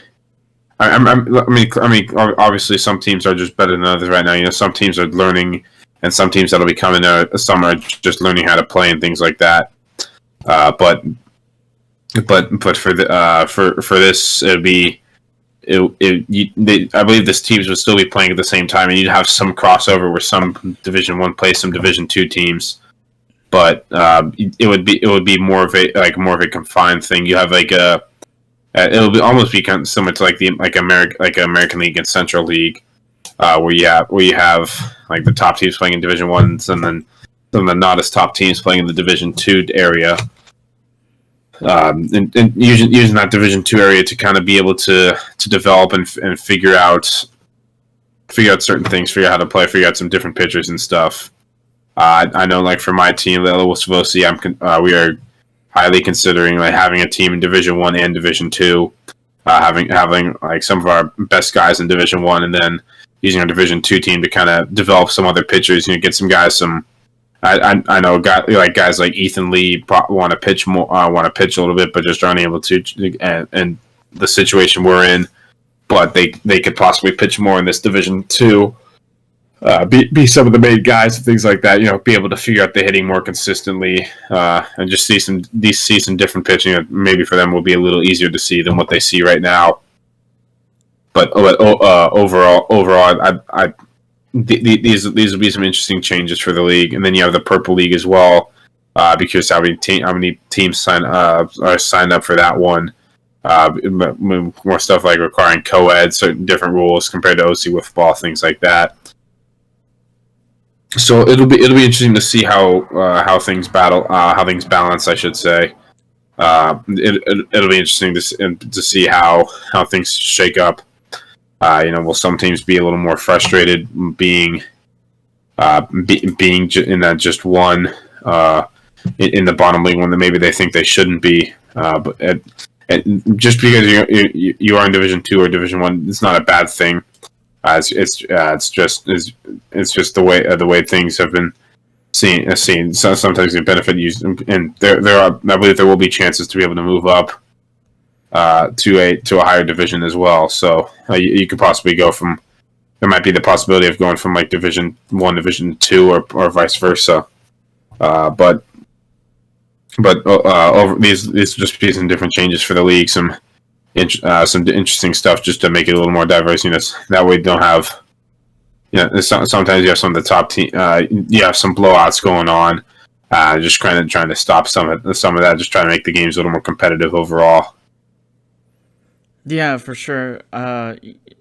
Obviously, some teams are just better than others right now. Some teams are learning, and some teams that'll be coming out, some are just learning how to play and things like that. But for this, it'd be. I believe this teams would still be playing at the same time, and you'd have some crossover where some Division One plays some Division Two teams, but it would be more of a confined thing. You have it'll almost be kind of similar to American League and Central League, where you have like the top teams playing in Division Ones, and then some of the not as top teams playing in the Division Two area. And using that Division Two area to kind of be able to develop and figure out certain things, figure out how to play, figure out some different pitchers and stuff. I know, like for my team, we are highly considering like having a team in Division One and Division Two, having like some of our best guys in Division One, and then using our Division Two team to kind of develop some other pitchers. Get some guys some. I know guys like Ethan Lee want to pitch more, want to pitch a little bit, but just aren't able to. And the situation we're in, but they could possibly pitch more in this Division Two. Be some of the main guys and things like that. Be able to figure out the hitting more consistently, and just see some different pitching. Maybe for them will be a little easier to see than what they see right now. But overall, these will be some interesting changes for the league, and then you have the Purple League as well, because how many teams are signed up for that one. More stuff like requiring co-ed, certain different rules compared to OC with ball, things like that. So it'll be interesting to see how things balance, I should say. It'll be interesting to see how things shake up. Will some teams be a little more frustrated being in that just one in the bottom league one that maybe they think they shouldn't be, but just because you are in Division Two or Division One, it's not a bad thing. It's just the way things have been seen. So sometimes they benefit you, and I believe there will be chances to be able to move up to a higher division as well. So you could possibly go from. There might be the possibility of going from like Division 1, Division 2, or vice versa. But over these just be some different changes for the league. Some interesting stuff just to make it a little more diverse. That way you don't have. Sometimes you have some of the top team. You have some blowouts going on. Just kind of trying to stop some of that. Just trying to make the games a little more competitive overall. Yeah, for sure.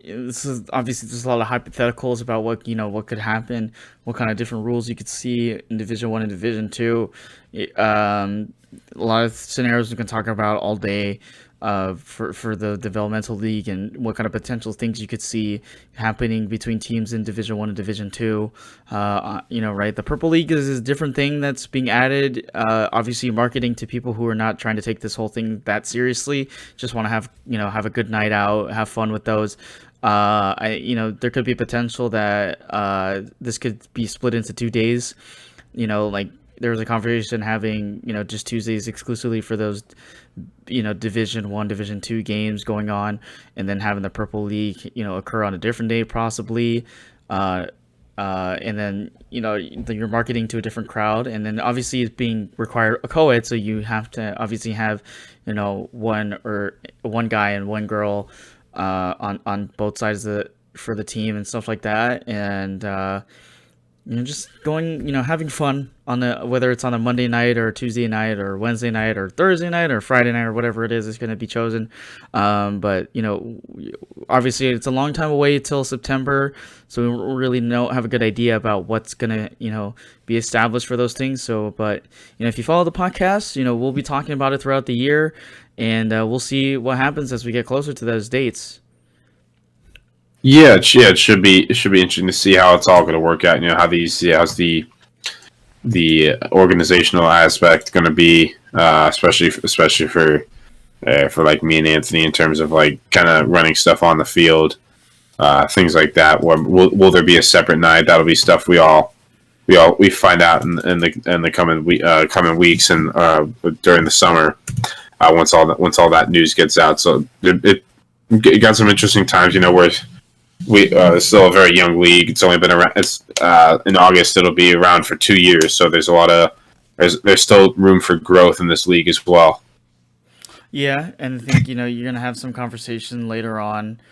This is obviously there's a lot of hypotheticals about what could happen, what kind of different rules you could see in Division One and Division Two. A lot of scenarios we can talk about all day. For the developmental league and what kind of potential things you could see happening between teams in Division 1 and Division 2. Right? The Purple League is a different thing that's being added. Obviously, marketing to people who are not trying to take this whole thing that seriously, just want to have a good night out, have fun with those. There could be potential that this could be split into 2 days. There was a conversation having just Tuesdays exclusively for those Division 1, Division 2 games going on, and then having the Purple League occur on a different day possibly, and then you're marketing to a different crowd, and then obviously it's being required a co-ed, so you have to obviously have one guy and one girl on both sides for the team and stuff like that, and just going, having fun on whether it's on a Monday night or Tuesday night or Wednesday night or Thursday night or Friday night or whatever it is going to be chosen. But obviously it's a long time away till September, so we don't really have a good idea about what's gonna be established for those things. So, but if you follow the podcast, we'll be talking about it throughout the year, and we'll see what happens as we get closer to those dates. Yeah, it should be interesting to see how it's all going to work out. How's the organizational aspect going to be, especially for like me and Anthony in terms of like kind of running stuff on the field, things like that. Will there be a separate night? That'll be stuff we find out in the coming weeks and during the summer, once all that news gets out. So it got some interesting times. Where it's still a very young league. It's only been around. It's in August. It'll be around for 2 years. So there's there's still room for growth in this league as well. Yeah, and I think you're gonna have some conversation later on,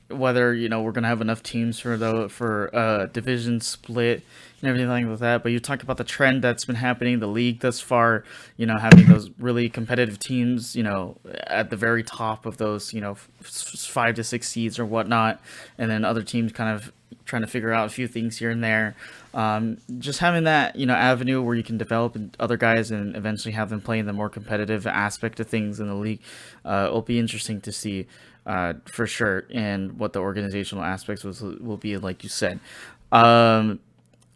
whether we're gonna have enough teams for division split and everything like that. But you talk about the trend that's been happening in the league thus far. Having those really competitive teams, at the very top of those, 5 to 6 seeds or whatnot, and then other teams kind of trying to figure out a few things here and there. Just having that avenue where you can develop other guys and eventually have them play in the more competitive aspect of things in the league, it'll be interesting to see for sure, and what the organizational aspects will be, like you said.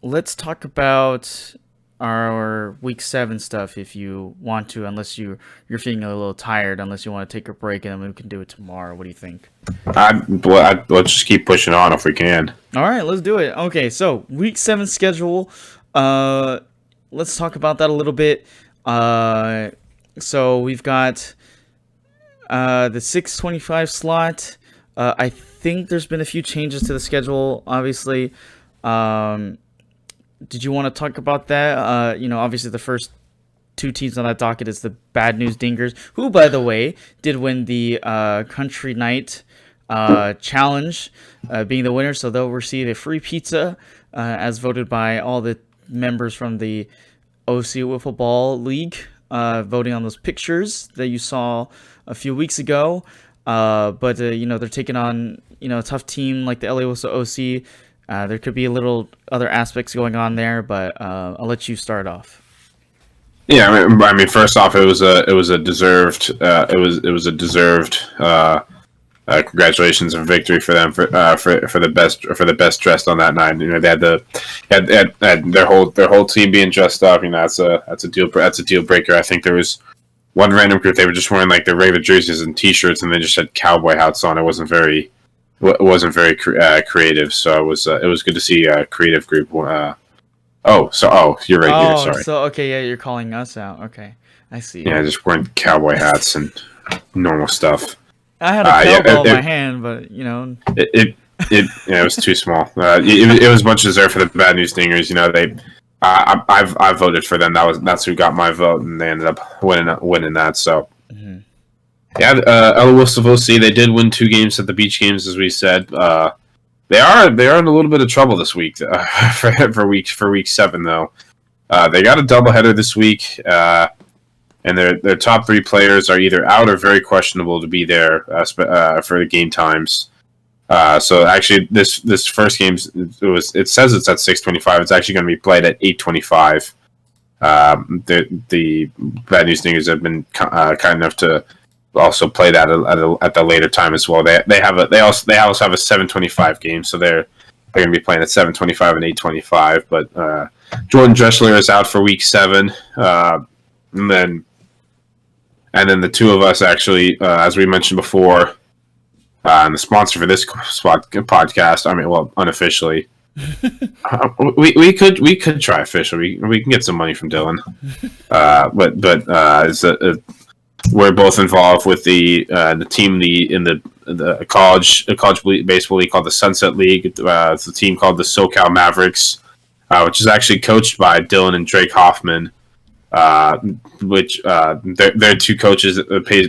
Let's talk about our week 7 stuff if you want to, unless you're feeling a little tired, unless you want to take a break, and then we can do it tomorrow. What do you think? Let's just keep pushing on if we can. All right, let's do it. Okay, so week 7 schedule. Let's talk about that a little bit. So we've got the 6:25 slot. I think there's been a few changes to the schedule, obviously. Did you want to talk about that? Obviously the first 2 teams on that docket is the Bad News Dingers, who, by the way, did win the Country Night challenge, being the winner. So they'll receive a free pizza, as voted by all the members from the OC Wiffle Ball League, voting on those pictures that you saw a few weeks ago. But they're taking on a tough team like the LA Whistle OC. There could be a little other aspects going on there, but I'll let you start off. Yeah, I mean, first off, it was a deserved congratulations and victory for them for the best dressed on that night. They had their whole team being dressed up. That's a deal breaker. I think there was one random group, they were just wearing like their regular jerseys and T-shirts, and they just had cowboy hats on. It wasn't very creative. So it was good to see a creative group. You're right here. Sorry. So okay, yeah, you're calling us out. Okay, I see. Yeah, just wearing cowboy hats and normal stuff. I had a cowbell in my hand, but it was too small. It was much deserved for the Bad News Dingers. I voted for them. That's who got my vote, and they ended up winning that. So, yeah, LA Whistle OC, they did win 2 games at the beach games, as we said. They are in a little bit of trouble this week for week 7 though. They got a doubleheader this week, and their top 3 players are either out or very questionable to be there for the game times. So actually, this first game it says it's at 6:25. It's actually going to be played at 8:25. The Bad News Dingers have been kind enough to also play that at the later time as well. They also have a 7:25 game, so they're going to be playing at 7:25 and 8:25. But Jordan Dressler is out for week 7, and then the 2 of us actually, as we mentioned before. And the sponsor for this podcast, I mean, well, unofficially, we could try officially. We can get some money from Dylan, but we're both involved with the team in the college baseball league called the Sunset League. It's a team called the SoCal Mavericks, which is actually coached by Dylan and Drake Hoffman. Which they're 2 coaches,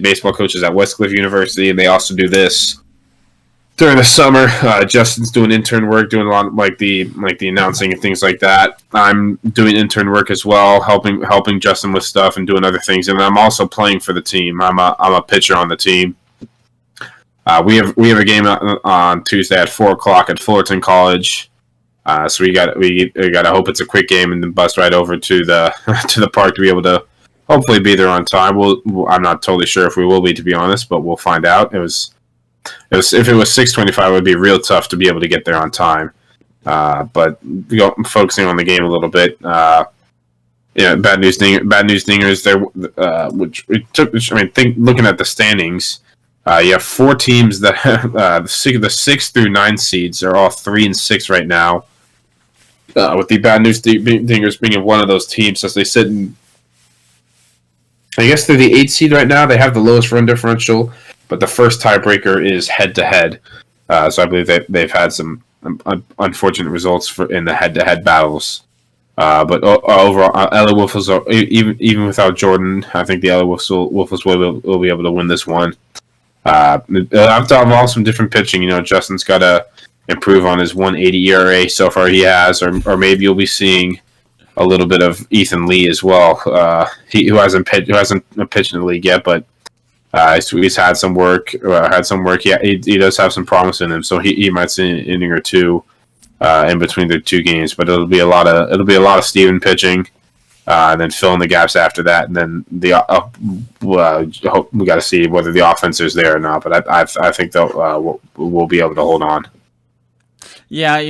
baseball coaches at Westcliff University, and they also do this. during the summer. Justin's doing intern work, doing a lot of, like the announcing and things like that. I'm doing intern work as well, helping Justin with stuff and doing other things. And I'm also playing for the team. I'm a pitcher on the team. We have a game on Tuesday at 4:00 at Fullerton College. So we got to hope it's a quick game and then bus right over to the to the park to be able to hopefully be there on time. I'm not totally sure if we will be, to be honest, but we'll find out. If it was 6:25, it would be real tough to be able to get there on time. But focusing on the game a little bit. Bad news dingers there. Looking at the standings, you have 4 teams that the 6 through 9 seeds are all 3 and 6 right now. With the bad news dingers being one of those teams, as they sit in, I guess they're the 8th seed right now. They have the lowest run differential, but the first tiebreaker is head-to-head. So I believe they've had some unfortunate results in the head-to-head battles. But overall, LA Wolves, even without Jordan, I think the LA Wolves will be able to win this one. I've all some different pitching. Justin's got to improve on his 1.80 ERA so far. He has, or maybe you'll be seeing a little bit of Ethan Lee as well. Who hasn't pitched in the league yet, but he's had some work. He does have some promise in him, so he might see an inning or two in between their 2 games. But it'll be a lot of Steven pitching, and then fill in the gaps after that. And then we got to see whether the offense is there or not. But I think we'll be able to hold on. Yeah,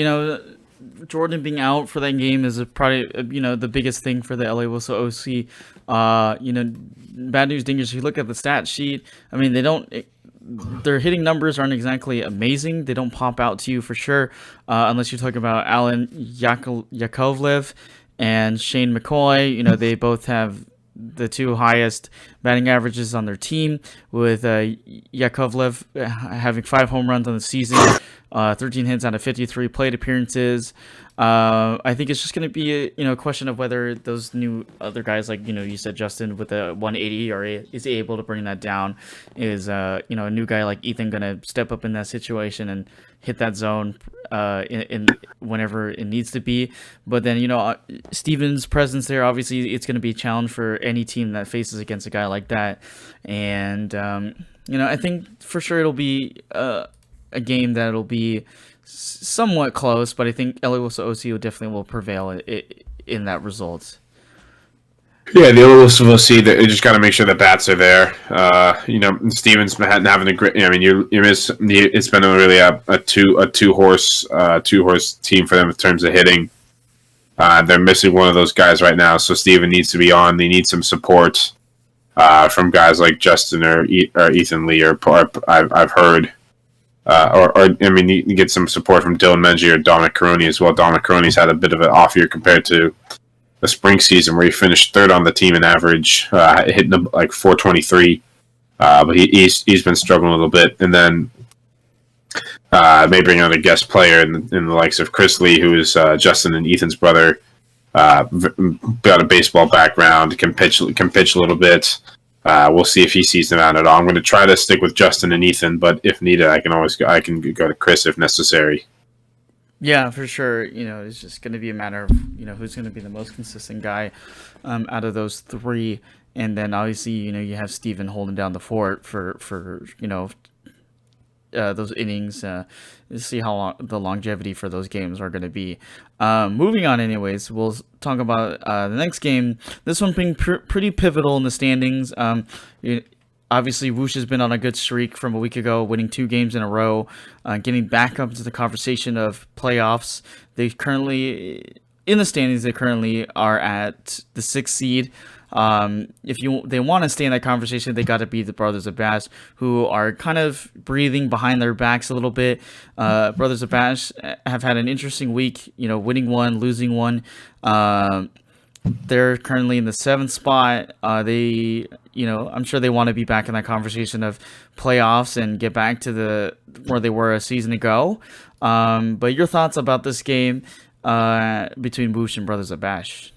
Jordan being out for that game is probably the biggest thing for the LA Wolves OC. Bad news dingers. If you look at the stat sheet, I mean their hitting numbers aren't exactly amazing. They don't pop out to you for sure, unless you're talking about Alan Yakovlev and Shane McCoy. They both have the 2 highest batting averages on their team, with Yakovlev having 5 home runs on the season, 13 hits out of 53 plate appearances. I think it's just going to be a question of whether those new other guys, like you said, Justin with a 1.80 ERA, is able to bring that down. Is a new guy like Ethan going to step up in that situation and hit that zone in whenever it needs to be? But then Steven's presence there, obviously it's going to be a challenge for any team that faces against a guy like that. And I think for sure it'll be a game that'll be somewhat close, but I think LA Wolves OC will prevail in that result. Yeah, the LA Wolves OC, they just got to make sure the bats are there. Steven's been having a great. It's been really a two horse team for them in terms of hitting. They're missing one of those guys right now, so Steven needs to be on. They need some support from guys like Justin or Ethan Lee, or I've heard. You get some support from Dylan Menji or Dominic Caroni as well. Dominic Caroni's had a bit of an off year compared to the spring season, where he finished 3rd on the team in average, hitting like 423. But he's been struggling a little bit. And then maybe bring on a guest player in the likes of Chris Lee, who is Justin and Ethan's brother. Got a baseball background, can pitch a little bit. We'll see if he sees them out at all. I'm going to try to stick with Justin and Ethan, but if needed, I can go to Chris if necessary. Yeah, for sure. It's just going to be a matter of who's going to be the most consistent guy out of those 3, and then obviously you have Steven holding down the fort for those innings. See how long the longevity for those games are going to be. Moving on, anyways, we'll talk about the next game. This one being pretty pivotal in the standings. Obviously, Woosh has been on a good streak from a week ago, winning 2 games in a row, getting back up to the conversation of playoffs. They currently, in the standings, they currently are at the 6th seed. If they want to stay in that conversation, they got to beat the Brothers of Bash, who are kind of breathing behind their backs a little bit. Brothers of Bash have had an interesting week, winning 1, losing 1. They're currently in the 7th spot. I'm sure they want to be back in that conversation of playoffs and get back to where they were a season ago. But your thoughts about this game between Woosh and Brothers of Bash?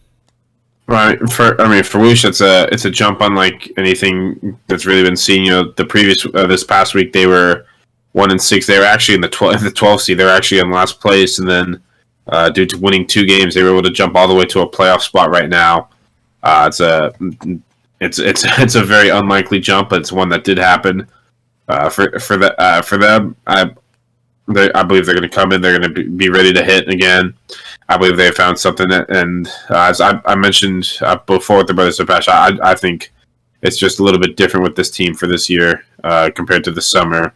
Right. For Woosh, it's a jump unlike anything that's really been seen. The previous this past week they were 1-6. They were actually in the 12th seed. They were actually in last place, and then due to winning 2 games, they were able to jump all the way to a playoff spot right now. It's a very unlikely jump, but it's one that did happen. For them, I believe they're going to come in. They're going to be ready to hit again. I believe they found something and as I mentioned before with the Brothers of Bash, I think it's just a little bit different with this team for this year compared to the summer.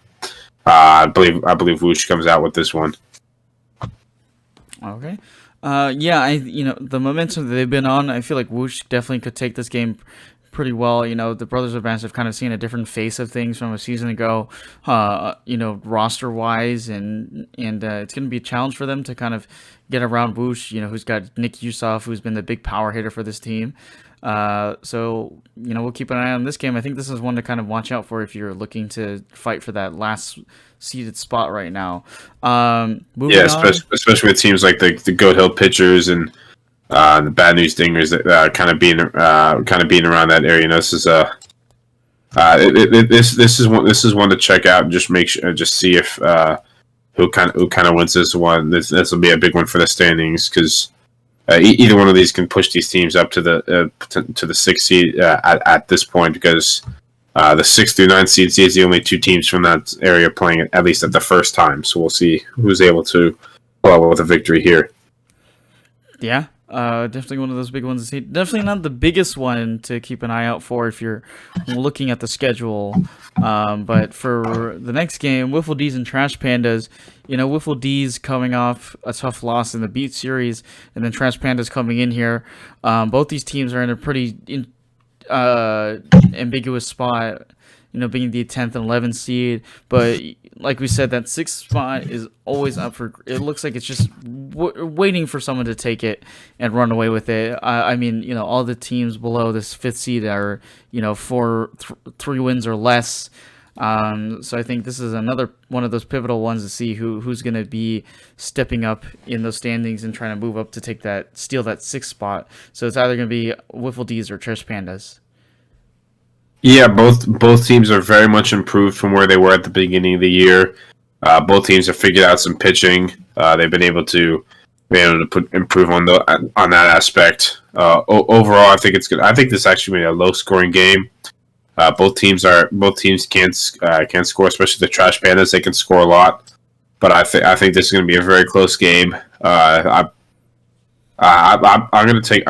I believe Whoosh comes out with this one. Okay. Yeah, the momentum that they've been on, I feel like Whoosh definitely could take this game pretty well. The Brothers of Bash have kind of seen a different face of things from a season ago, roster wise, and it's going to be a challenge for them to kind of get around Whoosh, who's got Nick Yusuf, who's been the big power hitter for this team. So we'll keep an eye on this game. I think this is one to kind of watch out for if you're looking to fight for that last seeded spot right now. Especially with teams like the Goat Hill Pitchers and the Bad News Dingers that kind of being around that area. This is this is one to check out and just make sure, just see if who kind of wins this one. This will be a big one for the standings because either one of these can push these teams up to the 6th seed at this point, because the 6th through 9th seeds is the only 2 teams from that area playing at least at the first time. So we'll see who's able to pull out with a victory here. Yeah. Definitely one of those big ones to see. Definitely not the biggest one to keep an eye out for if you're looking at the schedule. But for the next game, Wiffle D's and Trash Pandas, Wiffle D's coming off a tough loss in the Beat series, and then Trash Pandas coming in here. Both these teams are in a pretty ambiguous spot, being the 10th and 11th seed. But like we said, that 6th spot is always up for. It looks like it's just waiting for someone to take it and run away with it. I mean, all the teams below this 5th seed are, 3 wins or less. So I think this is another one of those pivotal ones to see who's going to be stepping up in those standings and trying to move up to steal that 6th spot. So it's either going to be Wiffle D's or Trash Pandas. Yeah, both teams are very much improved from where they were at the beginning of the year. Both teams have figured out some pitching. They've been able to improve on that aspect. Overall, I think it's good. I think this actually made a low scoring game. Both teams can score, especially the Trash Pandas. They can score a lot, but I think this is going to be a very close game. I'm going to take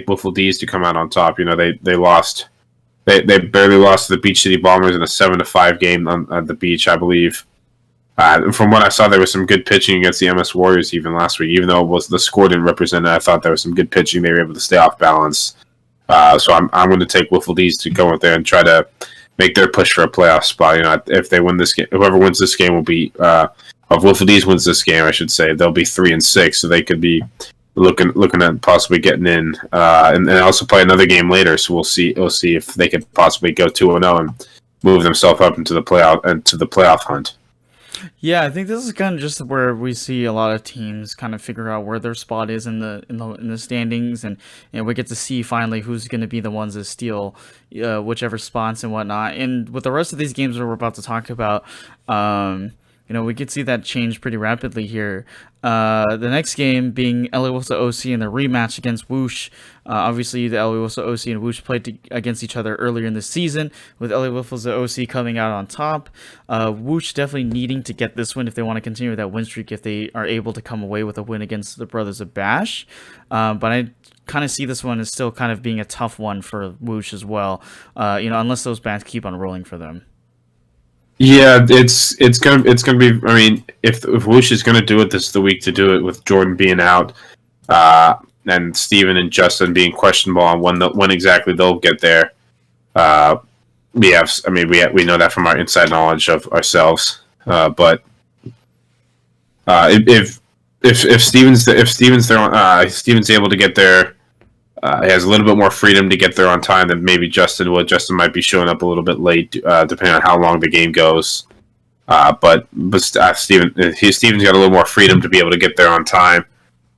Wiffle D's to come out on top. They lost. They barely lost to the Beach City Bombers in a 7-5 game on the beach, I believe. From what I saw, there was some good pitching against the MS Warriors even last week. Even though the score didn't represent it, I thought there was some good pitching. They were able to stay off balance. So I'm going to take Wiffle D's to go out there and try to make their push for a playoff spot. If they win this game, whoever wins this game will be. If Wiffle D's wins this game, I should say, they'll be 3-6, so they could be looking at possibly getting in, and also play another game later. So we'll see if they could possibly go 2-0 and move themselves up into the playoff hunt. Yeah, I think this is kind of just where we see a lot of teams kind of figure out where their spot is in the standings, and we get to see finally who's going to be the ones that steal whichever spots and whatnot. And with the rest of these games that we're about to talk about, we could see that change pretty rapidly here. The next game being LA Wilsa OC in the rematch against Whoosh. Obviously, the LA Wilsa OC and Whoosh played against each other earlier in the season, with LA Wilsa OC coming out on top. Whoosh definitely needing to get this win if they want to continue that win streak, if they are able to come away with a win against the Brothers of Bash. But I kind of see this one as still kind of being a tough one for Whoosh as well, unless those bats keep on rolling for them. Yeah, it's gonna be. I mean, if Whoosh is gonna do it, this is the week to do it. With Jordan being out, and Steven and Justin being questionable on when exactly they'll get there. We know that from our inside knowledge of ourselves. But if Steven's there, Steven's able to get there. He has a little bit more freedom to get there on time than maybe Justin would. Justin might be showing up a little bit late, depending on how long the game goes. But Steven's got a little more freedom to be able to get there on time.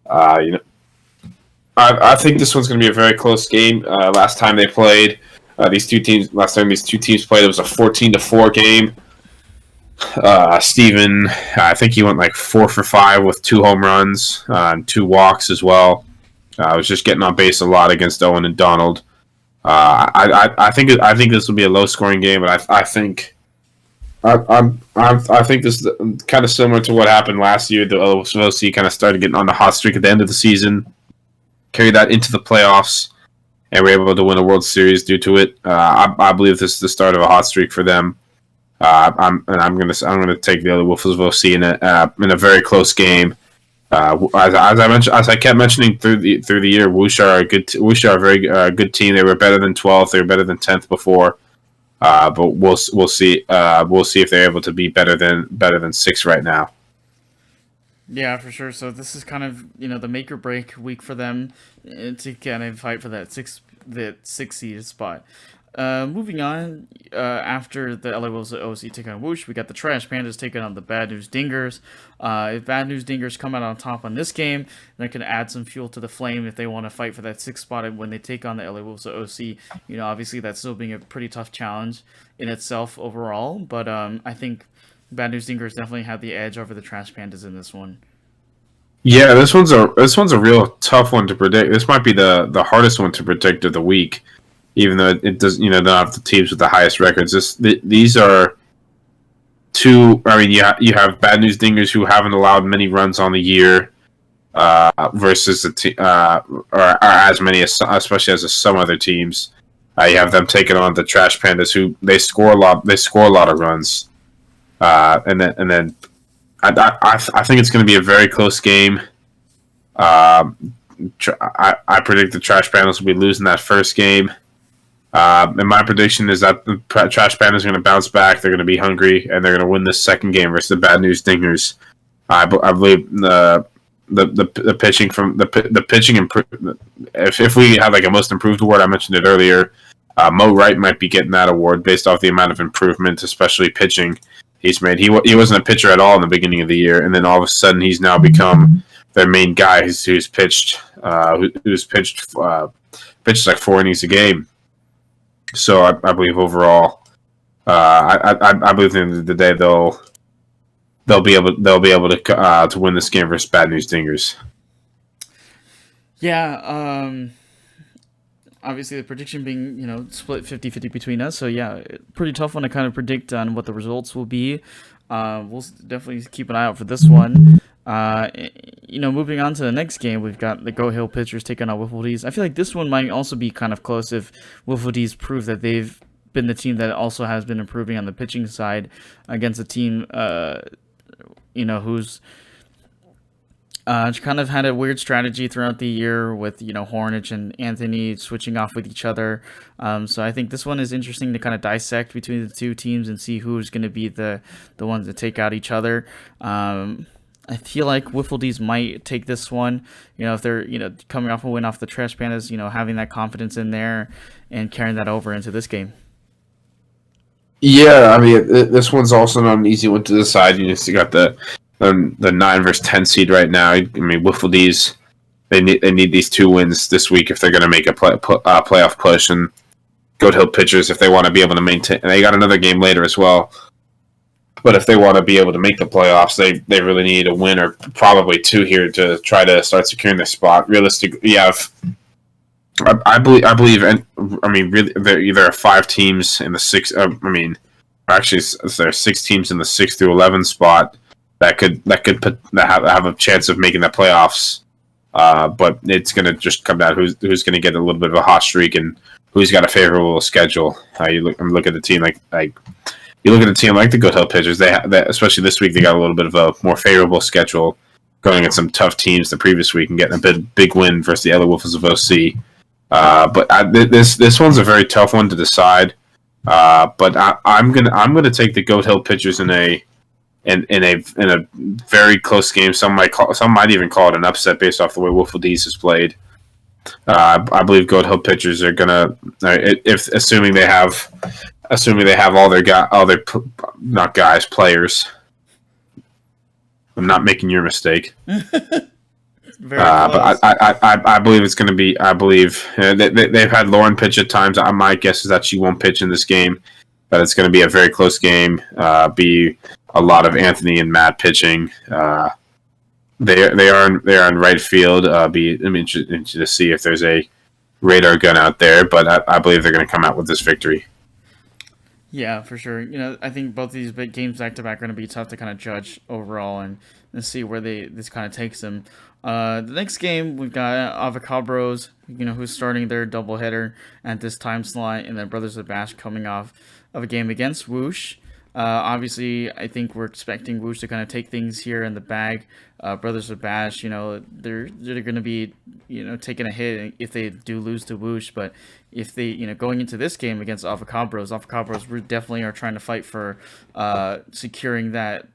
I think this one's going to be a very close game. Last time they played, these two teams played, it was a 14-4 game. Steven, I think he went like 4 for 5 with 2 home runs and 2 walks as well. I was just getting on base a lot against Owen and Donald. I think this will be a low scoring game, but I think I think this is kind of similar to what happened last year. The OC kind of started getting on the hot streak at the end of the season, carried that into the playoffs, and were able to win a World Series due to it. I believe this is the start of a hot streak for them. I'm gonna take the other Wolves of OC in a very close game. As I kept mentioning through the year, Wuxia are a very good team. They were better than 12th. They were better than 10th before. But we'll see. We'll see if they're able to be better than 6 right now. Yeah, for sure. So this is kind of the make or break week for them to kind of fight for that six seed spot. Moving on, after the LA Wolves OC take on Whoosh, we got the Trash Pandas taking on the Bad News Dingers. If Bad News Dingers come out on top on this game, they can add some fuel to the flame if they want to fight for that 6th spot when they take on the LA Wolves OC. Obviously that's still being a pretty tough challenge in itself overall, but I think Bad News Dingers definitely have the edge over the Trash Pandas in this one. Yeah, this one's a real tough one to predict. This might be the hardest one to predict of the week. Even though it does, don't have the teams with the highest records. These are two. I mean, you have Bad News Dingers who haven't allowed many runs on the year, versus or as many, especially as some other teams. You have them taking on the Trash Pandas, who they score a lot. They score a lot of runs, and then I think it's going to be a very close game. I predict the Trash Pandas will be losing that first game. And my prediction is that the Trash Pandas is going to bounce back. They're going to be hungry, and they're going to win this second game versus the Bad News Dingers. I believe the pitching from the pitching improvement. If we have like a most improved award, I mentioned it earlier. Mo Wright might be getting that award based off the amount of improvement, especially pitching he's made. He wasn't a pitcher at all in the beginning of the year, and then all of a sudden he's now become their main guy who's pitched like 4 innings a game. So I believe overall, I believe at the end of the day they'll be able to win this game versus Bad News Dingers. Yeah, obviously the prediction being split 50-50 between us. So yeah, pretty tough one to kind of predict on what the results will be. We'll definitely keep an eye out for this one. Moving on to the next game, we've got the Go Hill pitchers taking on Wiffle-Dees. I feel like this one might also be kind of close if Wiffle-Dees prove that they've been the team that also has been improving on the pitching side against a team, who's kind of had a weird strategy throughout the year with, Hornich and Anthony switching off with each other. So I think this one is interesting to kind of dissect between the two teams and see who's going to be the ones that take out each other. I feel like Wiffle-Dees might take this one, if they're, coming off a win off the Trash Pandas, having that confidence in there and carrying that over into this game. Yeah, I mean, this one's also not an easy one to decide. You got the 9 versus 10 seed right now. I mean, Wiffle-Dees, they need these 2 wins this week if they're going to make a playoff push, and Goat Hill pitchers, if they want to be able to maintain, and they got another game later as well. But if they want to be able to make the playoffs, they really need a win or probably 2 here to try to start securing their spot. Realistically, I believe, and I mean, really, there are 5 teams in the 6. Actually, there are 6 teams in the 6 through 11 spot that could have a chance of making the playoffs. But it's going to just come down who's going to get a little bit of a hot streak and who's got a favorable schedule. Look at the team like. You look at a team like the Good Hill pitchers, they especially this week, they got a little bit of a more favorable schedule, going against some tough teams the previous week and getting a big win versus the other Wolves of OC. But this one's a very tough one to decide. But I'm gonna take the Goat Hill pitchers in a very close game. Some might even call it an upset based off the way Wiffle-Dees has played. I believe Goat Hill pitchers are gonna, assuming they have all their players. I'm not making your mistake. But I believe it's going to be. I believe they've had Lauren pitch at times. My guess is that she won't pitch in this game, but it's going to be a very close game. Be a lot of Anthony and Matt pitching. They are in right field. I'm interested to see if there's a radar gun out there, but I believe they're going to come out with this victory. Yeah, for sure. I think both of these big games back to back are going to be tough to kind of judge overall and see where this kind of takes them. The next game we've got Avocabros, who's starting their doubleheader at this time slot, and then Brothers of Bash coming off of a game against Whoosh. Obviously, I think we're expecting Whoosh to kind of take things here in the bag. Brothers of Bash, they're going to be, taking a hit if they do lose to Whoosh. But if they, going into this game against Avocabros definitely are trying to fight for securing that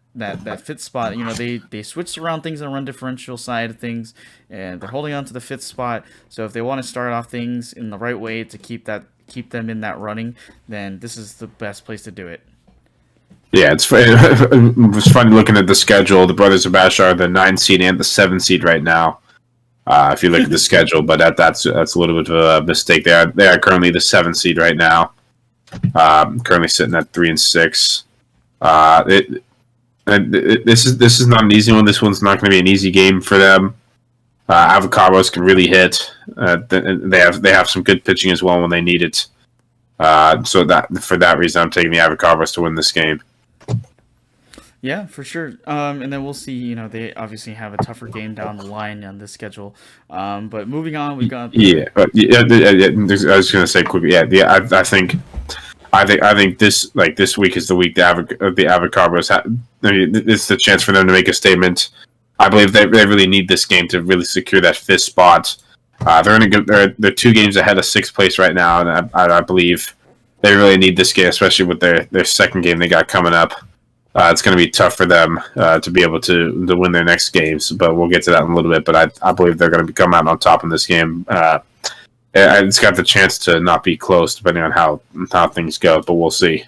fifth spot. They switched around things on the run differential side of things, and they're holding on to the fifth spot. So if they want to start off things in the right way to keep them in that running, then this is the best place to do it. Yeah, it's funny looking at the schedule. The Brothers of Bash are the 9 seed and the 7 seed right now. If you look at the schedule, but that's a little bit of a mistake. They are currently the 7 seed right now. Currently sitting at 3-6. This is not an easy one. This one's not going to be an easy game for them. Avocados can really hit. They have some good pitching as well when they need it. So that for that reason, I'm taking the Avocados to win this game. Yeah, for sure. And then we'll see. They obviously have a tougher game down the line on this schedule. But moving on, we got I was going to say quickly. Yeah. I think this week is the week the Avocados have. I mean, it's the chance for them to make a statement. I believe they really need this game to really secure that fifth spot. They're 2 games ahead of 6th place right now, and I believe they really need this game, especially with their second game they got coming up. It's going to be tough for them to be able to win their next games, but we'll get to that in a little bit. But I believe they're going to come out on top in this game. It's got the chance to not be close, depending on how things go, but we'll see.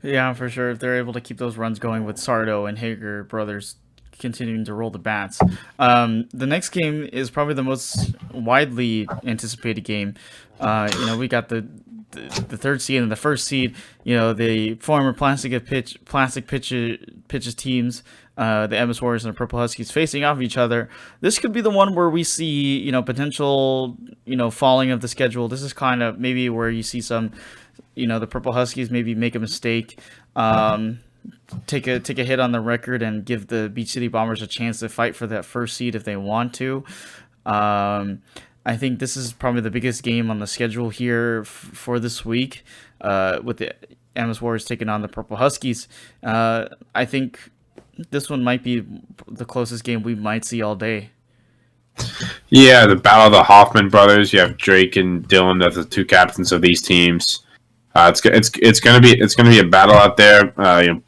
Yeah, for sure. If they're able to keep those runs going with Sardo and Hager brothers continuing to roll the bats. The next game is probably the most widely anticipated game. We got the 3rd seed and the 1st seed. The former plastic pitches teams, the MS Warriors and the Purple Huskies facing off each other. This could be the one where we see potential falling of the schedule. This is kind of maybe where you see some the Purple Huskies maybe make a mistake. Take a hit on the record and give the Beach City Bombers a chance to fight for that 1st seed if they want to. I think this is probably the biggest game on the schedule here for this week, with the MS Warriors taking on the Purple Huskies. I think this one might be the closest game we might see all day. Yeah, the battle of the Hoffman brothers. You have Drake and Dylan as the 2 captains of these teams. It's gonna be a battle out there.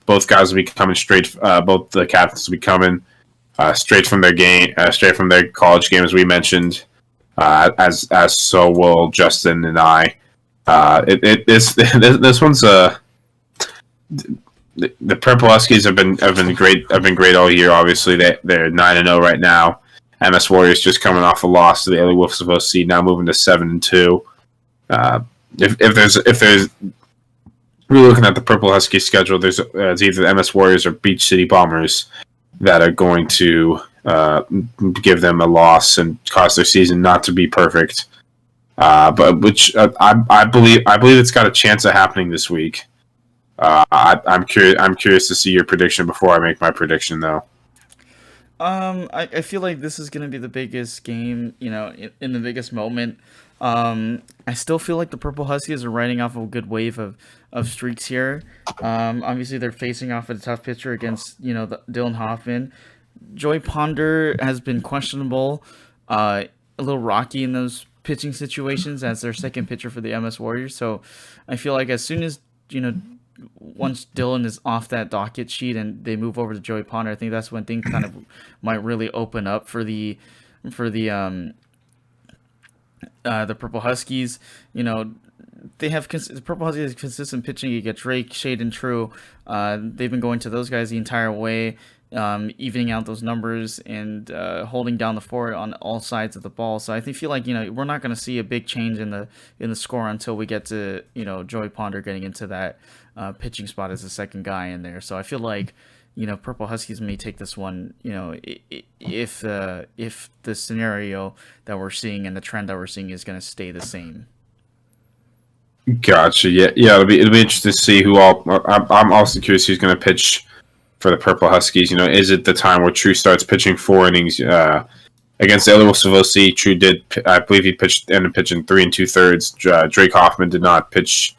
Both guys will be coming straight. Both the captains will be coming straight from their game, straight from their college game, as we mentioned. As so will Justin and I. This one's the Purple Huskies have been great all year. Obviously, they're 9-0 right now. MS Warriors just coming off a loss to the LA Wolves of OC, now moving to 7-2. If there's really looking at the Purple Husky schedule, it's either the MS Warriors or Beach City Bombers that are going to give them a loss and cause their season not to be perfect. But which I believe it's got a chance of happening this week. I'm curious to see your prediction before I make my prediction, though. I feel like this is gonna be the biggest game, in the biggest moment. I still feel like the Purple Huskies are riding off a good wave of streaks here. Obviously, they're facing off a tough pitcher against Dylan Hoffman. Joy Ponder has been questionable, a little rocky in those pitching situations as their second pitcher for the MS Warriors. So I feel like as soon as once Dylan is off that docket sheet and they move over to Joey Ponder, I think that's when things kind of might really open up for the Purple Huskies. They have the Purple Huskies consistent pitching. You get Drake, Shade, and True. They've been going to those guys the entire way, evening out those numbers and holding down the fort on all sides of the ball. So I feel like we're not going to see a big change in the score until we get to Joey Ponder getting into that pitching spot as the second guy in there. So I feel like Purple Huskies may take this one. If the scenario that we're seeing and the trend that we're seeing is going to stay the same. Gotcha. Yeah. It'll be interesting to see who all. I'm also curious who's going to pitch for the Purple Huskies. Is it the time where True starts pitching 4 innings against the other Savosi? True did. I believe he ended pitching 3 2/3. Drake Hoffman did not pitch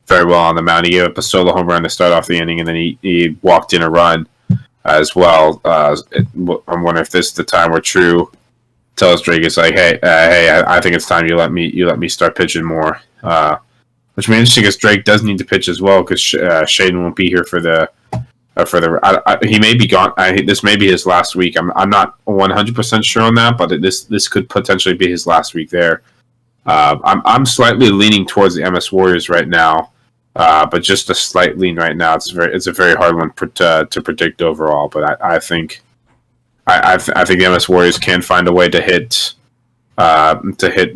very well on the mound. He gave up a solo home run to start off the inning, and then he walked in a run as well. I'm wondering if this is the time where True tells Drake, it's like, hey, I think it's time you let me start pitching more. Which will be interesting because Drake does need to pitch as well because Hayden won't be here for the he may be gone. This may be his last week. I'm not 100% sure on that, but this could potentially be his last week there. I'm slightly leaning towards the MS Warriors right now, but just a slight lean right now. It's a very hard one to predict overall. But I think the MS Warriors can find a way to hit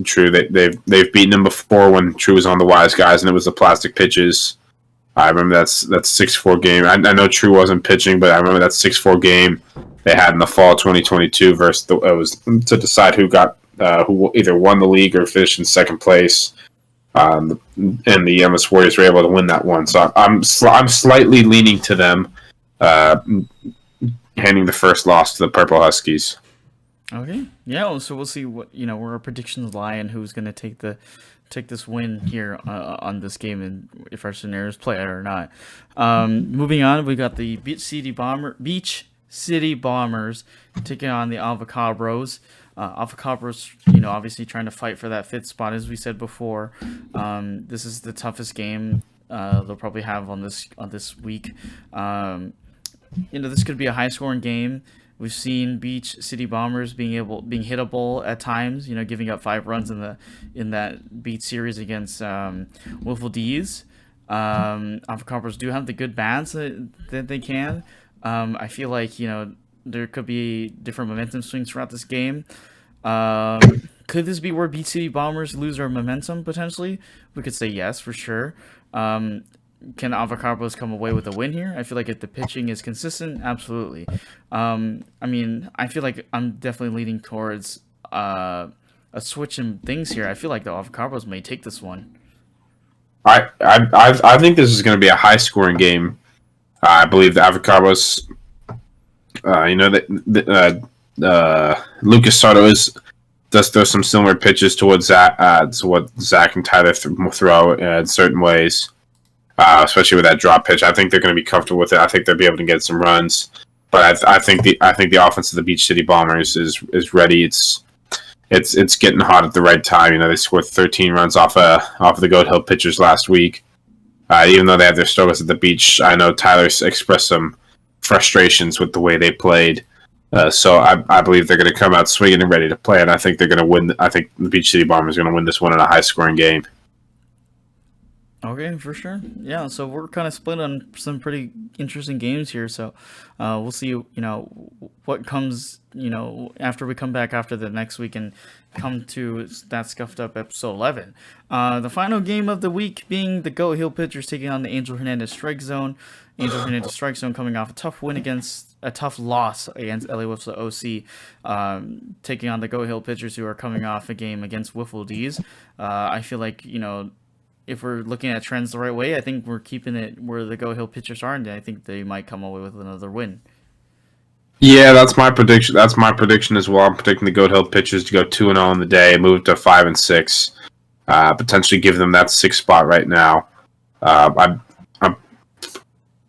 True. They've beaten him before when True was on the Wise Guys and it was the plastic pitches. I remember that's 6-4 game. I know True wasn't pitching, but I remember that 6-4 game they had in the fall 2022 versus it was to decide who either won the league or finished in second place. And the MS Warriors were able to win that one. So I'm slightly leaning to them, handing the first loss to the Purple Huskies. Okay, yeah. So we'll see where our predictions lie and who's going to take this win here on this game and if our scenarios play out or not. Moving on, we got the Beach City Bombers taking on the Avocabros. Avocabros, obviously trying to fight for that 5th spot, as we said before. This is the toughest game they'll probably have on this week. This could be a high-scoring game. We've seen Beach City Bombers being hittable at times. Giving up 5 runs in that Beach series against Wiffle D's. Avocabros do have the good bats that they can. I feel like there could be different momentum swings throughout this game. Could this be where Beach City Bombers lose their momentum potentially? We could say yes for sure. Can Avocabros come away with a win here? I feel like if the pitching is consistent, absolutely. I feel like I'm definitely leaning towards a switch in things here. I feel like the Avocabros may take this one. I think this is going to be a high scoring game. I believe the Avocabros. Lucas Soto does throw some similar pitches towards Zach, to what Zach and Tyler throw in certain ways. Especially with that drop pitch, I think they're going to be comfortable with it. I think they'll be able to get some runs, but I think the offense of the Beach City Bombers is ready. It's getting hot at the right time. They scored 13 runs off of the Goat Hill pitchers last week. Even though they had their struggles at the beach, I know Tyler expressed some frustrations with the way they played. So I believe they're going to come out swinging and ready to play, and I think they're going to win. I think the Beach City Bombers are going to win this one in a high scoring game. Okay, for sure. Yeah, so we're kind of split on some pretty interesting games here. So we'll see, what comes, after we come back after the next week and come to that Scuffed Up episode 11. The final game of the week being the Goat Hill pitchers taking on the Angel Hernandez Strike Zone. Angel Hernandez Strike Zone coming off a tough loss against LA Wiffle OC, taking on the Goat Hill pitchers who are coming off a game against Wiffle D's. I feel like, if we're looking at trends the right way, I think we're keeping it where the Go Hill pitchers are, and I think they might come away with another win. Yeah, that's my prediction. That's my prediction as well. I'm predicting the Goat Hill pitchers to go 2-0 on the day, move to 5-6, potentially give them that 6th spot right now.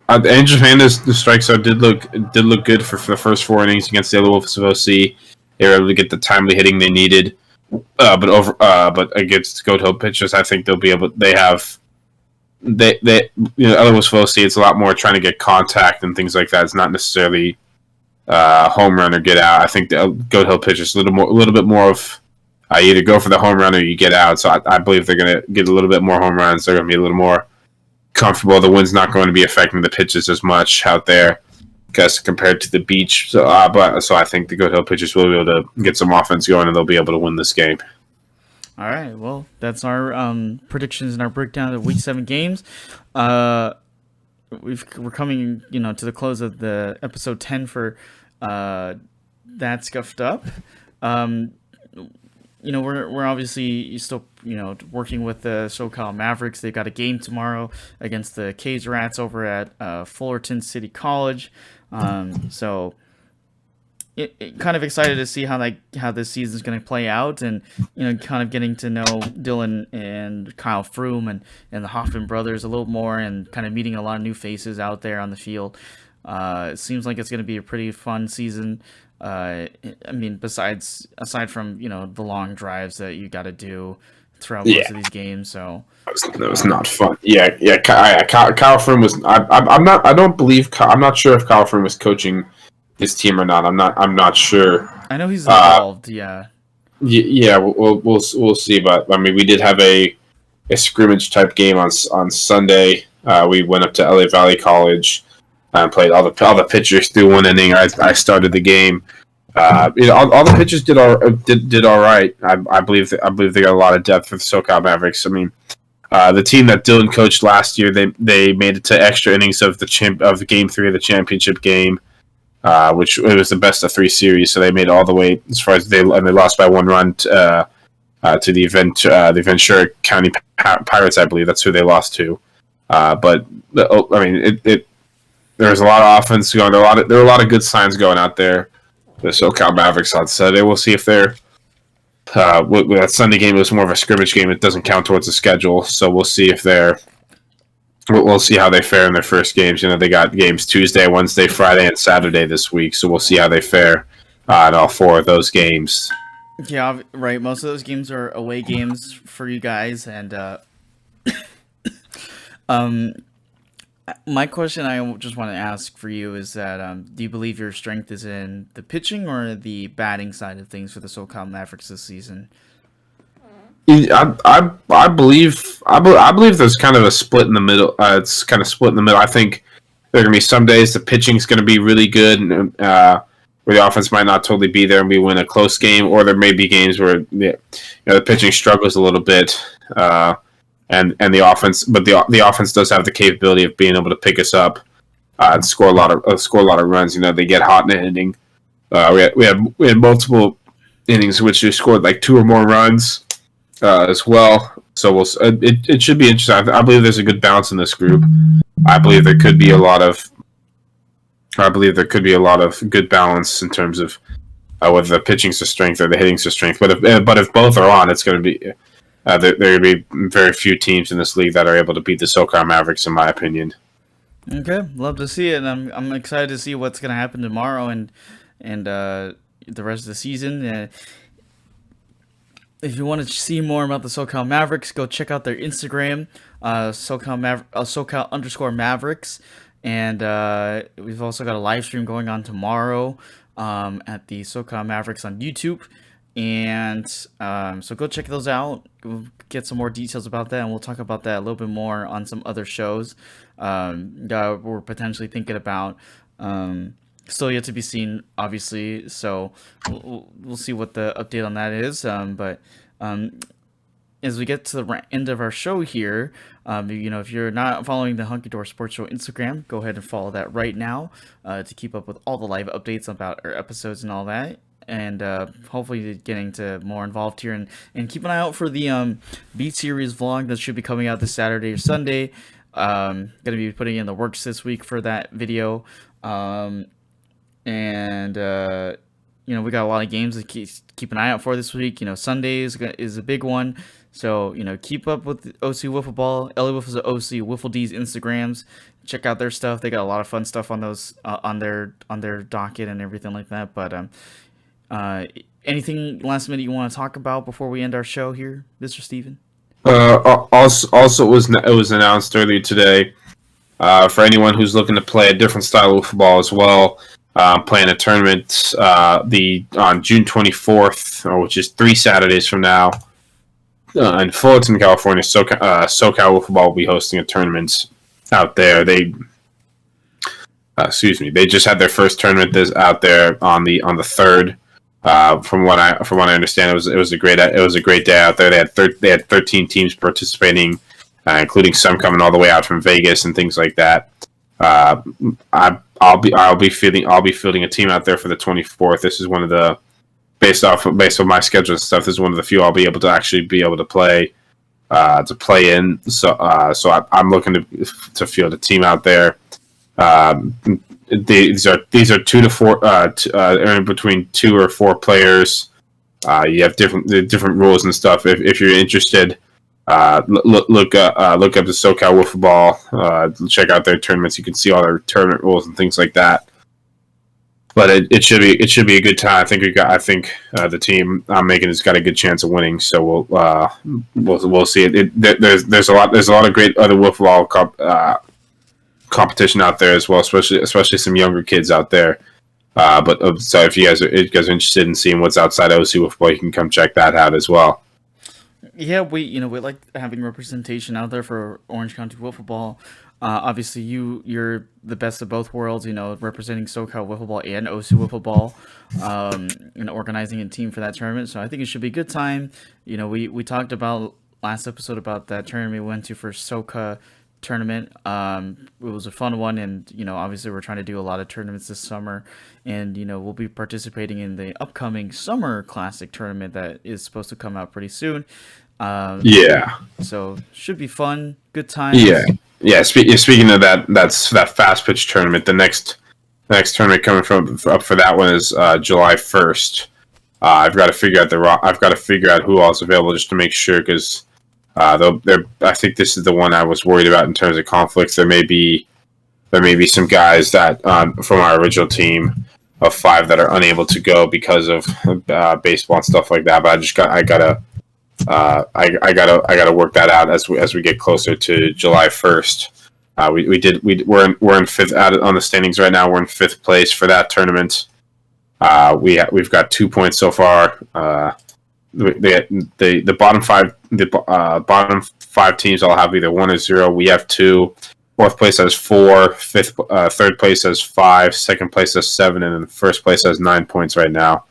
Angel Hernandez, the strike zone did look good for the first 4 innings against the other Wolves of OC. They were able to get the timely hitting they needed. But against Goat Hill pitchers, I think they'll be able. Other Wolves of OC, it's a lot more trying to get contact and things like that. It's not necessarily home run or get out. I think the Goat Hill pitchers a little bit more of either go for the home run or you get out. So I believe they're going to get a little bit more home runs. They're going to be a little more comfortable. The wind's not going to be affecting the pitches as much out there as compared to the beach. So I think the Goat Hill pitchers will be able to get some offense going and they'll be able to win this game. All right, well, that's our predictions and our breakdown of Week 7 games. we're coming, to the close of the episode 10 for that Scuffed Up. Um, we're obviously still, working with the SoCal Mavericks. They've got a game tomorrow against the Cage Rats over at Fullerton City College. So kind of excited to see how this season's going to play out, and kind of getting to know Dylan and Kyle Froome and the Hoffman brothers a little more, and kind of meeting a lot of new faces out there on the field. It seems like it's going to be a pretty fun season. I mean, aside from the long drives that you got to do throughout most of these games, so that was not fun. Yeah. Kyle Froome was. I'm not. I don't believe. I'm not sure if Kyle Froome was coaching his team or not. I'm not sure. I know he's involved. Yeah. Yeah. We'll see. But I mean, we did have a scrimmage type game on Sunday. We went up to LA Valley College and played all the pitchers through one inning. I started the game. All the pitchers did all right. I believe they got a lot of depth for the SoCal Mavericks. I mean, the team that Dylan coached last year, they made it to extra innings of Game 3 of the championship game. Which it was the best of 3 series, so they made it all the way as far as they lost by 1 run to the Ventura County Pirates, I believe that's who they lost to. But I mean, there was a lot of offense going. There were a lot of good signs going out there. The SoCal Mavericks on Saturday. We'll see if they're. That Sunday game was more of a scrimmage game. It doesn't count towards the schedule, so we'll see if they're. We'll see how they fare in their first games. They got games Tuesday, Wednesday, Friday, and Saturday this week, so we'll see how they fare in all 4 of those games. Yeah, right. Most of those games are away games for you guys, and my question I just want to ask for you is that do you believe your strength is in the pitching or the batting side of things for the SoCal Mavericks this season? I believe there's kind of a split in the middle. It's kind of split in the middle. I think there are gonna be some days the pitching's gonna be really good, and where the offense might not totally be there, and we win a close game, or there may be games where the pitching struggles a little bit, and the offense, but the offense does have the capability of being able to pick us up and score a lot of runs. They get hot in an inning. We had multiple innings which they scored like 2 or more runs. As well, so it should be interesting. I believe there's a good balance in this group. I believe there could be a lot of good balance in terms of whether the pitching's a strength or the hitting's a strength. But if both are on, it's going to be there are going to be very few teams in this league that are able to beat the SoCal Mavericks, in my opinion. Okay, love to see it, and I'm excited to see what's going to happen tomorrow and the rest of the season. If you want to see more about the SoCal Mavericks, go check out their Instagram, SoCal_Mavericks. And we've also got a live stream going on tomorrow at the SoCal Mavericks on YouTube. And so go check those out. We'll get some more details about that, and we'll talk about that a little bit more on some other shows that we're potentially thinking about. Still yet to be seen, obviously, so we'll see what the update on that is. But as we get to the end of our show here, if you're not following the Hunky Door Sports Show Instagram, go ahead and follow that right now to keep up with all the live updates about our episodes and all that. And hopefully getting to more involved here, and keep an eye out for the Beat Series vlog that should be coming out this Saturday or Sunday. Gonna be putting in the works this week for that video. And we got a lot of games to keep an eye out for this week. Sundays is a big one, so keep up with OC Wiffle Ball, Ellie Wiffle's OC Wiffle D's Instagrams. Check out their stuff. They got a lot of fun stuff on those on their docket and everything like that. But anything last minute you want to talk about before we end our show here, Mr. Steven? Also, it was announced earlier today for anyone who's looking to play a different style of football as well. Playing a tournament on June 24th, which is 3 Saturdays from now, in Fullerton, California. SoCal Football will be hosting a tournament out there. They just had their first tournament out there on the 3rd. From what I understand, it was a great day out there. They had 13 teams participating, including some coming all the way out from Vegas and things like that. Uh, I'll be fielding a team out there for the 24th. This is one of the based on my schedule and stuff. This is one of the few I'll be able to actually be able to play in. I'm looking to field a team out there. Um, these are 2 to 4, between 2 or 4 players. You have different rules and stuff. If you're interested, look up the SoCal Wiffle Ball. Check out their tournaments. You can see all their tournament rules and things like that. But it should be a good time. I think the team I'm making has got a good chance of winning. So we'll see it. There's a lot of great other wiffle ball competition out there as well, especially some younger kids out there. So if you guys are interested in seeing what's outside OC Wiffle Ball, you can come check that out as well. Yeah, we like having representation out there for Orange County Wiffle Ball. Obviously, you're the best of both worlds. Representing SoCal Wiffle Ball and OC Wiffle Ball, and organizing a team for that tournament. So I think it should be a good time. We talked about last episode about that tournament we went to for SoCa tournament. It was a fun one, and obviously we're trying to do a lot of tournaments this summer, and we'll be participating in the upcoming Summer Classic tournament that is supposed to come out pretty soon. Yeah. So should be fun, good times. Yeah. Speaking of that's that fast pitch tournament. The next tournament coming up for that one is July 1st. I've got to figure out who all's available just to make sure, because I think this is the one I was worried about in terms of conflicts. There may be some guys that from our original team of 5 that are unable to go because of baseball and stuff like that. But I gotta work that out as we get closer to July 1st. We're in fifth on the standings right now. We're in 5th place for that tournament. We've got 2 points so far. The bottom five teams all have either 1 or 0. We have 2. 4th place has 4. 3rd place has 5. 2nd place has 7, and then 1st place has 9 points right now.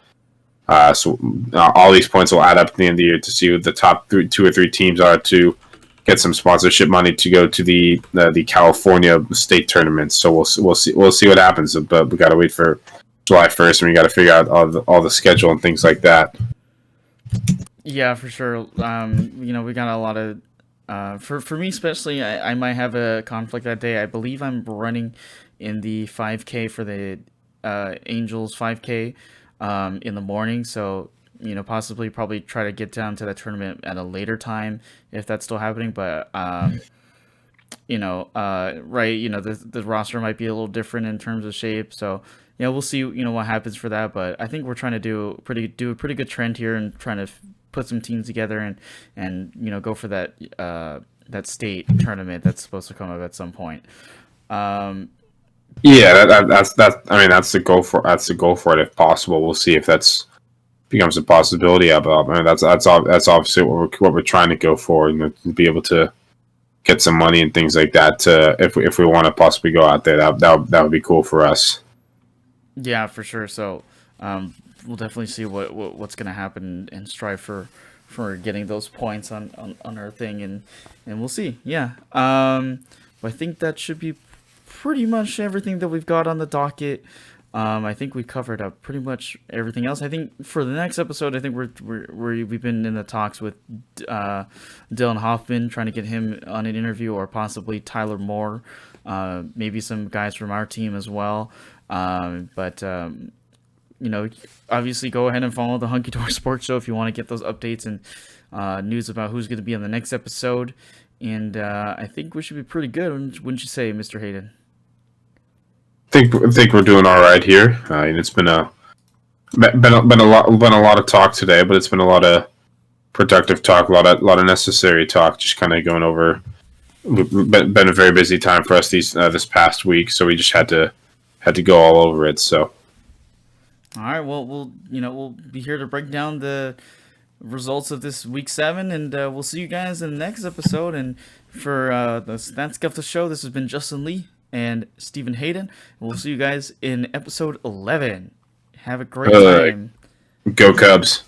So all these points will add up at the end of the year to see who the top 2 or 3 teams are to get some sponsorship money to go to the California state tournament. So we'll see what happens. But we got to wait for July 1st, and we got to figure out all the schedule and things like that. Yeah, for sure. We got a lot of for me especially. I might have a conflict that day. I believe I'm running in the 5K for the Angels 5K. In the morning, so probably try to get down to that tournament at a later time if that's still happening. But the roster might be a little different in terms of shape, so we'll see what happens for that. But I think we're trying to do a pretty good trend here and trying to put some teams together and go for that state tournament that's supposed to come up at some point. Yeah, that's the goal for it if possible. We'll see if that's becomes a possibility. That's obviously what we're trying to go for, to be able to get some money and things like that. If we want to possibly go out there, that would be cool for us. Yeah, for sure. So we'll definitely see what's going to happen and strive for getting those points on our thing, and we'll see. Yeah. I think that should be pretty much everything that we've got on the docket. I think we covered up pretty much everything else. I think for the next episode, I think we've been in the talks with Dylan Hoffman, trying to get him on an interview, or possibly Tyler Moore, maybe some guys from our team as well. Obviously go ahead and follow the Hunky Dory Sports Show if you want to get those updates and news about who's going to be on the next episode. And I think we should be pretty good, wouldn't you say, Mr. Hayden? I think we're doing all right here. It's been a lot of talk today, but it's been a lot of productive talk, a lot of necessary talk. Just kind of going over. Been a very busy time for us this past week, so we just had to go all over it. So, all right. Well, we'll be here to break down the results of this week 7, and we'll see you guys in the next episode. And for the Scuffed show, this has been Justin Lee and Stephen Hayden. We'll see you guys in episode 11. Have a great time. Go Cubs.